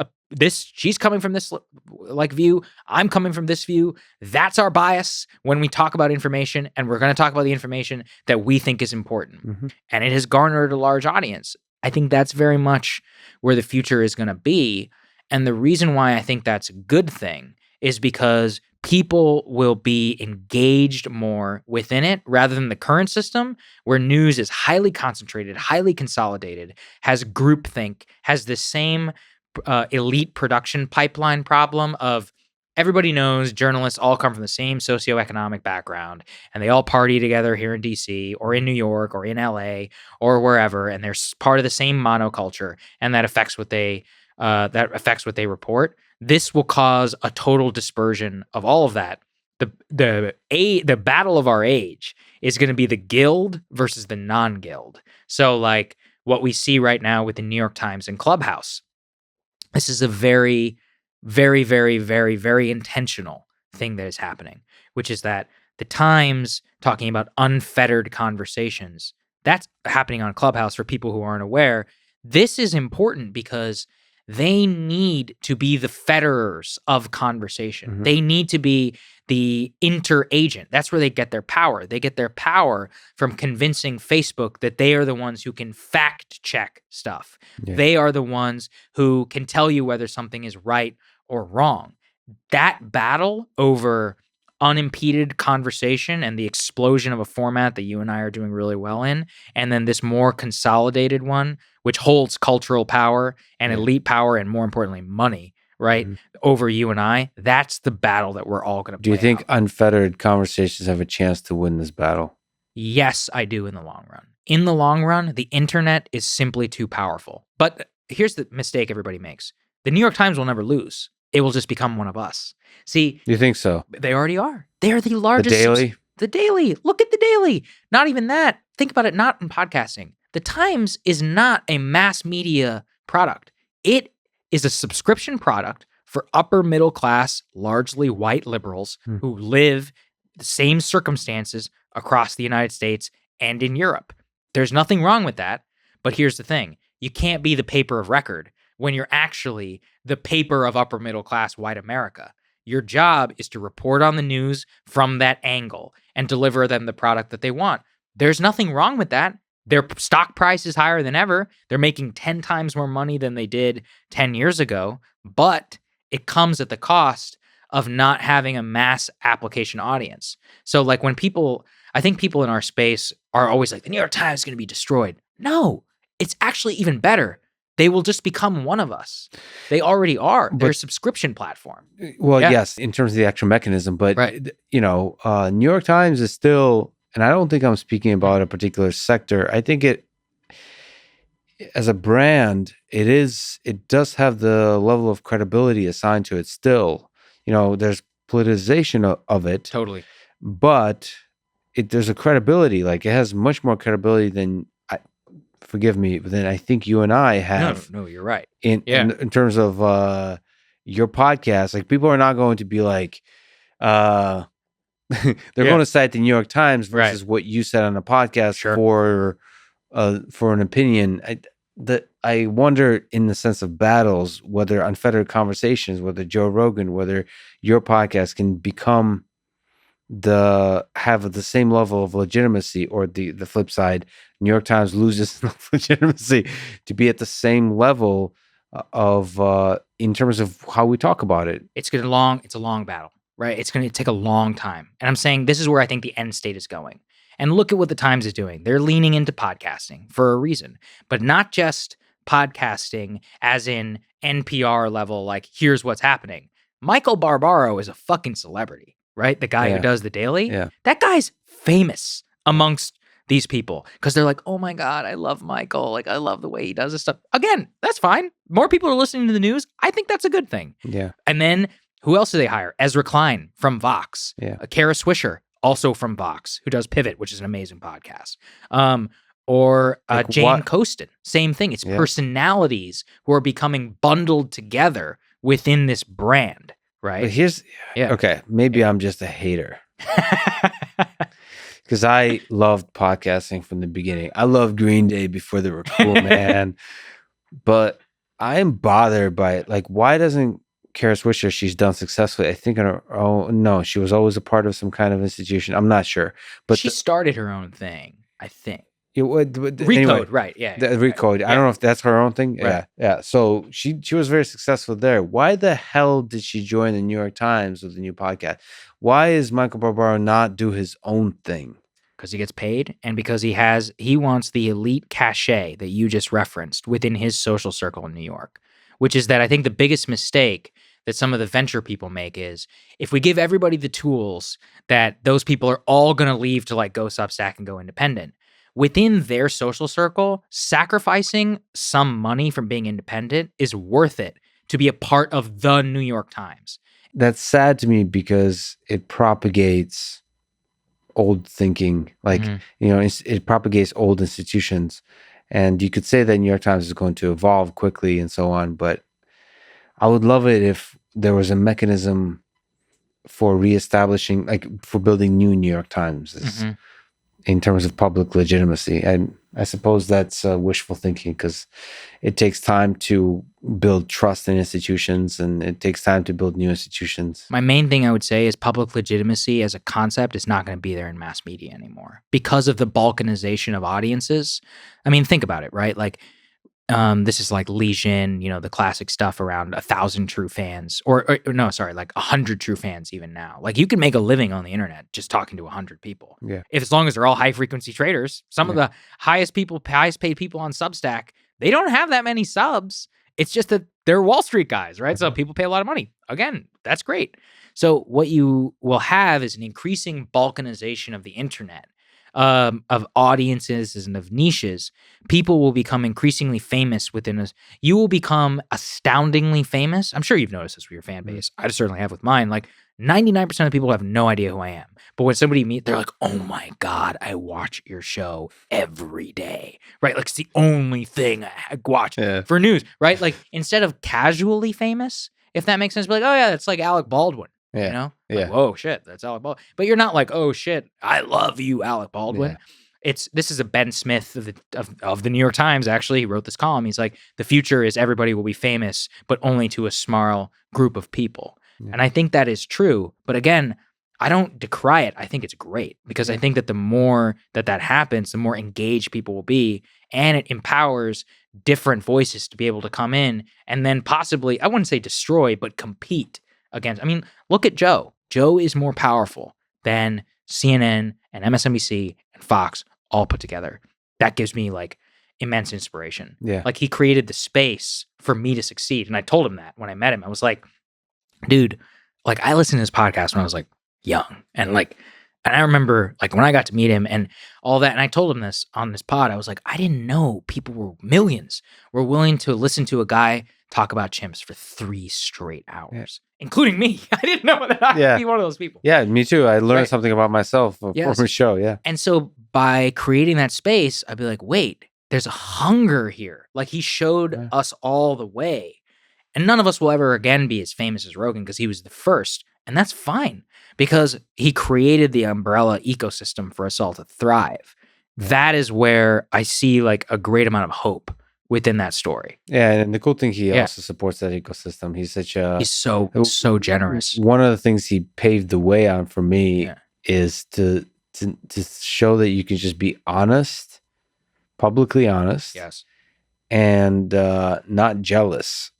Speaker 2: she's coming from this like view. I'm coming from this view. That's our bias when we talk about information, and we're going to talk about the information that we think is important.
Speaker 1: Mm-hmm.
Speaker 2: And it has garnered a large audience. I think that's very much where the future is going to be. And the reason why I think that's a good thing is because people will be engaged more within it rather than the current system where news is highly concentrated, highly consolidated, has groupthink, has the same elite production pipeline problem of everybody knows journalists all come from the same socioeconomic background and they all party together here in DC or in New York or in LA or wherever, and they're part of the same monoculture, and that affects what they report. This will cause a total dispersion of all of that. The battle of our age is going to be the guild versus the non-guild. So like what we see right now with the New York Times and Clubhouse. This is a very, very, very, very, very intentional thing that is happening, which is that the Times talking about unfettered conversations, that's happening on Clubhouse for people who aren't aware. This is important because they need to be the fetterers of conversation.
Speaker 1: Mm-hmm.
Speaker 2: They need to be the interagent. That's where they get their power. They get their power from convincing Facebook that they are the ones who can fact check stuff.
Speaker 1: Yeah.
Speaker 2: They are the ones who can tell you whether something is right or wrong. That battle over unimpeded conversation and the explosion of a format that you and I are doing really well in, and then this more consolidated one, which holds cultural power and elite power and, more importantly, money, right, over you and I, that's the battle that we're all going to play.
Speaker 1: Do you think
Speaker 2: out.
Speaker 1: unfettered conversations have a chance to win this battle?
Speaker 2: Yes, I do in the long run. In the long run, the internet is simply too powerful. But here's the mistake everybody makes. The New York Times will never lose. It will just become one of us. See,
Speaker 1: you think so?
Speaker 2: They already are. They are the largest.
Speaker 1: The Daily?
Speaker 2: The Daily. Look at the Daily. Not even that. Think about it, not in podcasting. The Times is not a mass media product. It is a subscription product for upper middle class, largely white liberals who live the same circumstances across the United States and in Europe. There's nothing wrong with that. But here's the thing. You can't be the paper of record when you're actually the paper of upper middle class white America. Your job is to report on the news from that angle and deliver them the product that they want. There's nothing wrong with that. Their stock price is higher than ever. They're making 10 times more money than they did 10 years ago, but it comes at the cost of not having a mass application audience. So like when I think people in our space are always like, the New York Times is going to be destroyed. No, it's actually even better. They will just become one of us. They already are. They're a subscription platform.
Speaker 1: Well, yes, in terms of the actual mechanism, but New York Times is still, and I don't think I'm speaking about a particular sector. I think it, as a brand, it does have the level of credibility assigned to it still. There's politicization of it.
Speaker 2: Totally.
Speaker 1: But there's a credibility. Like, it has much more credibility than, forgive me, but then I think you and I have.
Speaker 2: No, you're right.
Speaker 1: In terms of your podcast, like, people are not going to be like, they're going to cite the New York Times versus what you said on the podcast for an opinion. I wonder, in the sense of battles, whether unfettered conversations, whether Joe Rogan, whether your podcast can have the same level of legitimacy, or the flip side, New York Times loses legitimacy to be at the same level of in terms of how we talk about it.
Speaker 2: It's a long battle, right? It's going to take a long time. And I'm saying this is where I think the end state is going. And look at what the Times is doing. They're leaning into podcasting for a reason, but not just podcasting as in NPR level, like, here's what's happening. Michael Barbaro is a fucking celebrity, right? The guy who does the Daily.
Speaker 1: Yeah.
Speaker 2: That guy's famous amongst these people because they're like, oh my God, I love Michael. Like, I love the way he does this stuff. Again, that's fine. More people are listening to the news. I think that's a good thing.
Speaker 1: Yeah.
Speaker 2: And then who else do they hire? Ezra Klein from Vox.
Speaker 1: Yeah.
Speaker 2: Kara Swisher, also from Vox, who does Pivot, which is an amazing podcast. Or
Speaker 1: Like
Speaker 2: Jane
Speaker 1: what?
Speaker 2: Coaston, same thing. It's
Speaker 1: Yeah.
Speaker 2: personalities who are becoming bundled together within this brand, right?
Speaker 1: But here's
Speaker 2: Yeah.
Speaker 1: okay. Maybe I'm just a hater because I loved podcasting from the beginning. I loved Green Day before they were cool, man. But I am bothered by it. Like, why doesn't Kara Swisher? She's done successfully. I think on her own. No, she was always a part of some kind of institution. I'm not sure, but
Speaker 2: She started her own thing, I think.
Speaker 1: it would
Speaker 2: Recode,
Speaker 1: anyway.
Speaker 2: right? Yeah,
Speaker 1: The
Speaker 2: right.
Speaker 1: Recode. I don't know if that's her own thing.
Speaker 2: Right.
Speaker 1: Yeah. So she was very successful there. Why the hell did she join the New York Times with a new podcast? Why is Michael Barbaro not do his own thing?
Speaker 2: Because he gets paid, and because he wants the elite cachet that you just referenced within his social circle in New York, which is that I think the biggest mistake that some of the venture people make is if we give everybody the tools that those people are all going to leave to like go Substack and go independent. Within their social circle, sacrificing some money from being independent is worth it to be a part of the New York Times.
Speaker 1: That's sad to me because it propagates old thinking. Like, it propagates old institutions. And you could say that New York Times is going to evolve quickly and so on. But I would love it if there was a mechanism for reestablishing, like for building new New York Times in terms of public legitimacy. And I suppose that's wishful thinking because it takes time to build trust in institutions and it takes time to build new institutions.
Speaker 2: My main thing I would say is public legitimacy as a concept is not going to be there in mass media anymore because of the balkanization of audiences. I mean, think about it, right? Like, this is like Legion, the classic stuff around 1,000 true fans, or no, sorry, like 100 true fans even now. Like you can make a living on the internet just talking to 100 people.
Speaker 1: Yeah.
Speaker 2: If as long as they're all high frequency traders, some of the highest paid people on Substack, they don't have that many subs. It's just that they're Wall Street guys, right? So people pay a lot of money. Again, that's great. So what you will have is an increasing balkanization of the internet. Of audiences and of niches, people will become increasingly famous within us. You will become astoundingly famous. I'm sure you've noticed this with your fan base. I certainly have with mine. Like 99% of people have no idea who I am. But when somebody meets, they're like, oh my God, I watch your show every day, right? Like it's the only thing I watch for news, right? Like instead of casually famous, if that makes sense, be like, oh yeah, that's like Alec Baldwin.
Speaker 1: Yeah.
Speaker 2: Like, whoa, shit, that's Alec Baldwin. But you're not like, oh shit, I love you, Alec Baldwin. Yeah. This is a Ben Smith of the New York Times. Actually, he wrote this column. He's like, the future is everybody will be famous, but only to a small group of people. Yeah. And I think that is true. But again, I don't decry it. I think it's great because I think that the more that happens, the more engaged people will be, and it empowers different voices to be able to come in and then possibly, I wouldn't say destroy, but compete against. I mean, look at Joe. Joe is more powerful than CNN and MSNBC and Fox all put together. That gives me like immense inspiration.
Speaker 1: Yeah.
Speaker 2: Like he created the space for me to succeed. And I told him that when I met him. I was like, dude, like I listened to his podcast when I was like young. And I remember like when I got to meet him and all that, and I told him this on this pod, I was like, I didn't know millions were willing to listen to a guy talk about chimps for 3 straight hours, including me. I didn't know that I'd be one of those people.
Speaker 1: Yeah, me too. I learned something about myself from a show,
Speaker 2: And so by creating that space, I'd be like, wait, there's a hunger here. Like he showed us all the way. And none of us will ever again be as famous as Rogan because he was the first. And that's fine because he created the umbrella ecosystem for us all to thrive. That is where I see like a great amount of hope within that story.
Speaker 1: Yeah, and the cool thing, he also supports that ecosystem. He's
Speaker 2: so generous.
Speaker 1: One of the things he paved the way on for me is to show that you can just be honest, publicly honest, and not jealous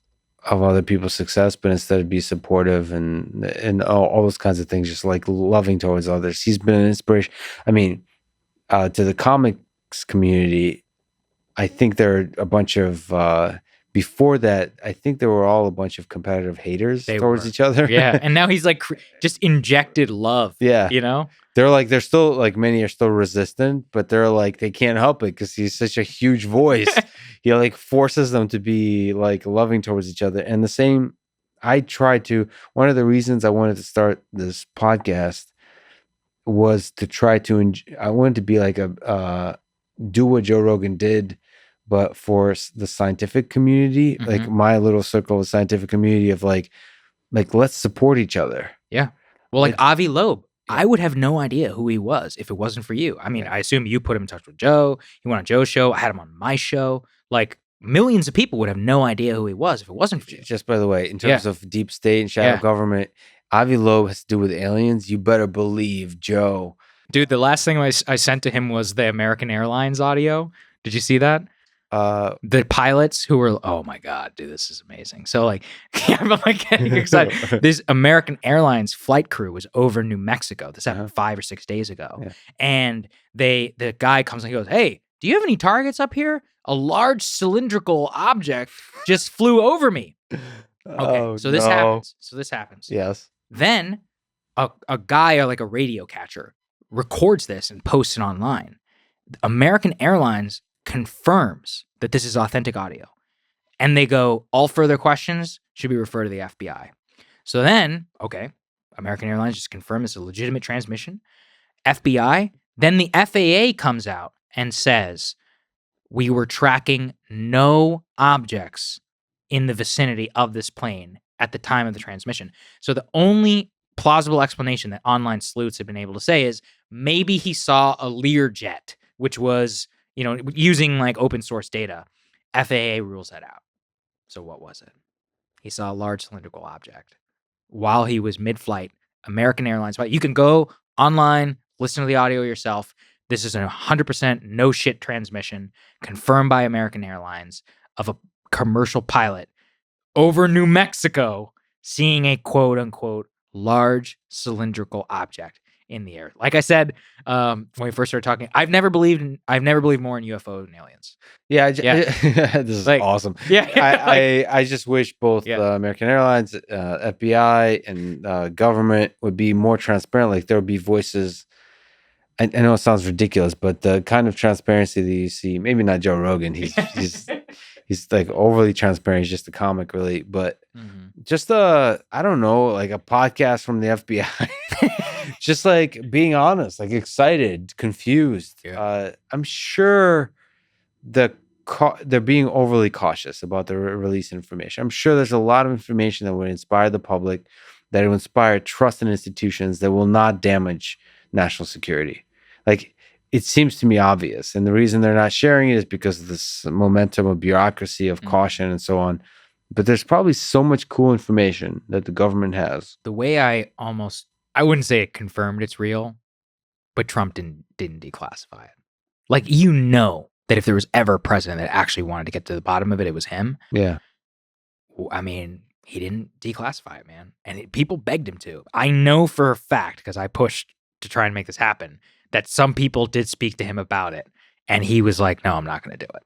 Speaker 1: of other people's success, but instead be supportive and all those kinds of things, just like loving towards others. He's been an inspiration. I mean, to the comics community, I think there are a bunch of before that. I think there were all a bunch of competitive haters towards each other.
Speaker 2: Yeah, and now he's like just injected love.
Speaker 1: Yeah, they're still like many are still resistant, but they're like they can't help it because he's such a huge voice. He like forces them to be like loving towards each other. And the same, I tried to. One of the reasons I wanted to start this podcast was to try to. I wanted to be like do what Joe Rogan did, but for the scientific community, like my little circle of scientific community of like let's support each other.
Speaker 2: Yeah. Well, like Avi Loeb,
Speaker 1: Yeah.
Speaker 2: I would have no idea who he was if it wasn't for you. I mean, I assume you put him in touch with Joe. He went on Joe's show. I had him on my show. Like millions of people would have no idea who he was if it wasn't for you.
Speaker 1: Just by the way, in terms of deep state and shadow government, Avi Loeb has to do with aliens. You better believe Joe.
Speaker 2: Dude, the last thing I sent to him was the American Airlines audio. Did you see that? The pilots who were, oh my God, dude, this is amazing. So like, I'm like getting excited. This American Airlines flight crew was over New Mexico. This happened 5 or 6 days ago. Yeah. And the guy comes and he goes, "Hey, do you have any targets up here? A large cylindrical object just flew over me." Okay, so this happens.
Speaker 1: Yes.
Speaker 2: Then a guy or like a radio catcher records this and posts it online. American Airlines confirms that this is authentic audio. And they go, all further questions should be referred to the FBI. So then, okay, American Airlines just confirmed it's a legitimate transmission. FBI, then the FAA comes out and says, we were tracking no objects in the vicinity of this plane at the time of the transmission. So the only plausible explanation that online sleuths have been able to say is maybe he saw a Learjet, which was, using like open source data. FAA rules that out. So what was it? He saw a large cylindrical object while he was mid-flight. American Airlines flight. You can go online, listen to the audio yourself. This is a 100% no shit transmission confirmed by American Airlines of a commercial pilot over New Mexico seeing a quote unquote large cylindrical object in the air. Like I said, when we first started talking, I've never believed more in UFOs than aliens.
Speaker 1: Yeah, this is like, awesome. Yeah, I just wish both American Airlines, FBI, and government would be more transparent. Like there would be voices. I know it sounds ridiculous, but the kind of transparency that you see, maybe not Joe Rogan. He's like overly transparent. He's just a comic, really. But just I don't know, like a podcast from the FBI. Just like being honest, like excited, confused. Yeah. I'm sure they're being overly cautious about the release information. I'm sure there's a lot of information that would inspire the public, that will inspire trust in institutions, that will not damage national security. Like it seems to me obvious. And the reason they're not sharing it is because of this momentum of bureaucracy, of caution and so on. But there's probably so much cool information that the government has.
Speaker 2: The way I wouldn't say it confirmed it's real, but Trump didn't declassify it. Like, that if there was ever a president that actually wanted to get to the bottom of it, it was him.
Speaker 1: Yeah.
Speaker 2: I mean, he didn't declassify it, man. And people begged him to. I know for a fact, because I pushed to try and make this happen, that some people did speak to him about it. And he was like, no, I'm not going to do it.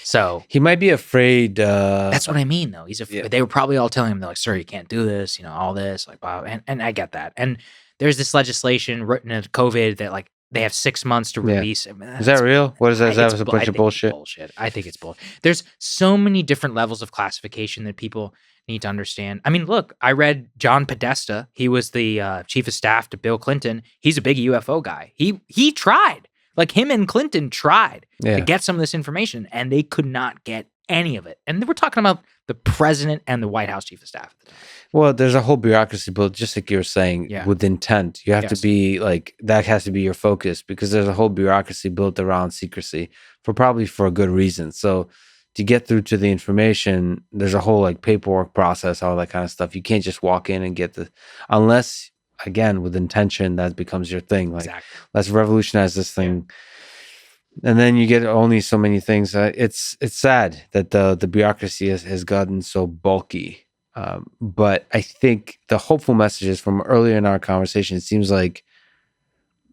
Speaker 2: So
Speaker 1: he might be afraid.
Speaker 2: That's what I mean, though. He's afraid. Yeah. They were probably all telling him, they're like, sir, you can't do this, all this, like, wow. And I get that. And there's this legislation written in COVID that like they have 6 months to release. Yeah. I mean,
Speaker 1: is that real? What is that? Is that a bunch of bullshit?
Speaker 2: I think it's bullshit. There's so many different levels of classification that people need to understand. I mean, look, I read John Podesta. He was the chief of staff to Bill Clinton. He's a big UFO guy. He tried. Like him and Clinton tried to get some of this information, and they could not get any of it. And we're talking about the president and the White House chief of staff at the time.
Speaker 1: Well, there's a whole bureaucracy built, just like you were saying, with intent. You have to be like, that has to be your focus, because there's a whole bureaucracy built around secrecy probably for a good reason. So to get through to the information, there's a whole like paperwork process, all that kind of stuff. You can't just walk in and get unless, again, with intention, that becomes your thing. Like, let's revolutionize this thing. Yeah. And then you get only so many things. It's sad that the bureaucracy has gotten so bulky. But I think the hopeful messages from earlier in our conversation, it seems like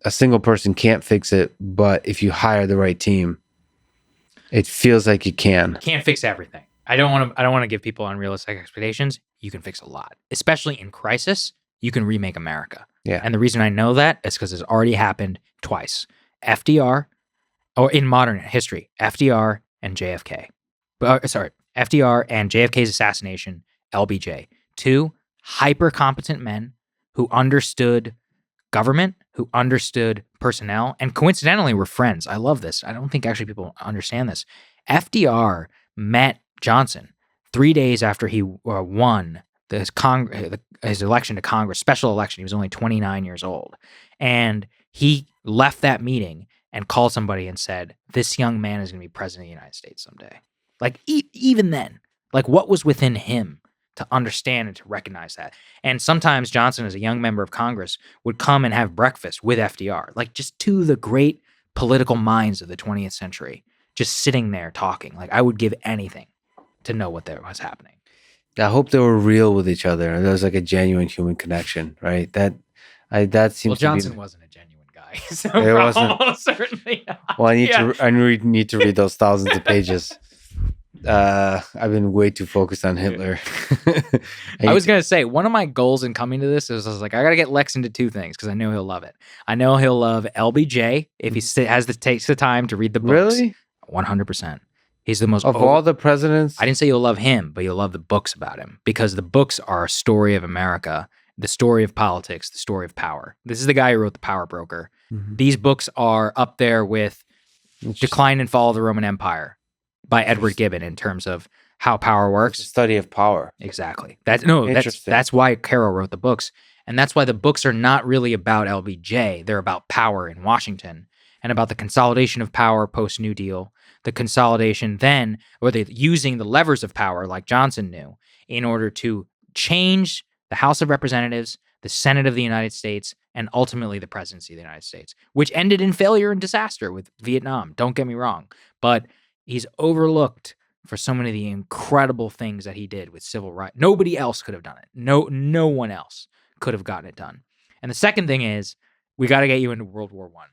Speaker 1: a single person can't fix it, but if you hire the right team, it feels like you can.
Speaker 2: You can't fix everything. I don't want to give people unrealistic expectations. You can fix a lot, especially in crisis. You can remake America.
Speaker 1: Yeah.
Speaker 2: And the reason I know that is because it's already happened twice. FDR, or in modern history, FDR and JFK. FDR and JFK's assassination, LBJ. 2 hyper-competent men who understood government, who understood personnel and coincidentally were friends. I love this. I don't think actually people understand this. FDR met Johnson 3 days after he won his election to Congress, special election. He was only 29 years old. And he left that meeting and called somebody and said, this young man is going to be president of the United States someday. Like, even then, like, what was within him to understand and to recognize that? And sometimes Johnson, as a young member of Congress, would come and have breakfast with FDR, like just two of the great political minds of the 20th century, just sitting there talking. Like, I would give anything to know what there was happening.
Speaker 1: I hope they were real with each other and there was like a genuine human connection, right? That seems
Speaker 2: Johnson
Speaker 1: to be...
Speaker 2: wasn't a genuine guy, so
Speaker 1: It wasn't.
Speaker 2: almost certainly not.
Speaker 1: Well, I need to read those thousands of pages. I've been way too focused on Hitler.
Speaker 2: I was going to say, one of my goals in coming to this is I was like, I got to get Lex into two things because I know he'll love it. I know he'll love LBJ if he takes the time to read the books.
Speaker 1: Really?
Speaker 2: 100%. He's the most...
Speaker 1: Of all the presidents?
Speaker 2: I didn't say you'll love him, but you'll love the books about him because the books are a story of America, the story of politics, the story of power. This is the guy who wrote The Power Broker. Mm-hmm. These books are up there with Decline and Fall of the Roman Empire by Edward Gibbon in terms of how power works.
Speaker 1: It's a study of power.
Speaker 2: Exactly. That's why Carroll wrote the books. And that's why the books are not really about LBJ. They're about power in Washington and about the consolidation of power post-New Deal, the consolidation then, or they're using the levers of power like Johnson knew in order to change the House of Representatives, the Senate of the United States, and ultimately the presidency of the United States, which ended in failure and disaster with Vietnam. Don't get me wrong. But he's overlooked for so many of the incredible things that he did with civil rights. Nobody else could have done it. No one else could have gotten it done. And the second thing is, we got to get you into World War I.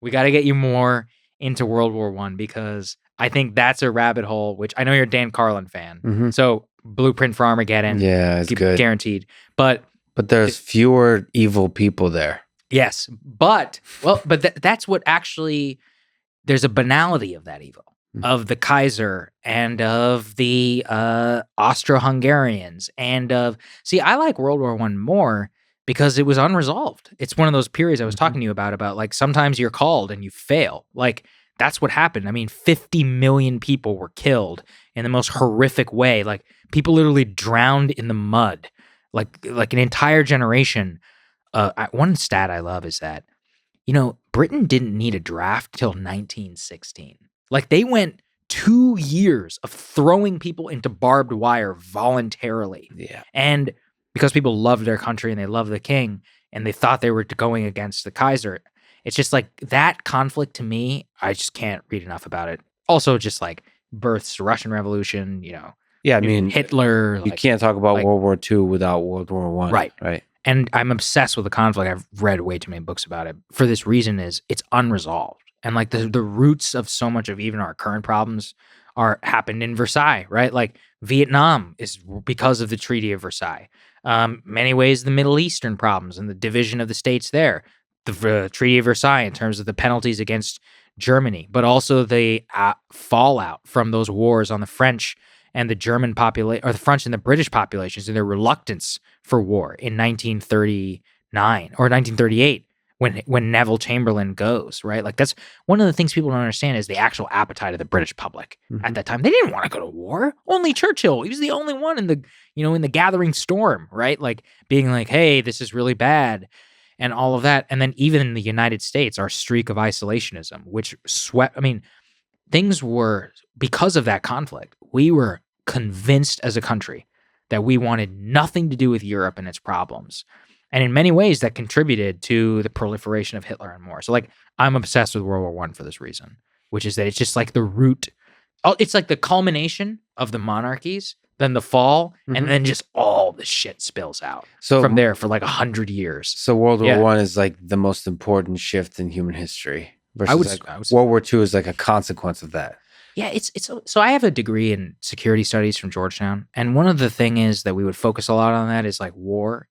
Speaker 2: We got to get you more into World War I because I think that's a rabbit hole, which I know you're a Dan Carlin fan. Mm-hmm. So Blueprint for Armageddon.
Speaker 1: Yeah, it's good.
Speaker 2: Guaranteed. But
Speaker 1: there's fewer evil people there.
Speaker 2: Yes. But that's what actually, there's a banality of that evil. Of the Kaiser and of the Austro-Hungarians and of... See, I like World War I more because it was unresolved. It's one of those periods I was talking to you about like sometimes you're called and you fail. Like that's what happened. I mean, 50 million people were killed in the most horrific way. Like people literally drowned in the mud. Like an entire generation. One stat I love is that, Britain didn't need a draft till 1916. Like they went 2 years of throwing people into barbed wire voluntarily.
Speaker 1: Yeah.
Speaker 2: And because people loved their country and they loved the king and they thought they were going against the Kaiser, it's just like that conflict to me, I just can't read enough about it. Also just like births the Russian Revolution,
Speaker 1: Yeah, I mean,
Speaker 2: Hitler.
Speaker 1: You can't talk about World War II without World War I.
Speaker 2: Right. And I'm obsessed with the conflict. I've read way too many books about it. For this reason is it's unresolved. And like the roots of so much of even our current problems happened in Versailles, right? Like Vietnam is because of the Treaty of Versailles. Many ways the Middle Eastern problems and the division of the states there, the Treaty of Versailles in terms of the penalties against Germany, but also the fallout from those wars on the French and the German population, or the French and the British populations, and their reluctance for war in 1939 or 1938. When Neville Chamberlain goes, right? Like that's one of the things people don't understand is the actual appetite of the British public at that time. They didn't want to go to war. Only Churchill. He was the only one in the gathering storm, right? Like being like, hey, this is really bad and all of that. And then even in the United States, our streak of isolationism, which things were, because of that conflict, we were convinced as a country that we wanted nothing to do with Europe and its problems. And in many ways, that contributed to the proliferation of Hitler and more. So, like, I'm obsessed with World War I for this reason, which is that it's just like the root. It's like the culmination of the monarchies, then the fall, and then just all the shit spills out from there for like 100 years.
Speaker 1: So World War I is like the most important shift in human history. Versus World War II is like a consequence of that.
Speaker 2: Yeah, it's so I have a degree in security studies from Georgetown, and one of the thing is that we would focus a lot on that is like war,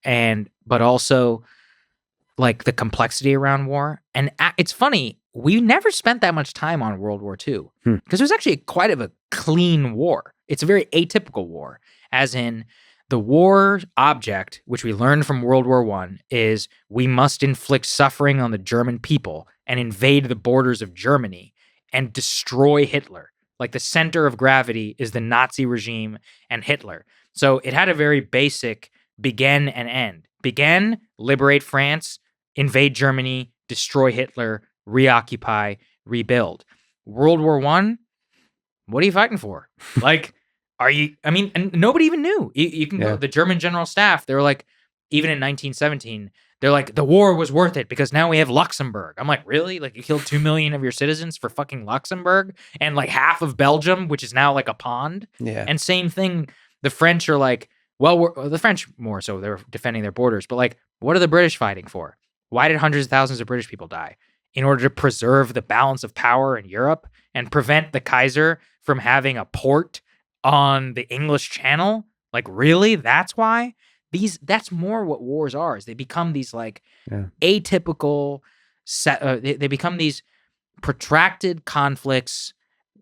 Speaker 2: but also like the complexity around war. And it's funny, we never spent that much time on World War II because it was actually quite of a clean war. It's a very atypical war, as in The war object, which we learned from World War I, is we must inflict suffering on the German people and invade the borders of Germany and destroy Hitler. Like the center of gravity is the Nazi regime and Hitler. So it had a very basic begin and end. Begin, liberate France, invade Germany, destroy Hitler, reoccupy, rebuild. World War I, what are you fighting for? Like, and nobody even knew. You can go, the German general staff, they were like, even in 1917, they're like, the war was worth it because now we have Luxembourg. I'm like, really? Like, you killed 2 million of your citizens for fucking Luxembourg and like half of Belgium, which is now like a pond?
Speaker 1: Yeah.
Speaker 2: And same thing, the French are like, well, the French more so, they're defending their borders, but like, what are the British fighting for? Why did hundreds of thousands of British people die? In order to preserve the balance of power in Europe and prevent the Kaiser from having a port on the English Channel? Like, really? That's why? That's more what wars are. Is they become these like atypical they become these protracted conflicts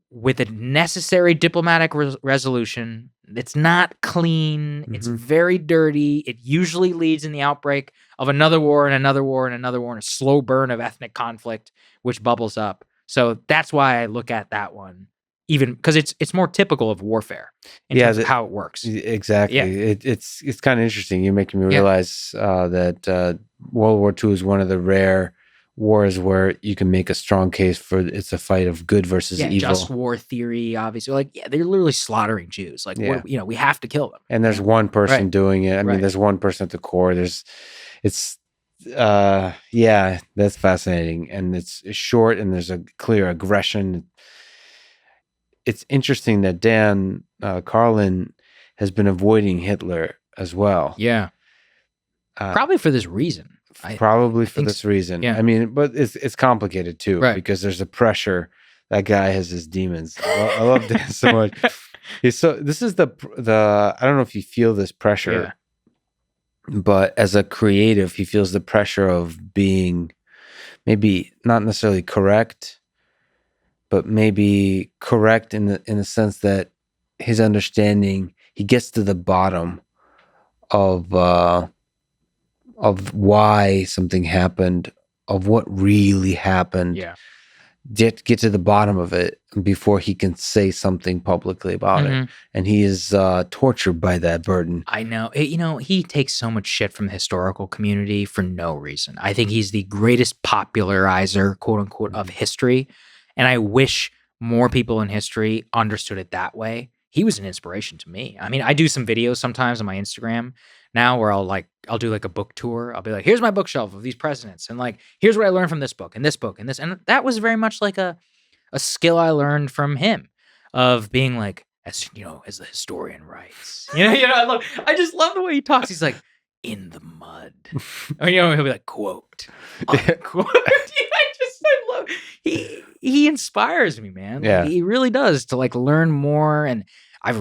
Speaker 2: with a necessary diplomatic resolution. It's not clean. It's very dirty. It usually leads in the outbreak of another war and another war and another war and a slow burn of ethnic conflict, which bubbles up. So that's why I look at that one, even because it's more typical of warfare in terms of how it works.
Speaker 1: Exactly. Yeah. It's kind of interesting. You're making me realize that World War II is one of the rare wars where you can make a strong case for it's a fight of good versus evil.
Speaker 2: Just war theory, obviously. Like, they're literally slaughtering Jews. Like, we have to kill them.
Speaker 1: And there's one person doing it. I mean, there's one person at the core. That's fascinating. And it's short and there's a clear aggression. It's interesting that Dan Carlin has been avoiding Hitler as well.
Speaker 2: Yeah. Probably for this reason.
Speaker 1: Probably for this reason.
Speaker 2: Yeah.
Speaker 1: I mean, but it's complicated too, because there's a pressure. That guy has his demons. I love Dan so much. This is the I don't know if you feel this pressure, but as a creative, he feels the pressure of being maybe not necessarily correct, but maybe correct in the sense that his understanding, he gets to the bottom of why something happened, of what really happened.
Speaker 2: Yeah.
Speaker 1: Get to the bottom of it before he can say something publicly about it. And he is tortured by that burden.
Speaker 2: I know. He takes so much shit from the historical community for no reason. I think he's the greatest popularizer, quote unquote, of history. And I wish more people in history understood it that way. He was an inspiration to me. I mean, I do some videos sometimes on my Instagram now where I'll do like a book tour. I'll be like, here's my bookshelf of these presidents. And like, here's what I learned from this book and this book and this. And that was very much like a skill I learned from him of being like, as the historian writes, I just love the way he talks. He's like, in the mud. Or, he'll be like, quote, unquote. I love, he inspires me, man.
Speaker 1: Yeah.
Speaker 2: Like, he really does, to like learn more. And I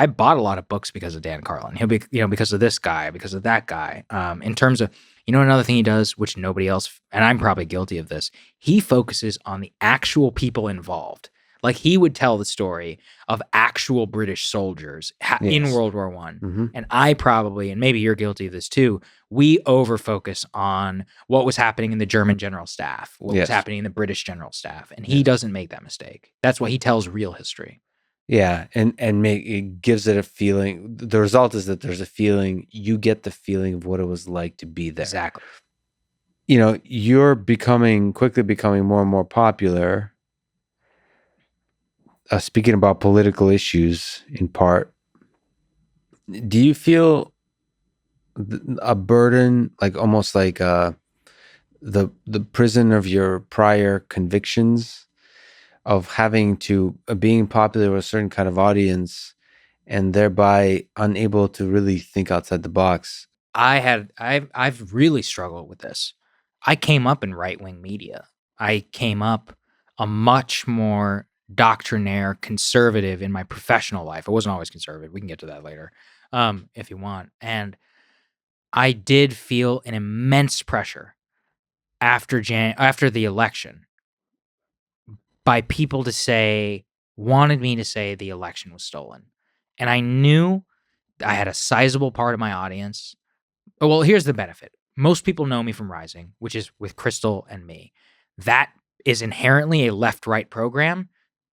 Speaker 2: bought a lot of books because of Dan Carlin. He'll be, because of this guy, because of that guy. In terms of, another thing he does, which nobody else, and I'm probably guilty of this, he focuses on the actual people involved. Like, he would tell the story of actual British soldiers in World War I. And I probably, and maybe you're guilty of this too, we over-focus on what was happening in the German general staff, what was happening in the British general staff. And he doesn't make that mistake. That's why he tells real history.
Speaker 1: Yeah, and it gives it a feeling. The result is that there's a feeling, you get the feeling of what it was like to be there.
Speaker 2: Exactly.
Speaker 1: You're quickly becoming more and more popular. Speaking about political issues, in part, do you feel a burden, like almost like the prison of your prior convictions, of having to being popular with a certain kind of audience, and thereby unable to really think outside the box?
Speaker 2: I've really struggled with this. I came up in right-wing media. I came up a much more doctrinaire conservative in my professional life. I wasn't always conservative. We can get to that later, if you want. And I did feel an immense pressure after the election by people wanted me to say the election was stolen. And I knew I had a sizable part of my audience. Oh, well, here's the benefit. Most people know me from Rising, which is with Crystal and me. That is inherently a left-right program,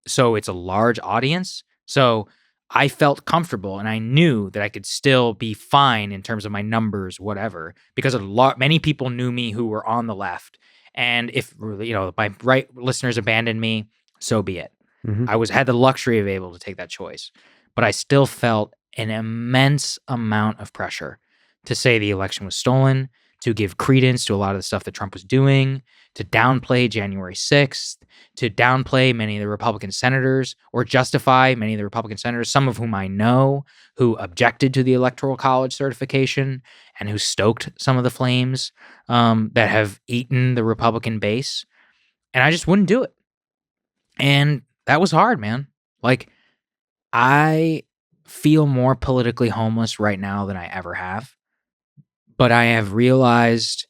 Speaker 2: so it's a large audience. So I felt comfortable, and I knew that I could still be fine in terms of my numbers, whatever, because many people knew me who were on the left. And if my right listeners abandoned me, so be it.
Speaker 1: Mhm.
Speaker 2: I had the luxury of able to take that choice, but I still felt an immense amount of pressure to say the election was stolen, to give credence to a lot of the stuff that Trump was doing, to downplay January 6th, to downplay many of the Republican senators or justify many of the Republican senators, some of whom I know, who objected to the Electoral College certification and who stoked some of the flames that have eaten the Republican base. And I just wouldn't do it. And that was hard, man. Like, I feel more politically homeless right now than I ever have. But I have realized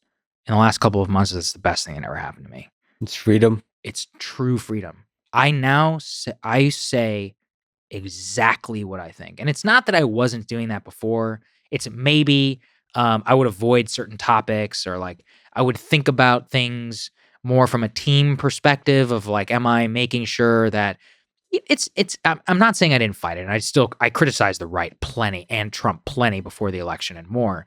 Speaker 2: in the last couple of months it's the best thing that ever happened to me.
Speaker 1: It's freedom.
Speaker 2: It's true freedom. I say exactly what I think. And it's not that I wasn't doing that before. It's maybe I would avoid certain topics, or like I would think about things more from a team perspective of like, am I making sure that I'm not saying I didn't fight it. And I criticized the right plenty and Trump plenty before the election and more.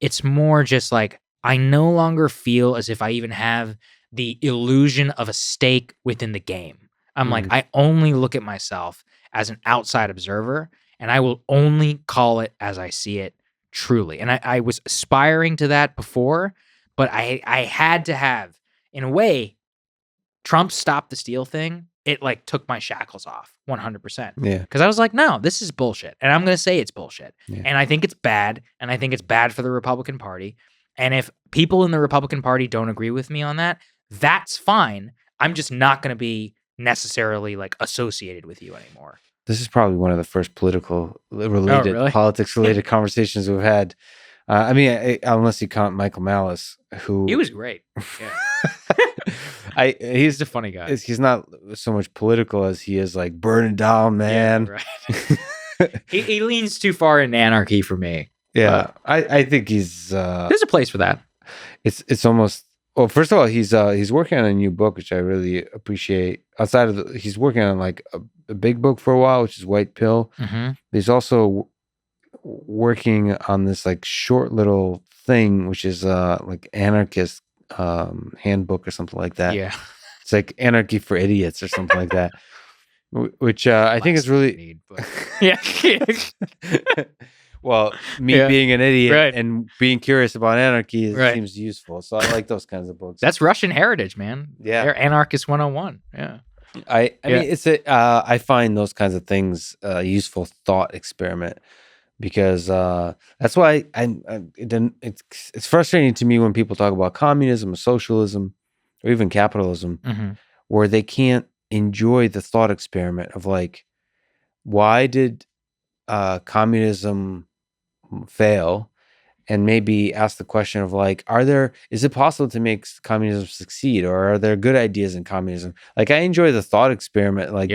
Speaker 2: It's more just like, I no longer feel as if I even have the illusion of a stake within the game. I'm like, I only look at myself as an outside observer, and I will only call it as I see it truly. And I was aspiring to that before, but I had to have, in a way, Trump stopped the steal thing. It like took my shackles off 100%.
Speaker 1: Yeah.
Speaker 2: Because I was like, no, this is bullshit. And I'm going to say it's bullshit.
Speaker 1: Yeah.
Speaker 2: And I think it's bad. And I think it's bad for the Republican Party. And if people in the Republican Party don't agree with me on that, that's fine. I'm just not going to be necessarily like associated with you anymore.
Speaker 1: This is probably one of the first politics related conversations we've had. I mean, unless you count Michael Malice, who
Speaker 2: he was great. Yeah.
Speaker 1: He's
Speaker 2: a funny guy.
Speaker 1: He's not so much political as he is like burning down, man.
Speaker 2: Yeah, right. he leans too far into anarchy for me.
Speaker 1: Yeah, I think he's.
Speaker 2: There's a place for that.
Speaker 1: It's almost. Well, first of all, he's working on a new book, which I really appreciate. Outside of he's working on like a big book for a while, which is White Pill.
Speaker 2: Mm-hmm.
Speaker 1: He's also working on this like short little thing, which is like anarchist handbook or something like that.
Speaker 2: Yeah,
Speaker 1: it's like Anarchy for Idiots or something like that, which I think is really
Speaker 2: yeah.
Speaker 1: Well, being an idiot
Speaker 2: right.
Speaker 1: and being curious about anarchy seems useful, so I like those kinds of books.
Speaker 2: That's Russian heritage, man.
Speaker 1: Yeah,
Speaker 2: they're anarchist 101. Yeah,
Speaker 1: I mean it's I find those kinds of things a useful thought experiment. Because that's why it's frustrating to me when people talk about communism or socialism or even capitalism, where they can't enjoy the thought experiment of like, why did communism fail? And maybe ask the question of like, is it possible to make communism succeed, or are there good ideas in communism? Like, I enjoy the thought experiment, like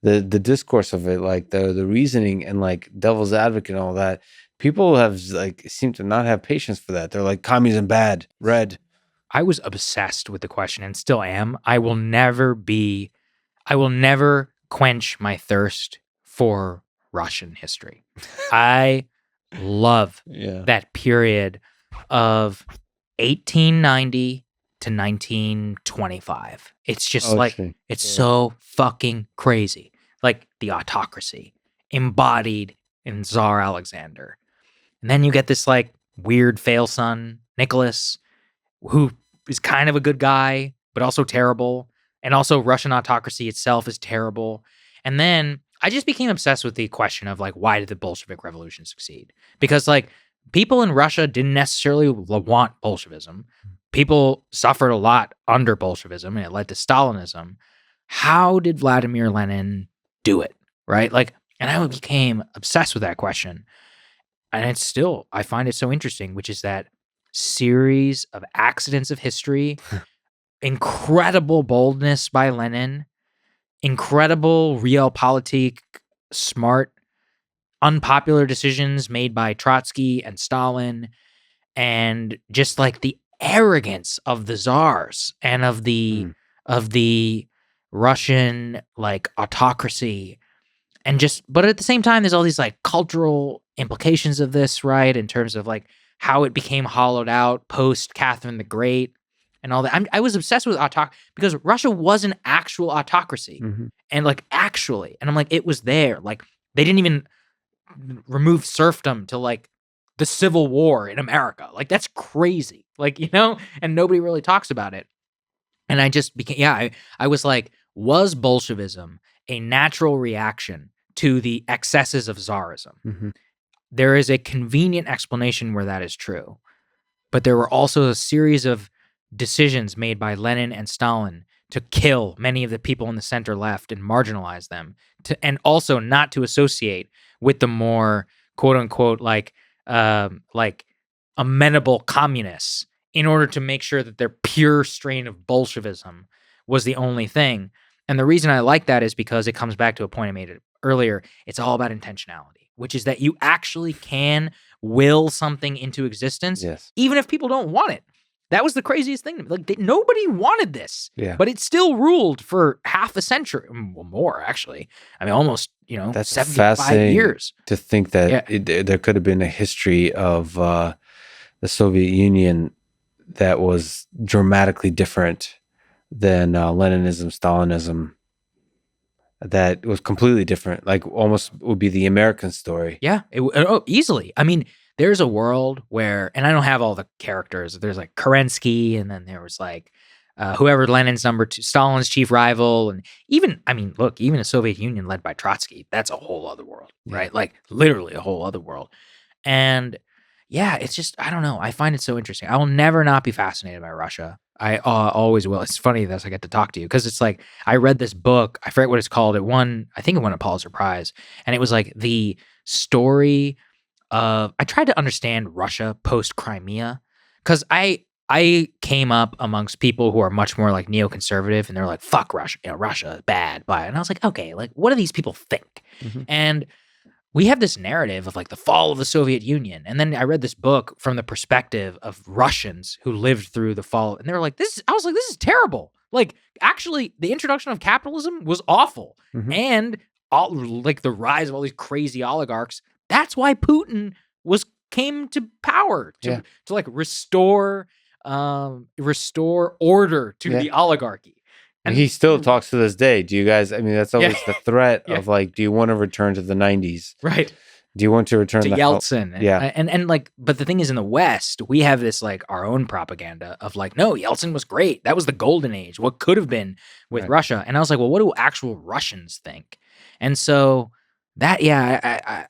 Speaker 1: the discourse of it, like the reasoning and like devil's advocate and all that. People seem to not have patience for that. They're like, communism bad, red.
Speaker 2: I was obsessed with the question and still am. I will never quench my thirst for Russian history. I love that period of 1890 to 1925. It's just so fucking crazy. Like the autocracy embodied in Tsar Alexander. And then you get this like weird fail son, Nicholas, who is kind of a good guy, but also terrible. And also Russian autocracy itself is terrible. And then I just became obsessed with the question of like, why did the Bolshevik Revolution succeed? Because like people in Russia didn't necessarily want Bolshevism. People suffered a lot under Bolshevism, and it led to Stalinism. How did Vladimir Lenin do it? Right? Like, and I became obsessed with that question. And I find it so interesting, which is that series of accidents of history, incredible boldness by Lenin, incredible realpolitik, smart, unpopular decisions made by Trotsky and Stalin, and just like the arrogance of the czars and of the Russian like autocracy, and just, but at the same time there's all these like cultural implications of this, right, in terms of like how it became hollowed out post Catherine the Great and all that. I was obsessed with autocracy because Russia was an actual autocracy, and like actually, and I'm like, it was there. Like they didn't even remove serfdom to like the Civil War in America. Like that's crazy. Like, and nobody really talks about it. And I just became, I was like, was Bolshevism a natural reaction to the excesses of Tsarism? There is a convenient explanation where that is true. But there were also a series of decisions made by Lenin and Stalin to kill many of the people in the center left and marginalize them, and also not to associate with the more quote unquote like amenable communists, in order to make sure that their pure strain of Bolshevism was the only thing. And the reason I like that is because it comes back to a point I made earlier. It's all about intentionality, which is that you actually can will something into existence, even if people don't want it. That was the craziest thing. Like nobody wanted this, but it still ruled for half a century, well, more actually. I mean, almost,
Speaker 1: that's
Speaker 2: 75 years.
Speaker 1: To think that there could have been a history of the Soviet Union that was dramatically different than Leninism, Stalinism. That was completely different. Like almost would be the American story.
Speaker 2: Yeah, easily. I mean, there's a world where, and I don't have all the characters. There's like Kerensky, and then there was like whoever Lenin's number two, Stalin's chief rival, and even a Soviet Union led by Trotsky. That's a whole other world, right? Like literally a whole other world. And yeah, it's just, I don't know. I find it so interesting. I will never not be fascinated by Russia. I always will. It's funny that I get to talk to you, because it's like I read this book. I forget what it's called. I think it won a Pulitzer Prize, and it was like the story of. I tried to understand Russia post Crimea, because I came up amongst people who are much more like neoconservative, and they're like, "Fuck Russia, Russia bad." Bye. And I was like, okay, like what do these people think? And we have this narrative of like the fall of the Soviet Union. And then I read this book from the perspective of Russians who lived through the fall. And they were like, I was like, this is terrible. Like, actually, the introduction of capitalism was awful. And all, like the rise of all these crazy oligarchs. That's why Putin came to power to like restore order to the oligarchy.
Speaker 1: And he still talks to this day. Do you guys, I mean, that's always the threat of like, do you want to return to the 90s?
Speaker 2: Right.
Speaker 1: Do you want to return
Speaker 2: to Yeltsin? And like, but the thing is, in the West, we have this like our own propaganda of like, no, Yeltsin was great. That was the golden age. What could have been with Russia? And I was like, well, what do actual Russians think? And so that,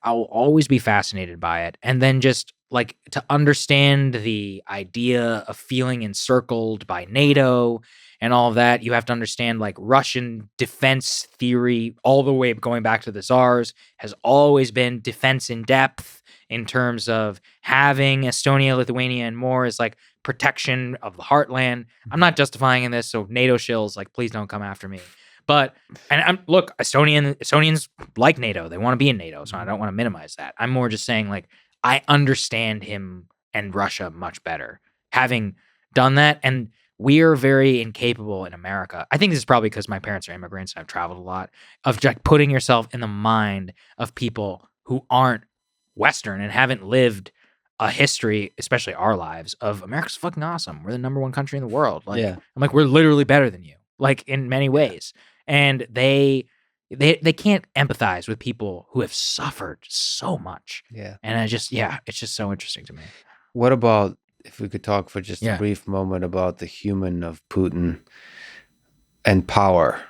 Speaker 2: I'll always be fascinated by it. And then just like to understand the idea of feeling encircled by NATO and all of that, you have to understand like Russian defense theory all the way going back to the Tsars has always been defense in depth, in terms of having Estonia, Lithuania, and more as like protection of the heartland. I'm not justifying in this, so NATO shills, like, please don't come after me. But, and look, Estonians like NATO. They want to be in NATO, so I don't want to minimize that. I'm more just saying, like, I understand him and Russia much better, having done that. And we are very incapable in America. I think this is probably because my parents are immigrants and I've traveled a lot, of like putting yourself in the mind of people who aren't Western and haven't lived a history, especially our lives, of America's fucking awesome. We're the number one country in the world. Like, I'm like, we're literally better than you, like in many ways. And they can't empathize with people who have suffered so much. And it's just so interesting to me.
Speaker 1: What about, if we could talk for just a brief moment about the human of Putin and power?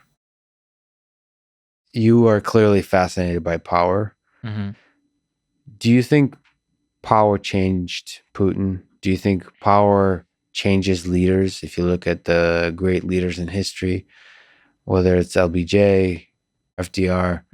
Speaker 1: You are clearly fascinated by power. Do you think power changed Putin? Do you think power changes leaders? If you look at the great leaders in history, whether it's LBJ, FDR,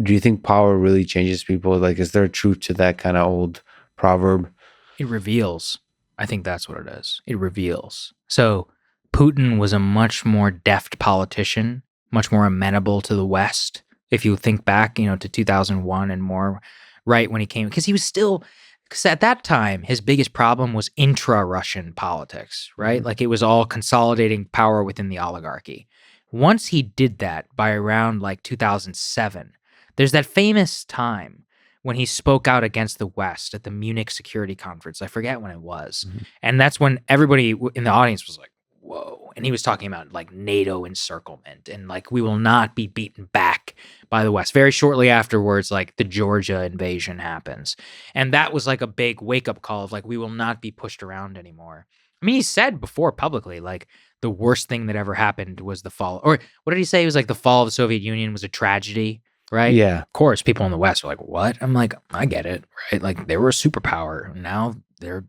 Speaker 1: do you think power really changes people? Like, is there a truth to that kind of old proverb?
Speaker 2: It reveals. I think that's what it is. It reveals. So Putin was a much more deft politician, much more amenable to the West if you think back, to 2001 and more, right when he came, because at that time, his biggest problem was intra-Russian politics, right?
Speaker 1: Mhm.
Speaker 2: Like it was all consolidating power within the oligarchy. Once he did that by around like 2007, there's that famous time when he spoke out against the West at the Munich Security Conference. I forget when it was.
Speaker 1: Mhm.
Speaker 2: And that's when everybody in the audience was like, whoa. And he was talking about like NATO encirclement and like we will not be beaten back by the West. Very shortly afterwards, like the Georgia invasion happens. And that was like a big wake up call of like, we will not be pushed around anymore. I mean, he said before publicly, like the worst thing that ever happened was the fall. Or what did he say? It was like the fall of the Soviet Union was a tragedy, right?
Speaker 1: Yeah.
Speaker 2: Of course, people in the West were like, what? I'm like, I get it, right? Like they were a superpower. Now their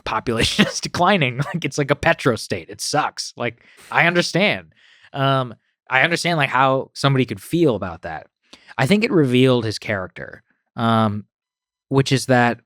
Speaker 2: population is declining. Like it's like a petrostate. It sucks. Like I understand. I understand like how somebody could feel about that. I think it revealed his character, which is that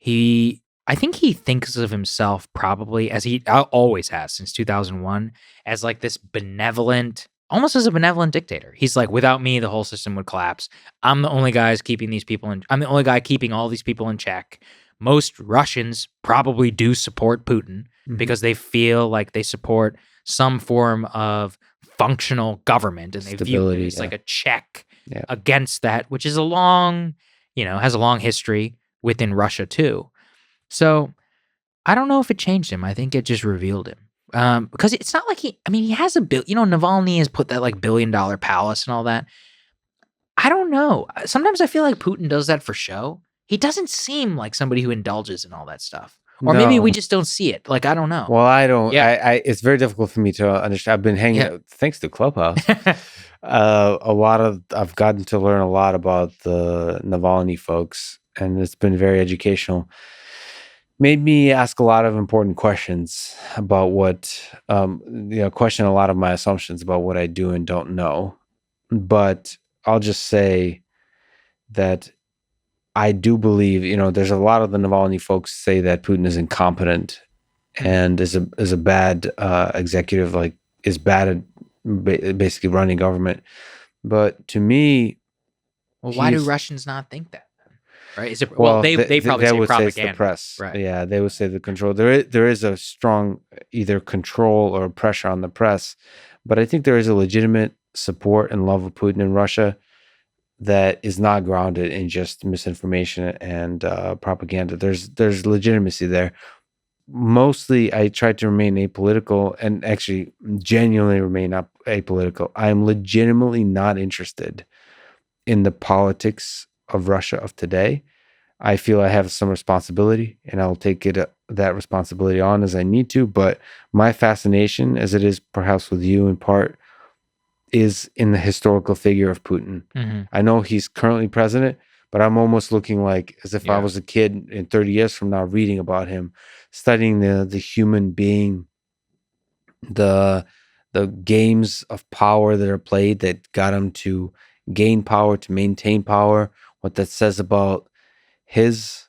Speaker 2: I think he thinks of himself probably as he always has since 2001 as like this benevolent, almost as a benevolent dictator. He's like, without me, the whole system would collapse. I'm the only guy I'm the only guy keeping all these people in check. Most Russians probably do support Putin because they feel like they support some form of functional government and they view it as like a check against that, which is has a long history within Russia too. So I don't know if it changed him. I think it just revealed him. Because it's not like he has Navalny has put that like $1 billion palace and all that. I don't know. Sometimes I feel like Putin does that for show. He doesn't seem like somebody who indulges in all that stuff. Or maybe we just don't see it. Like, I don't know.
Speaker 1: Well, I don't. Yeah. It's very difficult for me to understand. I've been hanging out, thanks to Clubhouse. I've gotten to learn a lot about the Navalny folks, and it's been very educational. Made me ask a lot of important questions about question a lot of my assumptions about what I do and don't know. But I'll just say that I do believe, there's a lot of the Navalny folks say that Putin is incompetent and is a bad executive, like is bad at basically running government. But to me,
Speaker 2: why do Russians not think that? Right? Is it they probably say propaganda.
Speaker 1: Say it's the press.
Speaker 2: Right.
Speaker 1: Yeah, they would say the control. There is a strong either control or pressure on the press, but I think there is a legitimate support and love of Putin in Russia that is not grounded in just misinformation and propaganda. There's legitimacy there. Mostly, I try to remain apolitical and actually genuinely remain apolitical. I am legitimately not interested in the politics of Russia of today. I feel I have some responsibility and I'll take that responsibility on as I need to. But my fascination, as it is perhaps with you in part, is in the historical figure of Putin.
Speaker 2: Mm-hmm.
Speaker 1: I know he's currently president, but I'm almost looking like as if I was a kid in 30 years from now reading about him, studying the human being, the games of power that are played that got him to gain power, to maintain power, what that says about his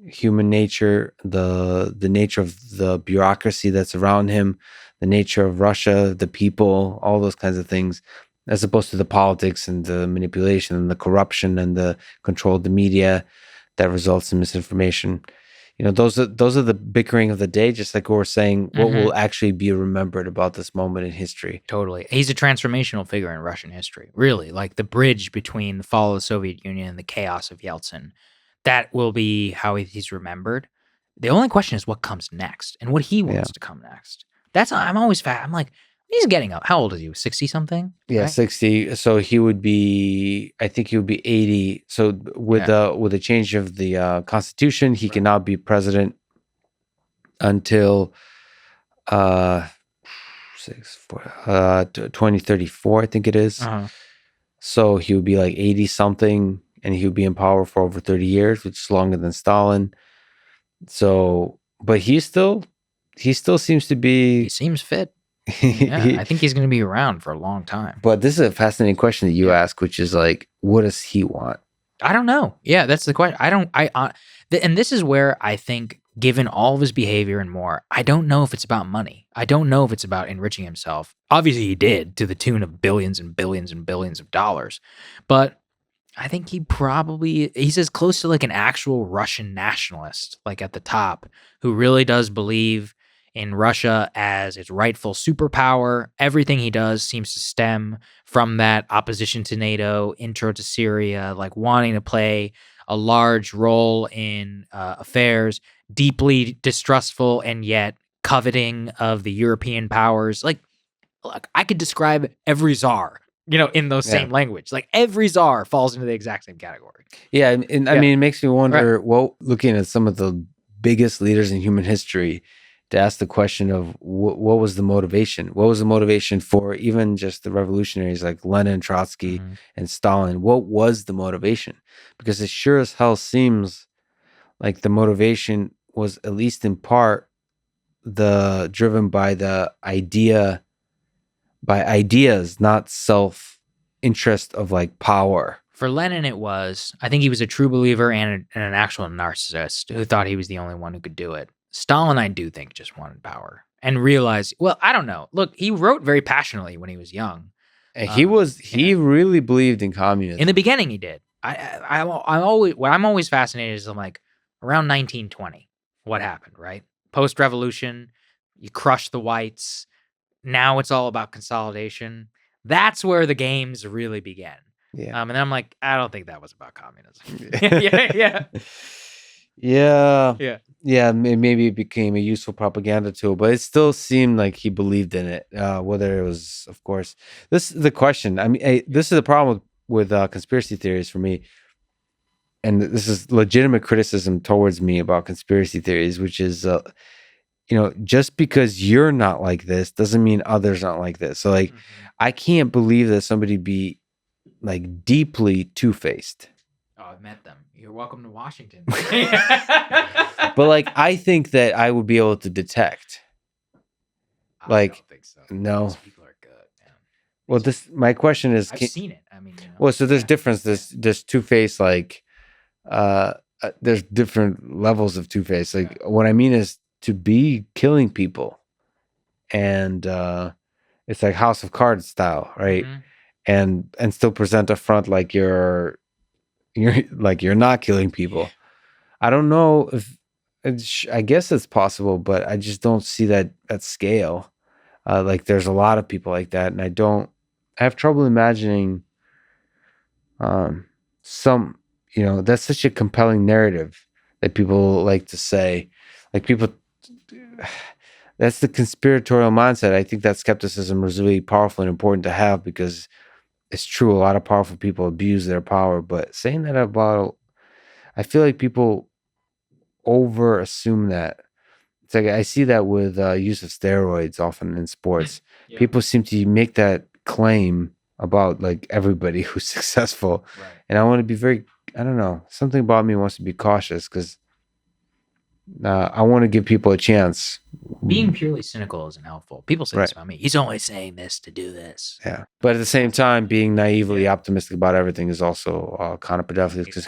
Speaker 1: human nature, the nature of the bureaucracy that's around him, the nature of Russia, the people, all those kinds of things, as opposed to the politics and the manipulation and the corruption and the control of the media that results in misinformation. Those are the bickering of the day, just like we were saying, what will actually be remembered about this moment in history.
Speaker 2: Totally. He's a transformational figure in Russian history, really, like the bridge between the fall of the Soviet Union and the chaos of Yeltsin. That will be how he's remembered. The only question is what comes next and what he wants to come next. I'm always I'm like, he's getting up. How old is he? 60 something?
Speaker 1: Yeah, right? 60. So he would be, I think he would be 80. So with the change of the constitution, he can now be president until 2034, I think it is.
Speaker 2: Uh-huh.
Speaker 1: So he would be like 80 something and he would be in power for over 30 years, which is longer than Stalin. So, but he still seems to be...
Speaker 2: He seems fit. Yeah, I think he's going to be around for a long time.
Speaker 1: But this is a fascinating question that you ask, which is like, what does he want?
Speaker 2: I don't know. Yeah, that's the question. And this is where I think given all of his behavior and more, I don't know if it's about money. I don't know if it's about enriching himself. Obviously, he did to the tune of billions and billions and billions of dollars. But I think he's as close to like an actual Russian nationalist, like at the top, who really does believe in Russia as its rightful superpower. Everything he does seems to stem from that opposition to NATO, intro to Syria, like wanting to play a large role in affairs, deeply distrustful and yet coveting of the European powers. Like, look, I could describe every czar, in those same language. Like every czar falls into the exact same category.
Speaker 1: Yeah, and I mean, it makes me wonder, looking at some of the biggest leaders in human history, to ask the question of what was the motivation? What was the motivation for even just the revolutionaries like Lenin, Trotsky, and Stalin? What was the motivation? Because it sure as hell seems like the motivation was, at least in part, driven by ideas, not self-interest of like power.
Speaker 2: For Lenin, it was. I think he was a true believer and an actual narcissist who thought he was the only one who could do it. Stalin, I do think, just wanted power and realized, well, I don't know. Look, he wrote very passionately when he was young.
Speaker 1: And he really believed in communism.
Speaker 2: In the beginning, he did. I'm always fascinated is I'm like, around 1920, what happened, right? Post-revolution, you crush the whites. Now it's all about consolidation. That's where the games really began.
Speaker 1: Yeah.
Speaker 2: And then I'm like, I don't think that was about communism.
Speaker 1: Yeah, maybe it became a useful propaganda tool, but it still seemed like he believed in it. Whether it was, of course, this is the question. I mean, this is the problem with conspiracy theories for me, and this is legitimate criticism towards me about conspiracy theories, which is, just because you're not like this doesn't mean others aren't like this. So, like, I can't believe that somebody be like deeply two-faced.
Speaker 2: Oh, I've met them. You're welcome to Washington.
Speaker 1: But like, I think that I would be able to detect.
Speaker 2: I don't think so.
Speaker 1: No.
Speaker 2: Those people are good, man.
Speaker 1: Well, my question is,
Speaker 2: I've seen it. I mean,
Speaker 1: well, so there's difference. There's two-faced, like, there's different levels of two-faced. Like, what I mean is to be killing people, and it's like House of Cards style, right? And still present a front like you're not killing people. I don't know if I guess it's possible, but I just don't see that at scale. Like there's a lot of people like that, and I have trouble imagining some, that's such a compelling narrative that people like to say. Like people, that's the conspiratorial mindset. I think that skepticism is really powerful and important to have, because it's true, a lot of powerful people abuse their power. But saying that about, I feel like people over assume that. It's like I see that with use of steroids often in sports. People seem to make that claim about like everybody who's successful. Right. And I want to be I don't know, something about me wants to be cautious, because I want to give people a chance.
Speaker 2: Being purely cynical isn't helpful. People say this about me. He's only saying this to do this.
Speaker 1: Yeah. But at the same time, being naively optimistic about everything is also counterproductive, because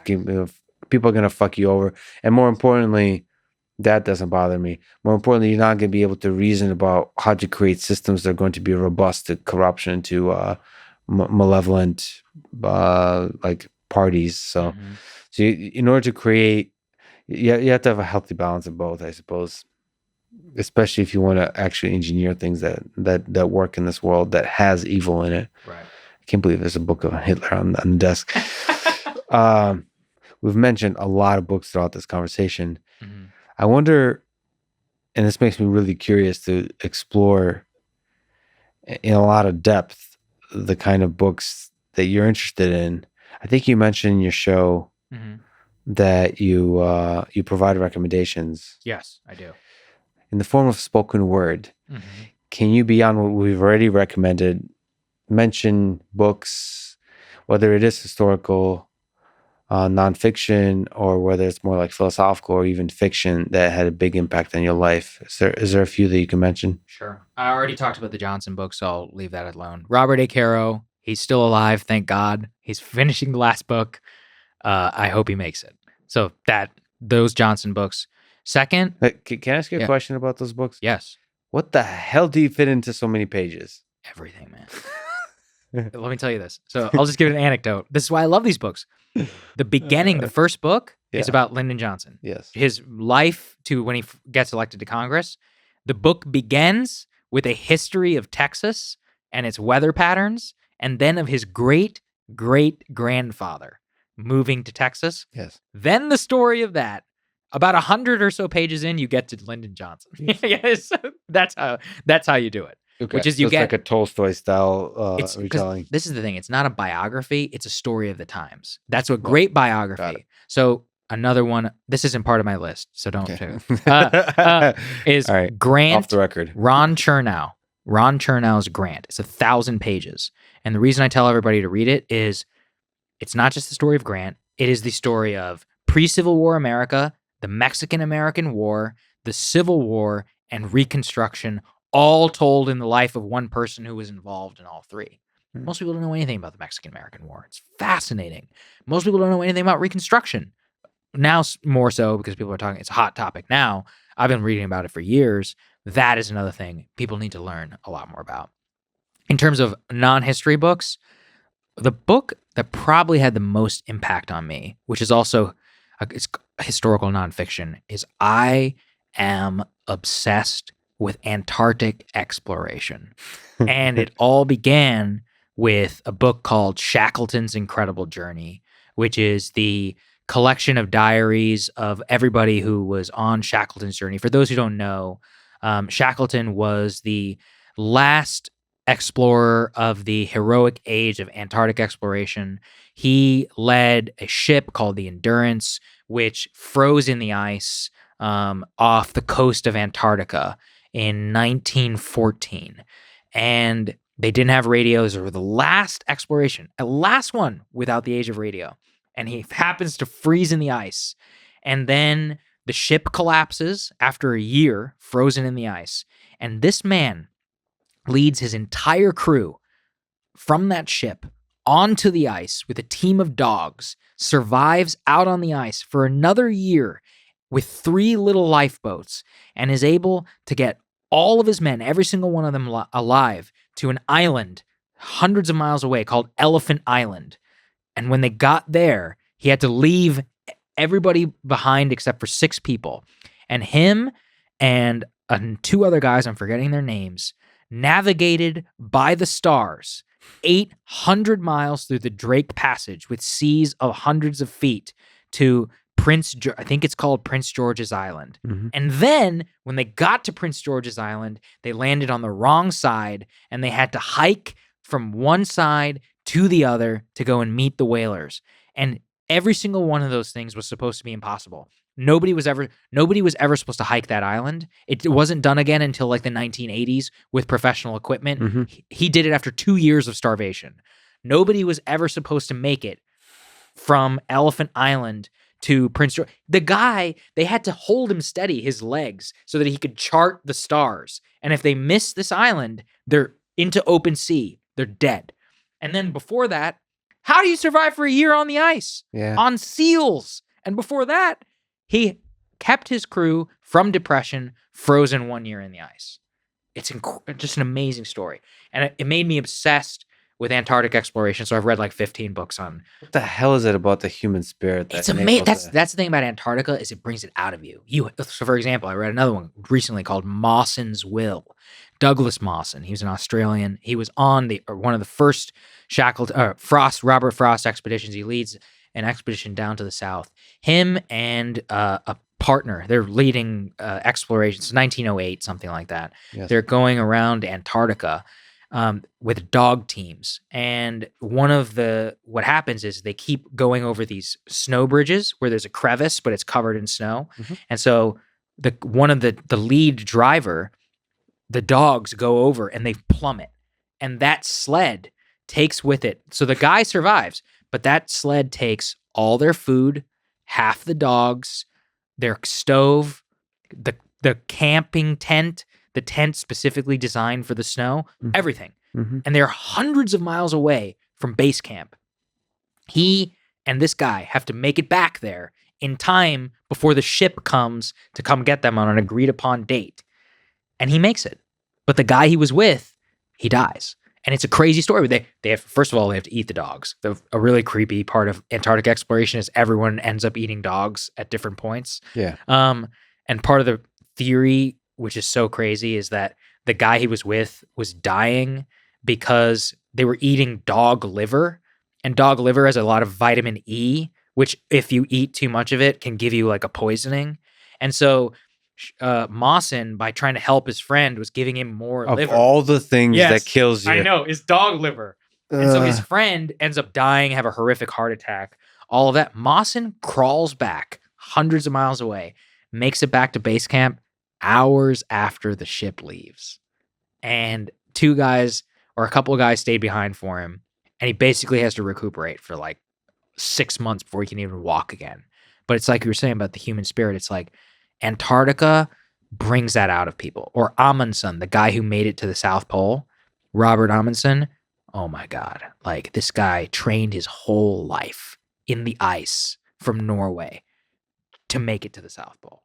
Speaker 1: people are going to fuck you over. And more importantly, that doesn't bother me. More importantly, you're not going to be able to reason about how to create systems that are going to be robust to corruption, to malevolent like parties. So, in order to create, you have to have a healthy balance of both, I suppose. Especially if you want to actually engineer things that work in this world that has evil in it.
Speaker 2: Right.
Speaker 1: I can't believe there's a book of Hitler on the desk. We've mentioned a lot of books throughout this conversation. I wonder, and this makes me really curious to explore in a lot of depth the kind of books that you're interested in. I think you mentioned in your show that you provide recommendations.
Speaker 2: Yes, I do.
Speaker 1: In the form of spoken word. Can you, beyond what we've already recommended, mention books, whether it is historical, nonfiction, or whether it's more like philosophical or even fiction, that had a big impact on your life? Is there a few that you can mention?
Speaker 2: Sure. I already talked about the Johnson book, so I'll leave that alone. Robert A. Caro, he's still alive, thank God. He's finishing the last book. I hope he makes it. So those Johnson books. Second,
Speaker 1: Can I ask you a
Speaker 2: Yeah.
Speaker 1: question about those books?
Speaker 2: yes,
Speaker 1: What the hell do you fit into so many pages?
Speaker 2: everything, man. Let me tell you this. So I'll just give an anecdote. This is why I love these books. The beginning, the first book is
Speaker 1: Yeah.
Speaker 2: about Lyndon Johnson.
Speaker 1: Yes.
Speaker 2: His life to when he gets elected to Congress. The book begins with a history of Texas and its weather patterns, and then of his great-great-grandfather moving to Texas.
Speaker 1: Yes.
Speaker 2: Then the story of that. About 100 or so pages in, you get to Lyndon Johnson.
Speaker 1: Yes.
Speaker 2: Yes, that's how you do it.
Speaker 1: Okay.
Speaker 2: Which is
Speaker 1: So
Speaker 2: you
Speaker 1: it's
Speaker 2: get
Speaker 1: like a Tolstoy style
Speaker 2: it's 'cause
Speaker 1: retelling.
Speaker 2: this is the thing. It's not a biography. It's a story of the times. That's a
Speaker 1: Well,
Speaker 2: great
Speaker 1: got
Speaker 2: biography. So another one. This isn't part of my list, so don't.
Speaker 1: Okay.
Speaker 2: Is
Speaker 1: All right.
Speaker 2: Grant
Speaker 1: Off the record.
Speaker 2: Ron Chernow. Ron Chernow's Grant. It's 1,000 pages, and the reason I tell everybody to read it is it's not just the story of Grant. It is the story of pre-Civil War America, the Mexican-American War, the Civil War, and Reconstruction, all told in the life of one person who was involved in all three.
Speaker 1: Hmm.
Speaker 2: Most people don't know anything about the Mexican-American War. It's fascinating. Most people don't know anything about Reconstruction. Now more so because people are talking, it's a hot topic now. I've been reading about it for years. That is another thing people need to learn a lot more about. In terms of non-history books, the book that probably had the most impact on me, which is also it's historical nonfiction, is I am obsessed with Antarctic exploration. And it all began with a book called Shackleton's Incredible Journey, which is the collection of diaries of everybody who was on Shackleton's journey. For those who don't know, Shackleton was the last explorer of the heroic age of Antarctic exploration. He led a ship called the Endurance, which froze in the ice off the coast of Antarctica in 1914. And they didn't have radios. They were the last exploration, a last one without the age of radio. And he happens to freeze in the ice. And then the ship collapses after a year frozen in the ice. And this man leads his entire crew from that ship onto the ice with a team of dogs, survives out on the ice for another year with 3 little lifeboats, and is able to get all of his men, every single one of them alive, to an island hundreds of miles away called Elephant Island. And when they got there, he had to leave everybody behind except for 6 people. And him and 2 other guys, I'm forgetting their names, navigated by the stars 800 miles through the Drake Passage with seas of hundreds of feet to I think it's called Prince George's Island.
Speaker 1: Mm-hmm.
Speaker 2: And then when they got to Prince George's Island, they landed on the wrong side and they had to hike from one side to the other to go and meet the whalers. And every single one of those things was supposed to be impossible. Nobody was ever supposed to hike that island. It wasn't done again until like the 1980s with professional equipment.
Speaker 1: Mm-hmm.
Speaker 2: He did it after 2 years of starvation. Nobody was ever supposed to make it from Elephant Island to Prince George. The guy, they had to hold him steady, his legs, so that he could chart the stars. And if they miss this island, they're into open sea. They're dead. And then before that, how do you survive for a year on the ice?
Speaker 1: Yeah.
Speaker 2: On seals. And before that, he kept his crew from depression, frozen 1 year in the ice. It's just an amazing story. And it made me obsessed with Antarctic exploration. So I've read like 15 books on.
Speaker 1: What the hell is it about the human spirit?
Speaker 2: It's amazing. That's the thing about Antarctica is it brings it out of you. So for example, I read another one recently called Mawson's Will. Douglas Mawson. He was an Australian. He was on one of the first Robert Frost expeditions. He leads an expedition down to the south. Him and a partner, they're leading explorations. 1908, something like that.
Speaker 1: Yes.
Speaker 2: They're going around Antarctica with dog teams. And what happens is they keep going over these snow bridges where there's a crevice, but it's covered in snow.
Speaker 1: Mm-hmm.
Speaker 2: And so one of the lead driver, the dogs go over and they plummet. And that sled takes with it. So the guy survives, but that sled takes all their food, half the dogs, their stove, the camping tent, the tent specifically designed for the snow, everything.
Speaker 1: Mm-hmm.
Speaker 2: And they're hundreds of miles away from base camp. He and this guy have to make it back there in time before the ship comes to come get them on an agreed upon date. And he makes it. But the guy he was with, he dies. And it's a crazy story. They have, first of all, they have to eat the dogs. A really creepy part of Antarctic exploration is everyone ends up eating dogs at different points.
Speaker 1: Yeah.
Speaker 2: And part of the theory, which is so crazy, is that the guy he was with was dying because they were eating dog liver. And dog liver has a lot of vitamin E, which if you eat too much of it can give you like a poisoning. And so Mawson, by trying to help his friend, was giving him more liver.
Speaker 1: Of all the things that kills you.
Speaker 2: I know, is dog liver. And so his friend ends up dying, have a horrific heart attack, all of that. Mawson crawls back hundreds of miles away, makes it back to base camp hours after the ship leaves. And two guys or a couple of guys stayed behind for him. And he basically has to recuperate for like 6 months before he can even walk again. But it's like you were saying about the human spirit. It's like Antarctica brings that out of people. Or Amundsen, the guy who made it to the South Pole, Robert Amundsen. Oh my God. Like this guy trained his whole life in the ice from Norway to make it to the South Pole.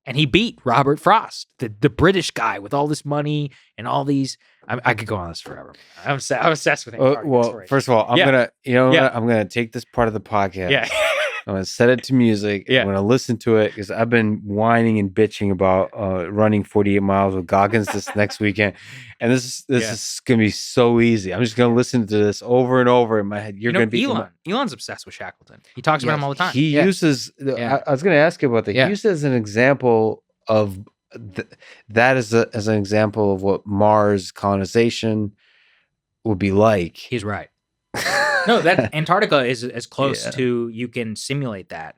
Speaker 2: And he beat Robert Frost, the British guy with all this money and all these. I could go on this forever. I'm obsessed with Antarctica.
Speaker 1: Well, first of all, I'm gonna take this part of the podcast.
Speaker 2: Yeah.
Speaker 1: I'm gonna set it to music.
Speaker 2: Yeah.
Speaker 1: I'm gonna listen to it because I've been whining and bitching about running 48 miles with Goggins this next weekend, and this is gonna be so easy. I'm just gonna listen to this over and over in my head. You're gonna be
Speaker 2: Elon's obsessed with Shackleton. He talks about him all the time.
Speaker 1: He uses. I was gonna ask you about that. He uses an example of that as an example of what Mars colonization would be like.
Speaker 2: He's right. No, that Antarctica is as close to you can simulate that.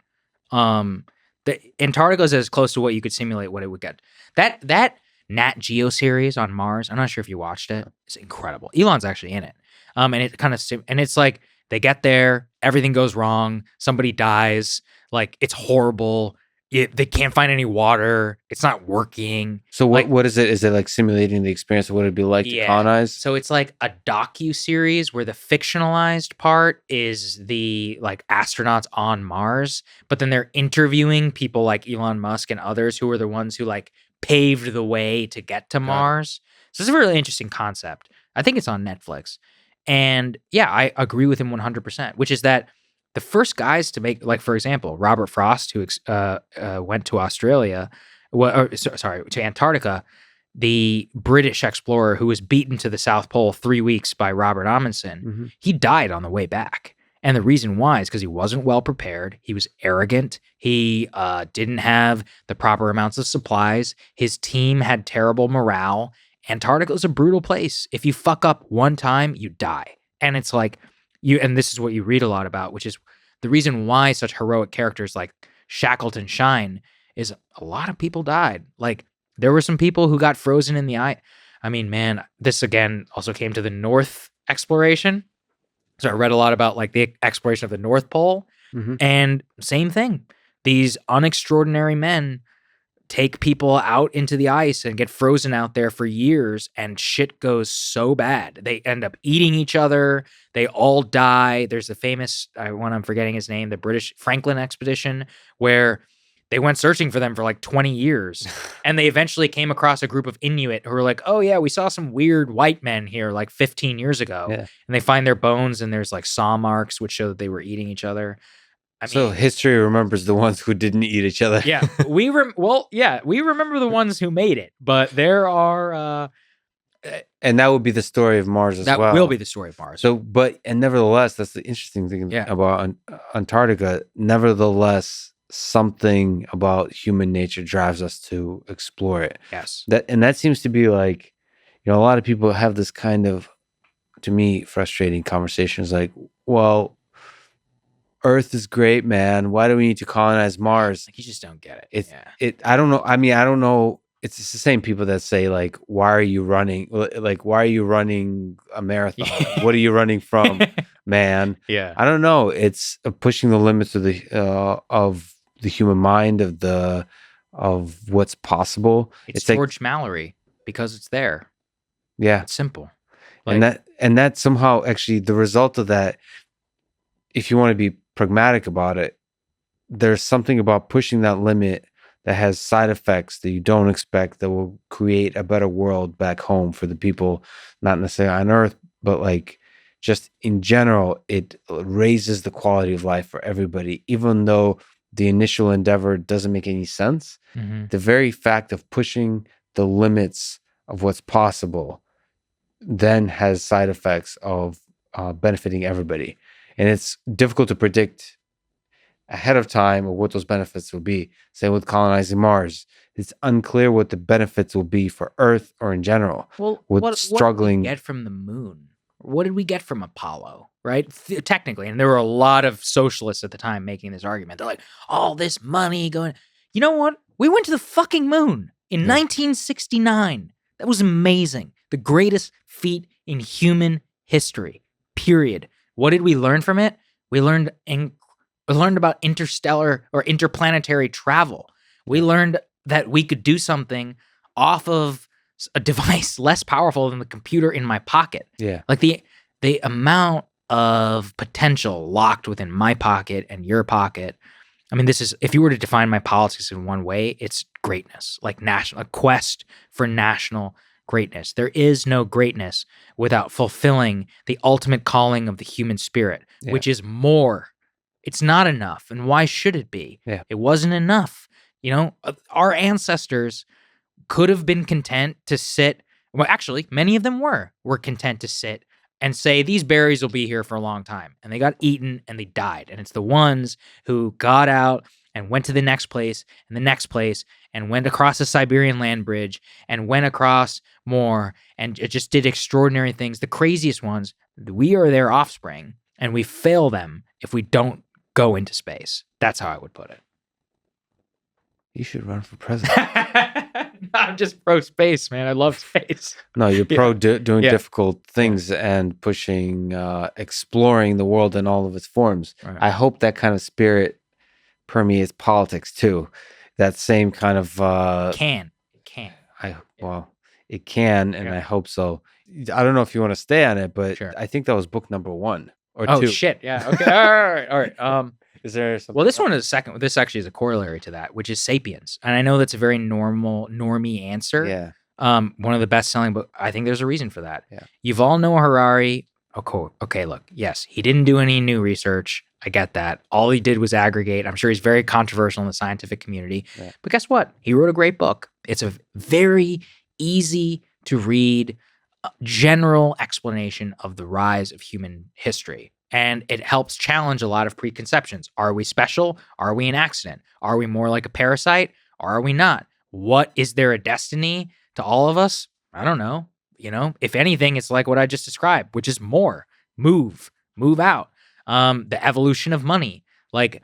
Speaker 2: The Antarctica is as close to what you could simulate what it would get. That Nat Geo series on Mars, I'm not sure if you watched it. It's incredible. Elon's actually in it. And it kind of and it's like they get there, everything goes wrong, somebody dies, like it's horrible. They can't find any water. It's not working.
Speaker 1: So what is it? Is it like simulating the experience of what it'd be like to colonize?
Speaker 2: So it's like a docu-series where the fictionalized part is the like astronauts on Mars, but then they're interviewing people like Elon Musk and others who are the ones who like paved the way to get to Mars. So it's a really interesting concept. I think it's on Netflix. And yeah, I agree with him 100%, which is that the first guys to make, like, for example, Robert Frost, who went to Australia, to Antarctica, the British explorer who was beaten to the South Pole 3 weeks by Robert Amundsen, he died on the way back. And the reason why is because he wasn't well prepared. He was arrogant. He didn't have the proper amounts of supplies. His team had terrible morale. Antarctica is a brutal place. If you fuck up one time, you die. And it's like, and this is what you read a lot about, which is the reason why such heroic characters like Shackleton shine is a lot of people died. Like there were some people who got frozen in the ice. I mean, man, this again also came to the North exploration. So I read a lot about like the exploration of the North Pole and same thing. These unextraordinary men take people out into the ice and get frozen out there for years, and shit goes so bad. They end up eating each other. They all die. There's the famous, one I'm forgetting his name, the British Franklin expedition, where they went searching for them for like 20 years. And they eventually came across a group of Inuit who were like, oh yeah, we saw some weird white men here like 15 years ago. Yeah. And they find their bones and there's like saw marks, which show that they were eating each other.
Speaker 1: So history remembers the ones who didn't eat each other.
Speaker 2: Yeah, we remember the ones who made it, but there are,
Speaker 1: and that would be the story of Mars as well.
Speaker 2: That will be the story of Mars.
Speaker 1: So, and nevertheless, that's the interesting thing about Antarctica. Nevertheless, something about human nature drives us to explore it.
Speaker 2: Yes,
Speaker 1: that seems to be like, a lot of people have this kind of, to me, frustrating conversations. Like, well, Earth is great, man. Why do we need to colonize Mars?
Speaker 2: Like, you just don't get it.
Speaker 1: I don't know. I mean, I don't know. It's the same people that say, like, why are you running? Like, why are you running a marathon? What are you running from, man?
Speaker 2: Yeah.
Speaker 1: I don't know. It's pushing the limits of the human mind, of what's possible.
Speaker 2: It's George like, Mallory, because it's there.
Speaker 1: Yeah.
Speaker 2: It's simple.
Speaker 1: Like, and that somehow actually the result of that, if you want to be pragmatic about it, there's something about pushing that limit that has side effects that you don't expect that will create a better world back home for the people, not necessarily on Earth, but like just in general, it raises the quality of life for everybody, even though the initial endeavor doesn't make any sense. The very fact of pushing the limits of what's possible then has side effects of benefiting everybody. And it's difficult to predict ahead of time of what those benefits will be. Same with colonizing Mars. It's unclear what the benefits will be for Earth or in general.
Speaker 2: Well,
Speaker 1: with
Speaker 2: what
Speaker 1: struggling.
Speaker 2: did we get from the moon? What did we get from Apollo, right? Technically, and there were a lot of socialists at the time making this argument. They're like, all this money going. You know what? We went to the fucking moon in 1969. That was amazing. The greatest feat in human history, period. What did we learn from it? We learned about interstellar or interplanetary travel. We learned that we could do something off of a device less powerful than the computer in my pocket.
Speaker 1: Yeah.
Speaker 2: Like the amount of potential locked within my pocket and your pocket. I mean, this is, if you were to define my politics in one way, it's greatness, like a quest for national greatness. There is no greatness without fulfilling the ultimate calling of the human spirit, which is more. It's not enough. And why should it be?
Speaker 1: Yeah.
Speaker 2: It wasn't enough. You know, our ancestors could have been content to sit. Well, actually, many of them were content to sit and say, these berries will be here for a long time. And they got eaten and they died. And it's the ones who got out and went to the next place and the next place and went across the Siberian land bridge and went across more and it just did extraordinary things. The craziest ones, we are their offspring and we fail them if we don't go into space. That's how I would put it.
Speaker 1: You should run for president.
Speaker 2: I'm just pro space, man. I love space.
Speaker 1: No, you're pro doing difficult things and pushing, exploring the world in all of its forms.
Speaker 2: Right.
Speaker 1: I hope that kind of spirit permeates politics too. That same kind of
Speaker 2: It can.
Speaker 1: It can, and I hope so. I don't know if you want to stay on it, but
Speaker 2: Sure.
Speaker 1: I think that was book number 1 or 2.
Speaker 2: Oh shit! Yeah. Okay. All right.
Speaker 1: Is there something?
Speaker 2: Well, this one is second. This actually is a corollary to that, which is *Sapiens*, and I know that's a very normie answer.
Speaker 1: Yeah.
Speaker 2: One of the best-selling books. I think there's a reason for that.
Speaker 1: Yeah.
Speaker 2: Yuval Noah Harari. Okay. Look, yes, he didn't do any new research. I get that. All he did was aggregate. I'm sure he's very controversial in the scientific community.
Speaker 1: Yeah.
Speaker 2: But guess what? He wrote a great book. It's a very easy to read general explanation of the rise of human history. And it helps challenge a lot of preconceptions. Are we special? Are we an accident? Are we more like a parasite? Or are we not? What is there a destiny to all of us? I don't know. You know, if anything, it's like what I just described, which is more. Move out. The evolution of money. Like,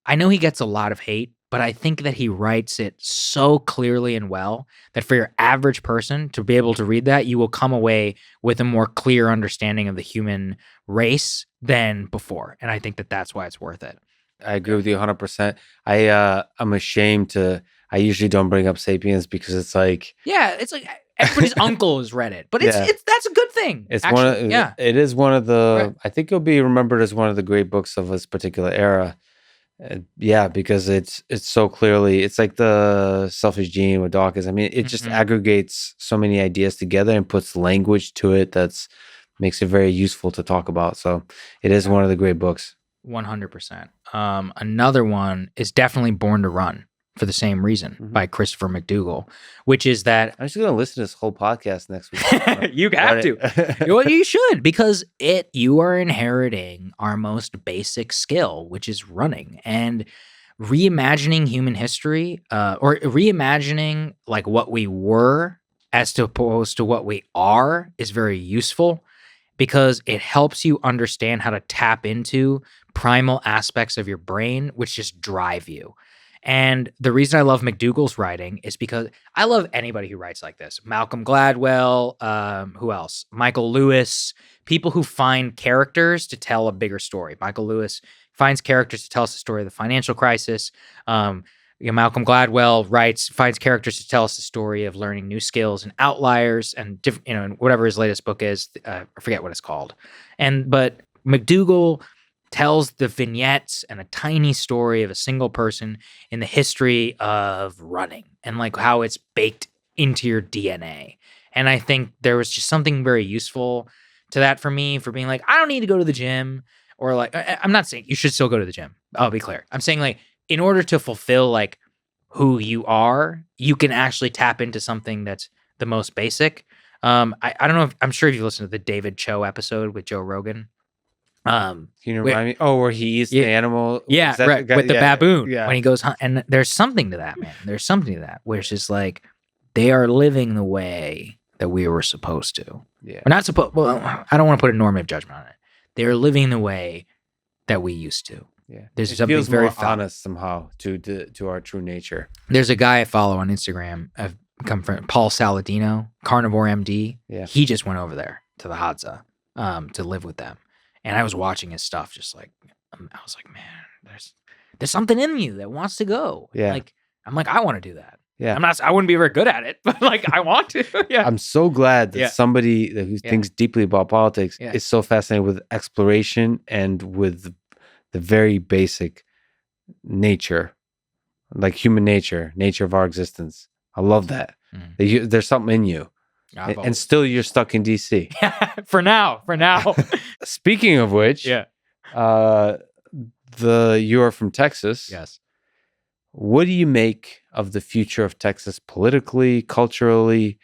Speaker 2: I know he gets a lot of hate, but I think that he writes it so clearly and well that for your average person to be able to read that, you will come away with a more clear understanding of the human race than before. And I think that that's why it's worth it.
Speaker 1: I agree with you 100%. I'm ashamed to. I usually don't bring up *Sapiens* because it's like,
Speaker 2: yeah, it's like everybody's uncle has read it, but it's that's a good thing.
Speaker 1: It's
Speaker 2: actually.
Speaker 1: It is one of the.
Speaker 2: Right.
Speaker 1: I think it'll be remembered as one of the great books of this particular era. Because it's so clearly, it's like the Selfish Gene with Dawkins. I mean, it just aggregates so many ideas together and puts language to it that's makes it very useful to talk about. So it is one of the great books.
Speaker 2: 100%. Another one is definitely Born to Run for the same reason by Christopher McDougall, which is that
Speaker 1: I'm just going to listen to this whole podcast next week.
Speaker 2: You have to. Well, you should, because you are inheriting our most basic skill, which is running, and reimagining human history, or reimagining like what we were as opposed to what we are is very useful because it helps you understand how to tap into primal aspects of your brain, which just drive you. And the reason I love McDougall's writing is because I love anybody who writes like this. Malcolm Gladwell, who else? Michael Lewis, people who find characters to tell a bigger story. Michael Lewis finds characters to tell us the story of the financial crisis. Malcolm Gladwell finds characters to tell us the story of learning new skills and outliers and whatever his latest book is. I forget what it's called. But McDougall tells the vignettes and a tiny story of a single person in the history of running and like how it's baked into your DNA. And I think there was just something very useful to that for me, for being like, I don't need to go to the gym, or like, I'm not saying you should still go to the gym. I'll be clear. I'm saying like, in order to fulfill like who you are, you can actually tap into something that's the most basic. I don't know if, I'm sure if you listened to the David Cho episode with Joe Rogan.
Speaker 1: Can you remind me? Oh, where he eats the animal?
Speaker 2: Yeah,
Speaker 1: Is that
Speaker 2: right.
Speaker 1: guy?
Speaker 2: With the baboon
Speaker 1: Yeah.
Speaker 2: when he goes hunt. And there's something to that, man. There's something to that where it's just like they are living the way that we were supposed to.
Speaker 1: Yeah.
Speaker 2: We're not supposed. Well, I don't want to put a normative judgment on it. They are living the way that we used to.
Speaker 1: Yeah.
Speaker 2: There's
Speaker 1: it
Speaker 2: something
Speaker 1: feels
Speaker 2: very
Speaker 1: more honest somehow to our true nature.
Speaker 2: There's a guy I follow on Instagram. I've come from Paul Saladino, Carnivore MD.
Speaker 1: Yeah.
Speaker 2: He just went over there to the Hadza to live with them. And I was watching his stuff, just like, I was like, man, there's something in you that wants to go.
Speaker 1: Yeah.
Speaker 2: Like, I'm like, I want to do that.
Speaker 1: Yeah.
Speaker 2: I wouldn't be very good at it, but like, I want to. Yeah.
Speaker 1: I'm so glad that somebody who thinks deeply about politics is so fascinated with exploration and with the very basic nature, like human nature of our existence. I love that. There's something in you. And still you're stuck in DC.
Speaker 2: For now.
Speaker 1: Speaking of which, you are from Texas.
Speaker 2: Yes.
Speaker 1: What do you make of the future of Texas politically, culturally,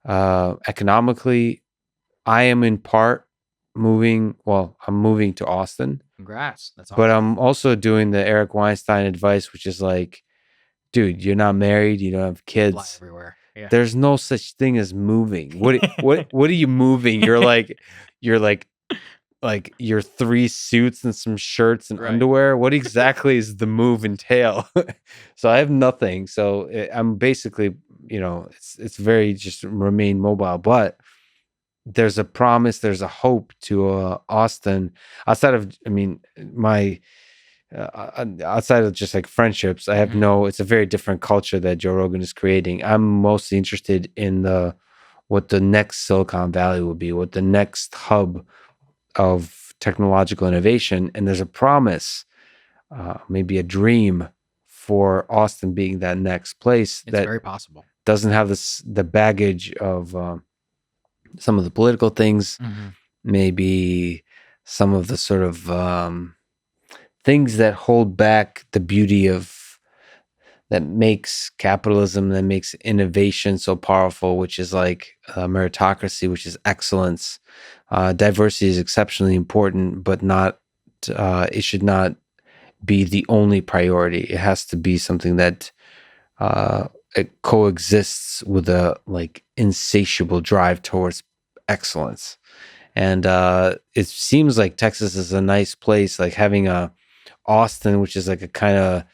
Speaker 1: economically? I am in part moving to Austin.
Speaker 2: Congrats. That's awesome.
Speaker 1: But I'm also doing the Eric Weinstein advice, which is like, dude, you're not married, you don't have kids.
Speaker 2: Fly everywhere. Yeah.
Speaker 1: There's no such thing as moving. What are you moving? You're like your 3 suits and some shirts and underwear. What exactly is the move entail? So I have nothing. So I'm basically, it's very just remain mobile. But there's a promise, there's a hope to Austin outside of, outside of just like friendships. I have it's a very different culture that Joe Rogan is creating. I'm mostly interested in what the next Silicon Valley will be, what the next hub of technological innovation. And there's a promise, maybe a dream for Austin being that next place.
Speaker 2: It's
Speaker 1: that
Speaker 2: very possible.
Speaker 1: Doesn't have the baggage of some of the political things, maybe some of the sort of things that hold back the beauty that makes capitalism, that makes innovation so powerful, which is like meritocracy, which is excellence. Diversity is exceptionally important, but not. It should not be the only priority. It has to be something that it coexists with a like insatiable drive towards excellence. And it seems like Texas is a nice place, like having Austin, which is like a kind of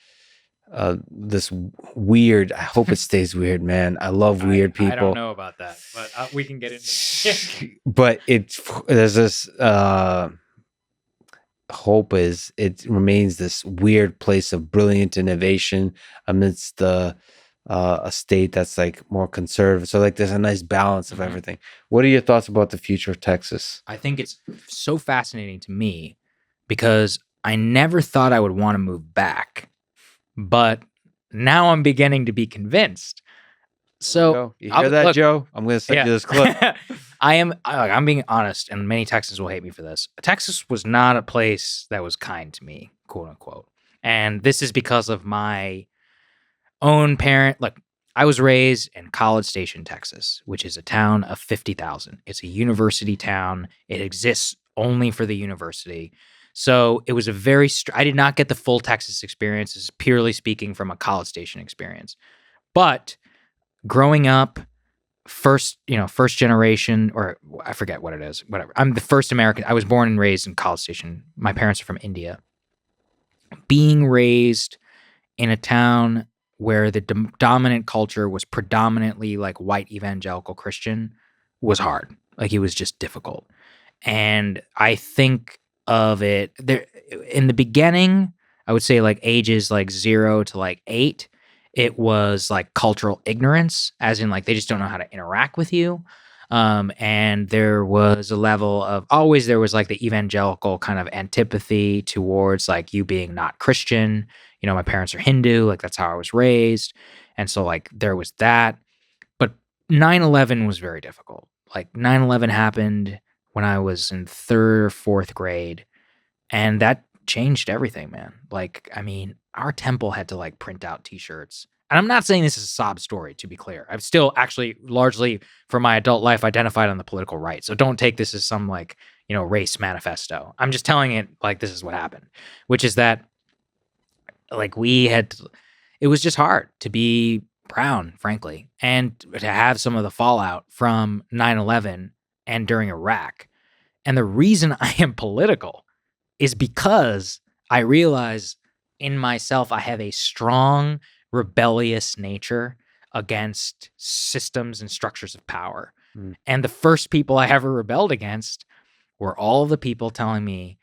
Speaker 1: this weird. I hope it stays weird, man. I love weird people. I
Speaker 2: don't know about that, but we can get into it.
Speaker 1: But there's this hope it remains this weird place of brilliant innovation amidst a state that's like more conservative. So like there's a nice balance of everything. What are your thoughts about the future of Texas?
Speaker 2: I think it's so fascinating to me because I never thought I would want to move back, but now I'm beginning to be convinced. So
Speaker 1: you hear that, Joe? I'm going to send you this clip.
Speaker 2: I'm being honest, and many Texans will hate me for this. Texas was not a place that was kind to me, quote unquote. And this is because of my own parent. Look, I was raised in College Station, Texas, which is a town of 50,000. It's a university town. It exists only for the university. So it was I did not get the full Texas experience. This is purely speaking from a College Station experience. But growing up, first generation, or I forget what it is, whatever. I'm the first American. I was born and raised in College Station. My parents are from India. Being raised in a town where the dominant culture was predominantly like white evangelical Christian was hard. Like it was just difficult. And I think of it there in the beginning, I would say like ages like 0 to like 8, it was like cultural ignorance, as in like they just don't know how to interact with you. And there was a level of always there was like the evangelical kind of antipathy towards like you being not Christian. You know, my parents are Hindu, like that's how I was raised. And so like there was that. But 9/11 was very difficult. Like 9/11 happened when I was in 3rd or 4th grade, and that changed everything, man. Like, I mean, our temple had to like print out t-shirts. And I'm not saying this is a sob story, to be clear. I've still actually largely for my adult life identified on the political right. So don't take this as some like, you know, race manifesto. I'm just telling it like this is what happened, which is that like it was just hard to be brown, frankly, and to have some of the fallout from 9/11 and during Iraq. And the reason I am political is because I realize in myself I have a strong rebellious nature against systems and structures of power. And the first people I ever rebelled against were all of the people telling me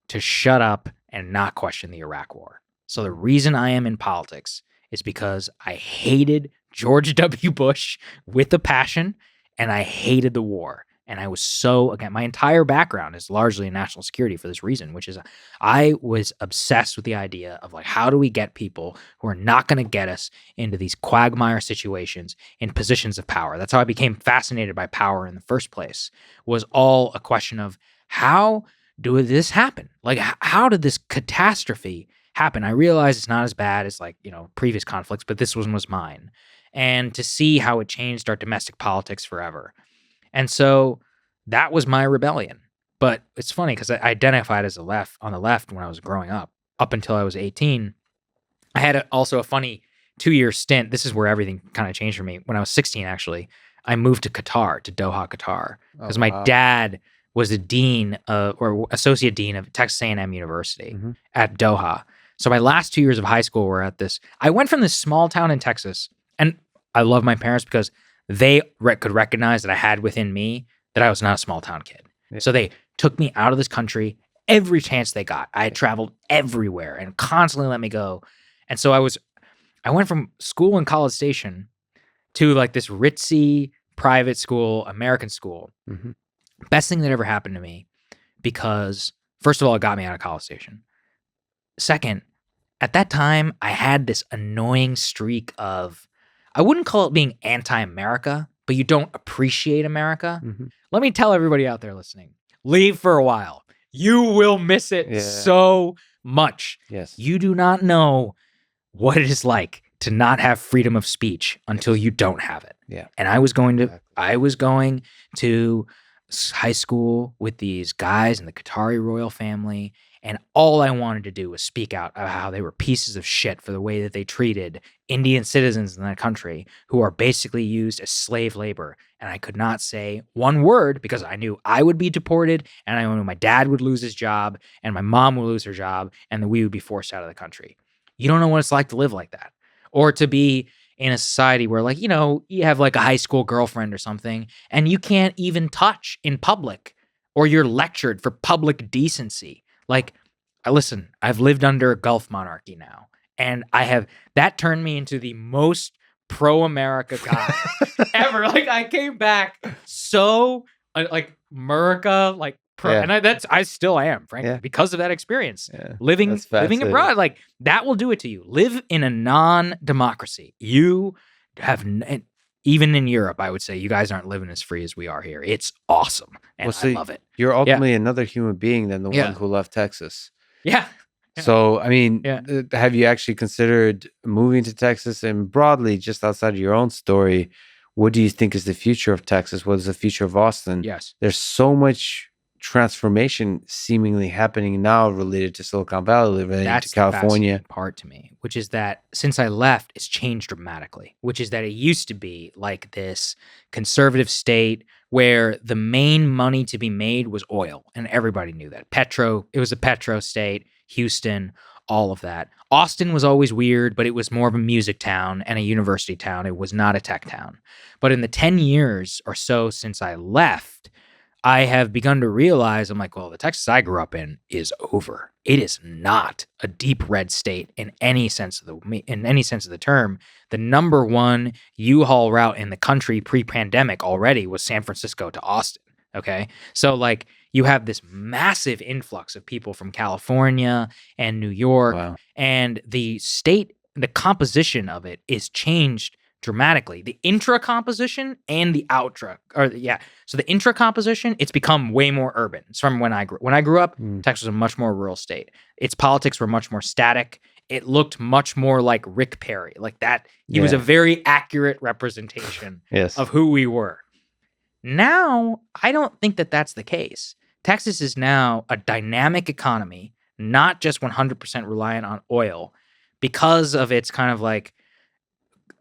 Speaker 2: to shut up and not question the Iraq War. So the reason I am in politics is because I hated George W. Bush with a passion, and I hated the war. And I was so, again, my entire background is largely in national security for this reason, which is I was obsessed with the idea of like, how do we get people who are not going to get us into these quagmire situations in positions of power? That's how I became fascinated by power in the first place, was all a question of how do this happen? Like, how did this catastrophe happen? I realize it's not as bad as like, you know, previous conflicts, but this one was mine. And to see how it changed our domestic politics forever. And so that was my rebellion. But it's funny because I identified as on the left when I was growing up until I was 18. I had also a funny 2-year stint. This is where everything kind of changed for me. When I was 16, actually, I moved to Qatar, to Doha, Qatar, because my dad was the dean or associate dean of Texas A&M University at Doha. So my last 2 years of high school were at this. I went from this small town in Texas, and I love my parents because they could recognize that I had within me that I was not a small town kid. Yeah. So they took me out of this country every chance they got. I had traveled everywhere and constantly let me go. And so I went from school in College Station to like this ritzy private school, American school. Best thing that ever happened to me because first of all, it got me out of College Station. Second, at that time, I had this annoying streak of, I wouldn't call it being anti-America, but you don't appreciate America. Let me tell everybody out there listening, leave for a while. You will miss it so much.
Speaker 1: Yes.
Speaker 2: You do not know what it is like to not have freedom of speech until you don't have it.
Speaker 1: Yeah.
Speaker 2: And I was going to high school with these guys in the Qatari royal family, and all I wanted to do was speak out about how they were pieces of shit for the way that they treated Indian citizens in that country who are basically used as slave labor. And I could not say one word because I knew I would be deported, and I knew my dad would lose his job and my mom would lose her job, and then we would be forced out of the country. You don't know what it's like to live like that, or to be in a society where, like, you know, you have like a high school girlfriend or something and you can't even touch in public, or you're lectured for public decency. Like, listen, I've lived under a Gulf monarchy now, and that turned me into the most pro-America guy ever. Like, I came back so like America, like pro, and I still am, frankly, because of that experience. Living abroad, like that will do it to you. Live in a non-democracy. You have even in Europe, I would say you guys aren't living as free as we are here. It's awesome, and I love it.
Speaker 1: You're ultimately another human being than the one who left Texas.
Speaker 2: Yeah.
Speaker 1: So, I mean, have you actually considered moving to Texas? And broadly, just outside of your own story, what do you think is the future of Texas? What is the future of Austin?
Speaker 2: Yes.
Speaker 1: There's so much transformation seemingly happening now related to Silicon Valley, related to California.
Speaker 2: That's the part to me, which is that since I left, it's changed dramatically, which is that it used to be like this conservative state where the main money to be made was oil, and everybody knew that. It was a petro state, Houston, all of that. Austin was always weird, but it was more of a music town and a university town. It was not a tech town. But in the 10 years or so since I left, I have begun to realize, I'm like, well, the Texas I grew up in is over. It is not a deep red state in any sense of the term. The number one U-Haul route in the country pre-pandemic already was San Francisco to Austin. Okay, so like you have this massive influx of people from California and New York,
Speaker 1: Wow.
Speaker 2: and the composition of it is changed dramatically. The intra composition and the so the intra composition, it's become way more urban. It's from when I grew up. Texas was a much more rural state. Its politics were much more static. It looked much more like Rick Perry, like that. He was a very accurate representation of who we were. Now, I don't think that that's the case. Texas is now a dynamic economy, not just 100% reliant on oil, because of its kind of like,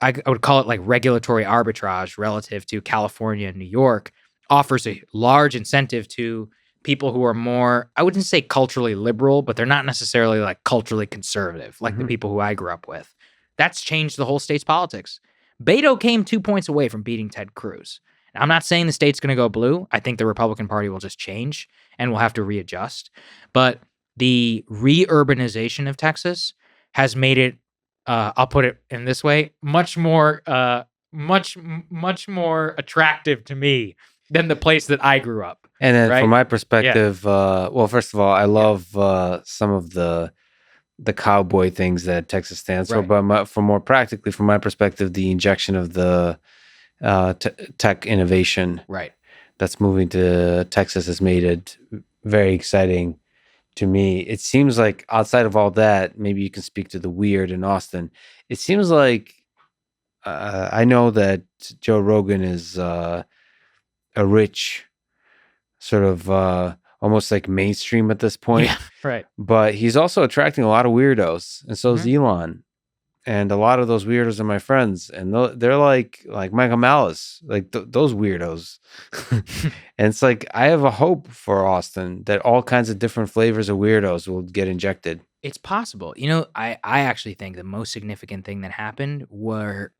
Speaker 2: I would call it like regulatory arbitrage relative to California and New York, offers a large incentive to people who are more, I wouldn't say culturally liberal, but they're not necessarily like culturally conservative, like the people who I grew up with. That's changed the whole state's politics. Beto came 2 points away from beating Ted Cruz. Now, I'm not saying the state's going to go blue. I think the Republican Party will just change and we'll have to readjust. But the re-urbanization of Texas has made it, I'll put it in this way, much more attractive to me than the place that I grew up.
Speaker 1: And then
Speaker 2: right?
Speaker 1: from my perspective, well, first of all, I love some of the cowboy things that Texas stands for, but from my perspective, the injection of the tech innovation that's moving to Texas has made it very exciting to me. It seems like outside of all that, maybe you can speak to the weird in Austin. It seems like I know that Joe Rogan is a rich sort of almost like mainstream at this point.
Speaker 2: Yeah, right.
Speaker 1: But he's also attracting a lot of weirdos, and so is Elon. And a lot of those weirdos are my friends, and they're like Michael Malice, like those weirdos. And it's like I have a hope for Austin that all kinds of different flavors of weirdos will get injected.
Speaker 2: It's possible. You know, I actually think the most significant thing that happened were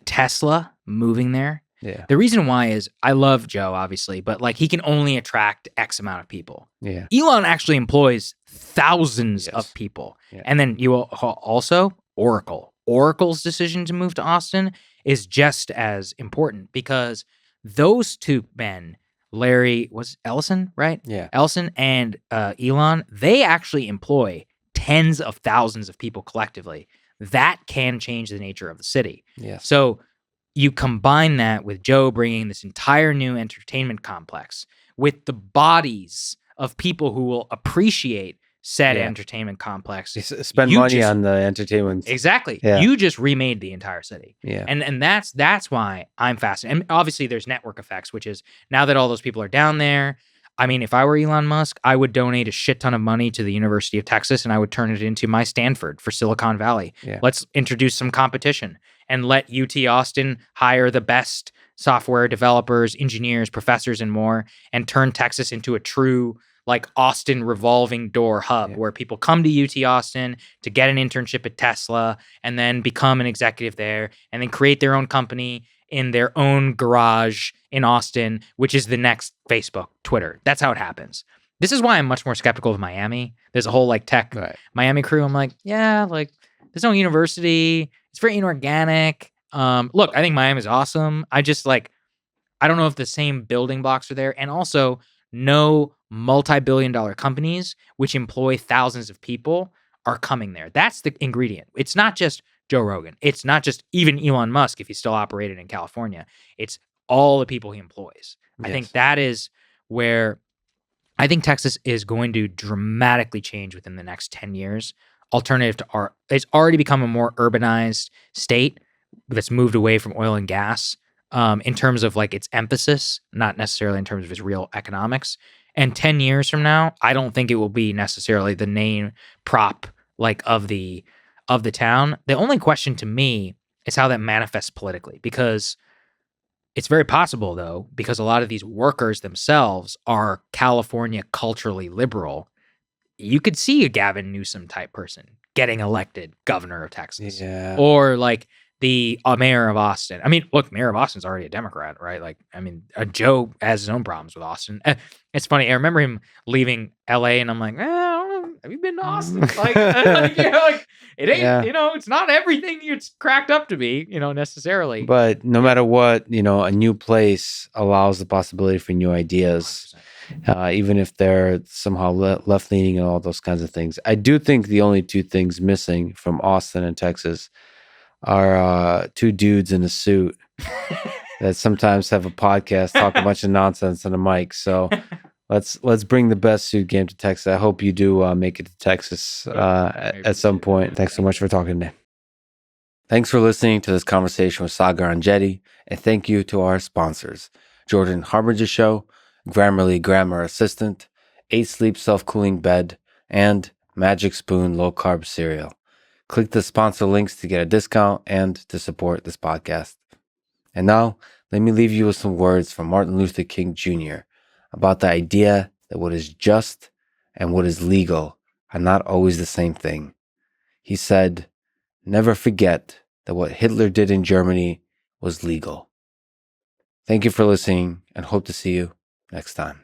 Speaker 2: Tesla moving there.
Speaker 1: Yeah.
Speaker 2: The reason why is I love Joe, obviously, but like he can only attract X amount of people.
Speaker 1: Yeah.
Speaker 2: Elon actually employs thousands of people. Yeah. And then you also Oracle. Oracle's decision to move to Austin is just as important because those two men, Larry, was Ellison, right?
Speaker 1: Yeah.
Speaker 2: Ellison and Elon, they actually employ tens of thousands of people collectively. That can change the nature of the city.
Speaker 1: Yes.
Speaker 2: So you combine that with Joe bringing this entire new entertainment complex with the bodies of people who will appreciate said entertainment complex.
Speaker 1: Spend money on the entertainment.
Speaker 2: Exactly.
Speaker 1: Yeah.
Speaker 2: You just remade the entire city.
Speaker 1: Yeah.
Speaker 2: And that's why I'm fascinated. And obviously there's network effects, which is now that all those people are down there. I mean, if I were Elon Musk, I would donate a shit ton of money to the University of Texas and I would turn it into my Stanford for Silicon Valley.
Speaker 1: Yeah.
Speaker 2: Let's introduce some competition and let UT Austin hire the best software developers, engineers, professors, and more, and turn Texas into a true like Austin revolving door hub where people come to UT Austin to get an internship at Tesla and then become an executive there and then create their own company in their own garage in Austin, which is the next Facebook, Twitter. That's how it happens. This is why I'm much more skeptical of Miami. There's a whole like tech Miami crew. I'm like, yeah, like there's no university. It's very inorganic. Look, I think Miami is awesome. I just like, I don't know if the same building blocks are there. And also no multi-billion-dollar companies which employ thousands of people are coming there. That's the ingredient. It's not just Joe Rogan. It's not just even Elon Musk if he still operated in California. It's all the people he employs. I think that is where I think Texas is going to dramatically change within the next 10 years. Alternative to it's already become a more urbanized state that's moved away from oil and gas in terms of like its emphasis, not necessarily in terms of its real economics. And 10 years from now, I don't think it will be necessarily the name prop like of the town. The only question to me is how that manifests politically, because it's very possible though, because a lot of these workers themselves are California culturally liberal. You could see a Gavin Newsom type person getting elected governor of Texas.
Speaker 1: Yeah.
Speaker 2: Or like the mayor of Austin. I mean, look, mayor of Austin's already a Democrat, right? Like, I mean, Joe has his own problems with Austin. It's funny. I remember him leaving L.A. and I'm like, I don't know, have you been to Austin? Like, like it ain't,
Speaker 1: Yeah.
Speaker 2: it's not everything it's cracked up to be, necessarily.
Speaker 1: But no matter what, a new place allows the possibility for new ideas, even if they're somehow left leaning and all those kinds of things. I do think the only two things missing from Austin and Texas are two dudes in a suit that sometimes have a podcast, talk a bunch of nonsense on a mic. So let's bring the best suit game to Texas. I hope you do make it to Texas at some point. Thanks so much for talking today. Thanks for listening to this conversation with Saagar Enjeti, and thank you to our sponsors, Jordan Harbinger Show, Grammarly Grammar Assistant, 8 Sleep Self-Cooling Bed, and Magic Spoon Low Carb Cereal. Click the sponsor links to get a discount and to support this podcast. And now, let me leave you with some words from Martin Luther King Jr. about the idea that what is just and what is legal are not always the same thing. He said, "Never forget that what Hitler did in Germany was legal." Thank you for listening and hope to see you next time.